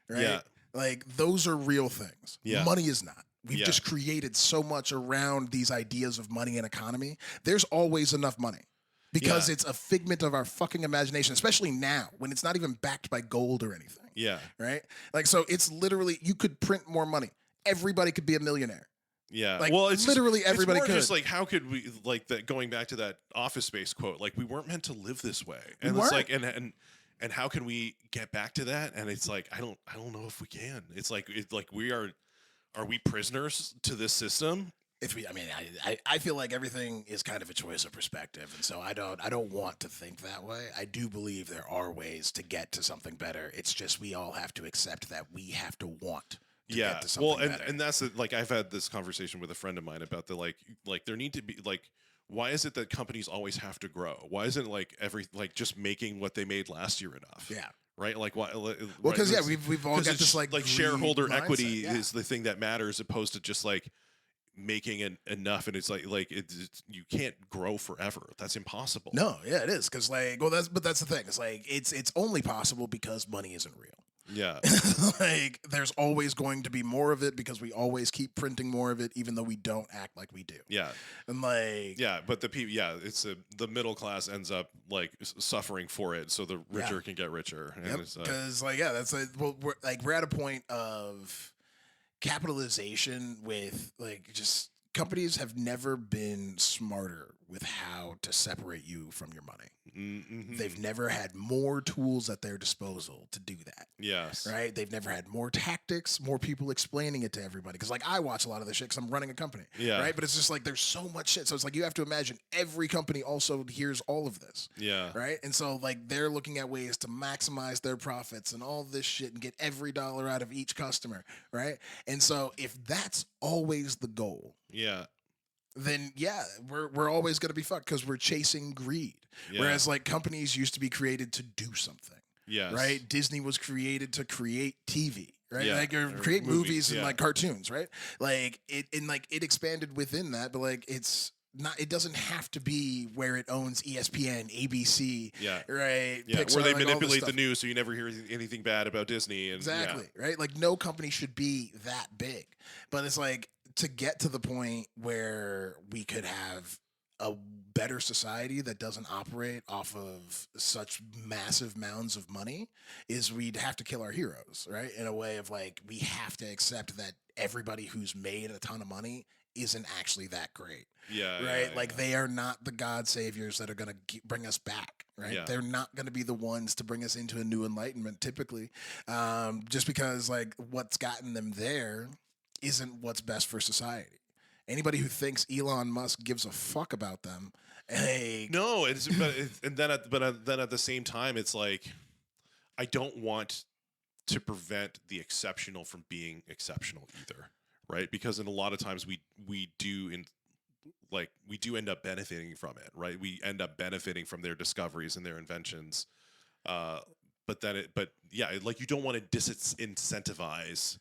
Speaker 2: Right?
Speaker 1: Yeah.
Speaker 2: Like, those are real things.
Speaker 1: Yeah.
Speaker 2: Money is not. We've just created so much around these ideas of money and economy. There's always enough money because it's a figment of our fucking imagination, especially now when it's not even backed by gold or anything.
Speaker 1: Yeah.
Speaker 2: Right? Like, so it's literally, you could print more money. Everybody could be a millionaire.
Speaker 1: Yeah.
Speaker 2: Like,
Speaker 1: well, it's
Speaker 2: literally everybody
Speaker 1: it's more
Speaker 2: could.
Speaker 1: just like, how could we, like, that, going back to that Office Space quote, like, we weren't meant to live this way. And
Speaker 2: We
Speaker 1: it's
Speaker 2: weren't.
Speaker 1: like, and how can we get back to that? And it's like, I don't know if we can. It's like we are we prisoners to this system?
Speaker 2: I feel like everything is kind of a choice of perspective, and so I don't want to think that way. I do believe there are ways to get to something better. It's just we all have to accept that we have to want to get to something better.
Speaker 1: And that's like I've had this conversation with a friend of mine about the like there need to be like why is it that companies always have to grow? Why isn't like just making what they made last year enough?
Speaker 2: Yeah.
Speaker 1: Right, like why? Well,
Speaker 2: because we've all got this like
Speaker 1: shareholder
Speaker 2: mindset.
Speaker 1: equity is the thing that matters, opposed to just like making enough, and it's like you can't grow forever. That's impossible.
Speaker 2: No, yeah, it is because that's the thing. It's like it's only possible because money isn't real.
Speaker 1: Yeah,
Speaker 2: like there's always going to be more of it because we always keep printing more of it, even though we don't act like we do.
Speaker 1: Yeah,
Speaker 2: and like
Speaker 1: but the people, it's the middle class ends up like suffering for it, so the richer can get richer.
Speaker 2: Because that's we're at a point of capitalization with like just companies have never been smarter with how to separate you from your money. Mm-hmm. They've never had more tools at their disposal to do that.
Speaker 1: Yes.
Speaker 2: Right? They've never had more tactics, more people explaining it to everybody. Because like I watch a lot of this shit because I'm running a company.
Speaker 1: Yeah.
Speaker 2: Right? But it's just like there's so much shit. So it's like you have to imagine every company also hears all of this.
Speaker 1: Yeah.
Speaker 2: Right? And so like they're looking at ways to maximize their profits and all this shit and get every dollar out of each customer. Right? And so if that's always the goal.
Speaker 1: Yeah.
Speaker 2: Then we're always going to be fucked because we're chasing greed. Yeah. Whereas like companies used to be created to do something.
Speaker 1: Yes.
Speaker 2: Right? Disney was created to create TV. Right?
Speaker 1: Yeah.
Speaker 2: Like or create movies and like cartoons, right? Like it expanded within that, but like it's not. It doesn't have to be where it owns ESPN, ABC, right?
Speaker 1: Yeah,
Speaker 2: Pixar,
Speaker 1: where they
Speaker 2: like
Speaker 1: manipulate the news so you never hear anything bad about Disney. And,
Speaker 2: exactly, right? Like no company should be that big, but it's like to get to the point where we could have a better society that doesn't operate off of such massive mounds of money is we'd have to kill our heroes, right? In a way of like, we have to accept that everybody who's made a ton of money isn't actually that great.
Speaker 1: Yeah.
Speaker 2: Right. Like they are not the God saviors that are going to bring us back. Right. Yeah. They're not going to be the ones to bring us into a new enlightenment typically. Just because like what's gotten them there isn't what's best for society. Anybody who thinks Elon Musk gives a fuck about them,
Speaker 1: no, and then at the same time, it's like I don't want to prevent the exceptional from being exceptional either, right? Because in a lot of times we do end up benefiting from it, right? We end up benefiting from their discoveries and their inventions, like you don't want to disincentivize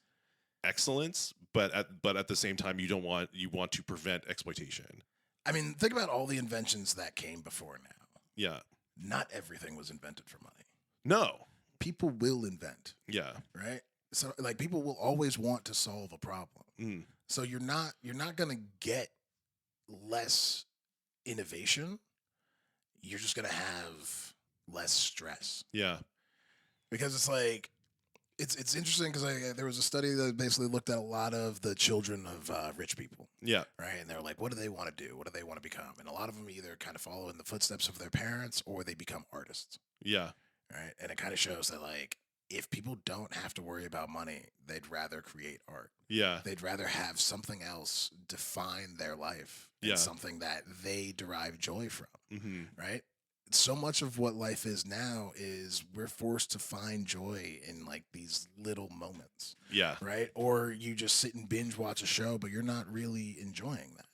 Speaker 1: excellence, but at the same time you want to prevent exploitation.
Speaker 2: I mean, think about all the inventions that came before now.
Speaker 1: Yeah.
Speaker 2: Not everything was invented for money.
Speaker 1: No.
Speaker 2: People will invent.
Speaker 1: Yeah.
Speaker 2: Right? So like people will always want to solve a problem. Mm. So you're not going to get less innovation. You're just going to have less stress.
Speaker 1: Yeah.
Speaker 2: Because it's like It's interesting because there was a study that basically looked at a lot of the children of rich people.
Speaker 1: Yeah.
Speaker 2: Right. And they're like, what do they want to do? What do they want to become? And a lot of them either kind of follow in the footsteps of their parents or they become artists.
Speaker 1: Yeah.
Speaker 2: Right. And it kind of shows that like if people don't have to worry about money, they'd rather create art.
Speaker 1: Yeah.
Speaker 2: They'd rather have something else define their life.
Speaker 1: Yeah.
Speaker 2: And something that they derive joy from.
Speaker 1: Mm-hmm.
Speaker 2: Right. So much of what life is now is we're forced to find joy in like these little moments.
Speaker 1: Yeah.
Speaker 2: Right. Or you just sit and binge watch a show, but you're not really enjoying that.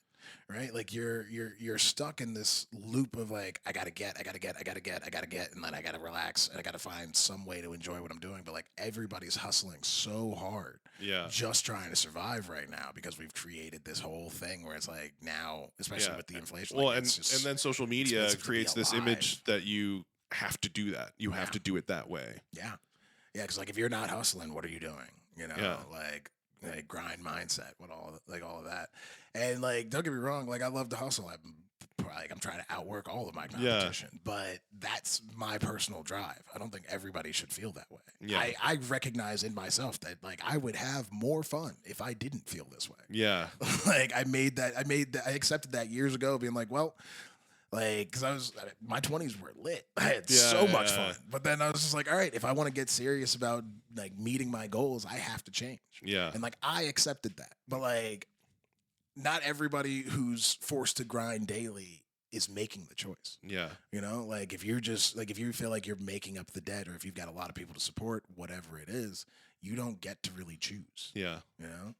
Speaker 2: Right. Like you're stuck in this loop of like, I gotta get, and then I gotta relax and I gotta find some way to enjoy what I'm doing. But like everybody's hustling so hard.
Speaker 1: Yeah.
Speaker 2: Just trying to survive right now because we've created this whole thing where it's like now, especially with the inflation.
Speaker 1: Well, like, and then social media creates this image that you have to do that. You have to do it that way.
Speaker 2: Yeah. Yeah. Cause like if you're not hustling, what are you doing? You know, like grind mindset, all of that. And like, don't get me wrong, like I love to hustle. I'm trying to outwork all of my competition, but that's my personal drive. I don't think everybody should feel that way. Yeah. I recognize in myself that like I would have more fun if I didn't feel this way.
Speaker 1: Yeah.
Speaker 2: Like I accepted that years ago, being like, well, like, cause my 20s were lit. I had so much fun. But then I was just like, all right, if I want to get serious about like meeting my goals, I have to change.
Speaker 1: Yeah.
Speaker 2: And like, I accepted that. But like, not everybody who's forced to grind daily is making the choice.
Speaker 1: Yeah.
Speaker 2: You know, like if you're just like if you feel like you're making up the debt, or if you've got a lot of people to support, whatever it is, you don't get to really choose.
Speaker 1: Yeah.
Speaker 2: You know?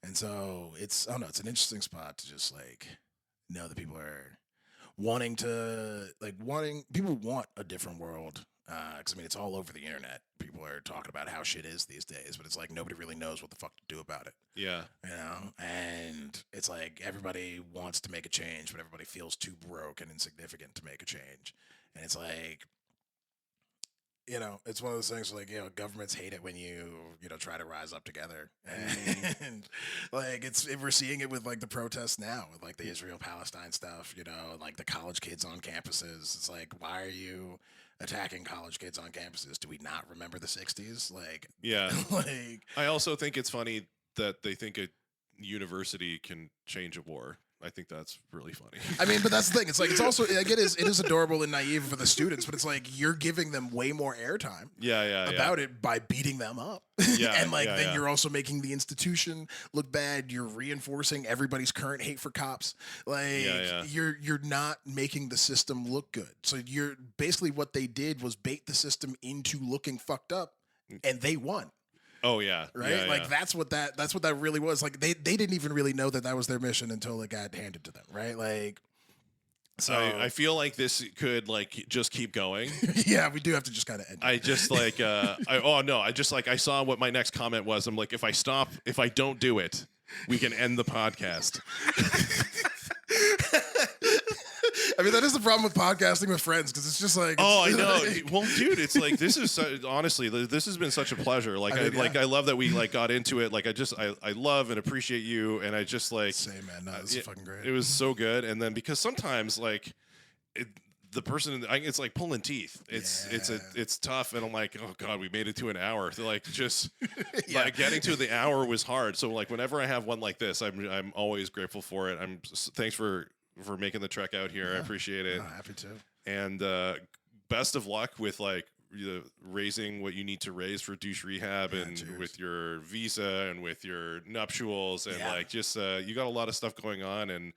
Speaker 2: And so it's I don't know, it's an interesting spot to just like know that people are people want a different world. Because I mean, it's all over the internet. People are talking about how shit is these days, but it's like nobody really knows what the fuck to do about it.
Speaker 1: Yeah.
Speaker 2: You know? And it's like everybody wants to make a change, but everybody feels too broke and insignificant to make a change. And it's like, you know, it's one of those things like, you know, governments hate it when you know, try to rise up together. And like, we're seeing it with like the protests now with like the Israel-Palestine stuff, you know, like the college kids on campuses. It's like, why are you attacking college kids on campuses? Do we not remember the 60s? Like,
Speaker 1: yeah.
Speaker 2: Like,
Speaker 1: I also think it's funny that they think a university can change a war. I think that's really funny.
Speaker 2: I mean, but that's the thing. It's like, it's also, like, it is adorable and naive for the students, but it's like you're giving them way more airtime about it by beating them up.
Speaker 1: Yeah,
Speaker 2: and like then you're also making the institution look bad. You're reinforcing everybody's current hate for cops. Like you're not making the system look good. So you're basically, what they did was bait the system into looking fucked up, and they won.
Speaker 1: Oh yeah,
Speaker 2: right.
Speaker 1: Yeah,
Speaker 2: like that's what that really was. Like they didn't even really know that was their mission until it got handed to them. Right. Like, so
Speaker 1: I feel like this could like just keep going.
Speaker 2: Yeah, we do have to just kind of end it.
Speaker 1: I just like I saw what my next comment was. I'm like, if I don't do it, we can end the podcast.
Speaker 2: I mean, that is the problem with podcasting with friends, because it's just like,
Speaker 1: I know. Well, dude, it's like this is honestly, this has been such a pleasure. Like, I love that we like got into it. Like, I love and appreciate you, and I just like
Speaker 2: same, man. No, this is fucking great.
Speaker 1: It was so good, and then because sometimes like the person, it's like pulling teeth. It's tough, and I'm like, oh god, we made it to an hour. So like just like getting to the hour was hard. So like whenever I have one like this, I'm always grateful for it. Thanks for making the trek out here. I appreciate it.
Speaker 2: Happy to.
Speaker 1: And best of luck with like raising what you need to raise for Douche Rehab, and with your visa and with your nuptials, and like just you got a lot of stuff going on, and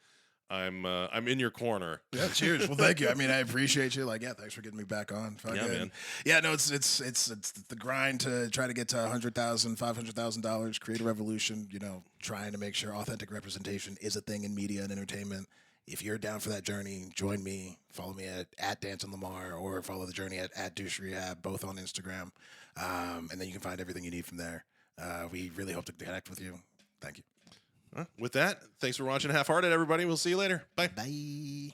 Speaker 1: I'm in your corner.
Speaker 2: Yeah, cheers. Well, thank you. I mean, I appreciate you. Like, thanks for getting me back on.
Speaker 1: Yeah, man.
Speaker 2: Yeah, no, it's the grind to try to get to $100,000, $500,000, create a revolution. You know, trying to make sure authentic representation is a thing in media and entertainment. If you're down for that journey, join me. Follow me at Danton Lamar, or follow the journey at Douche Rehab, both on Instagram. And then you can find everything you need from there. We really hope to connect with you. Thank you.
Speaker 1: With that, thanks for watching Half-Hearted, everybody. We'll see you later. Bye.
Speaker 2: Bye.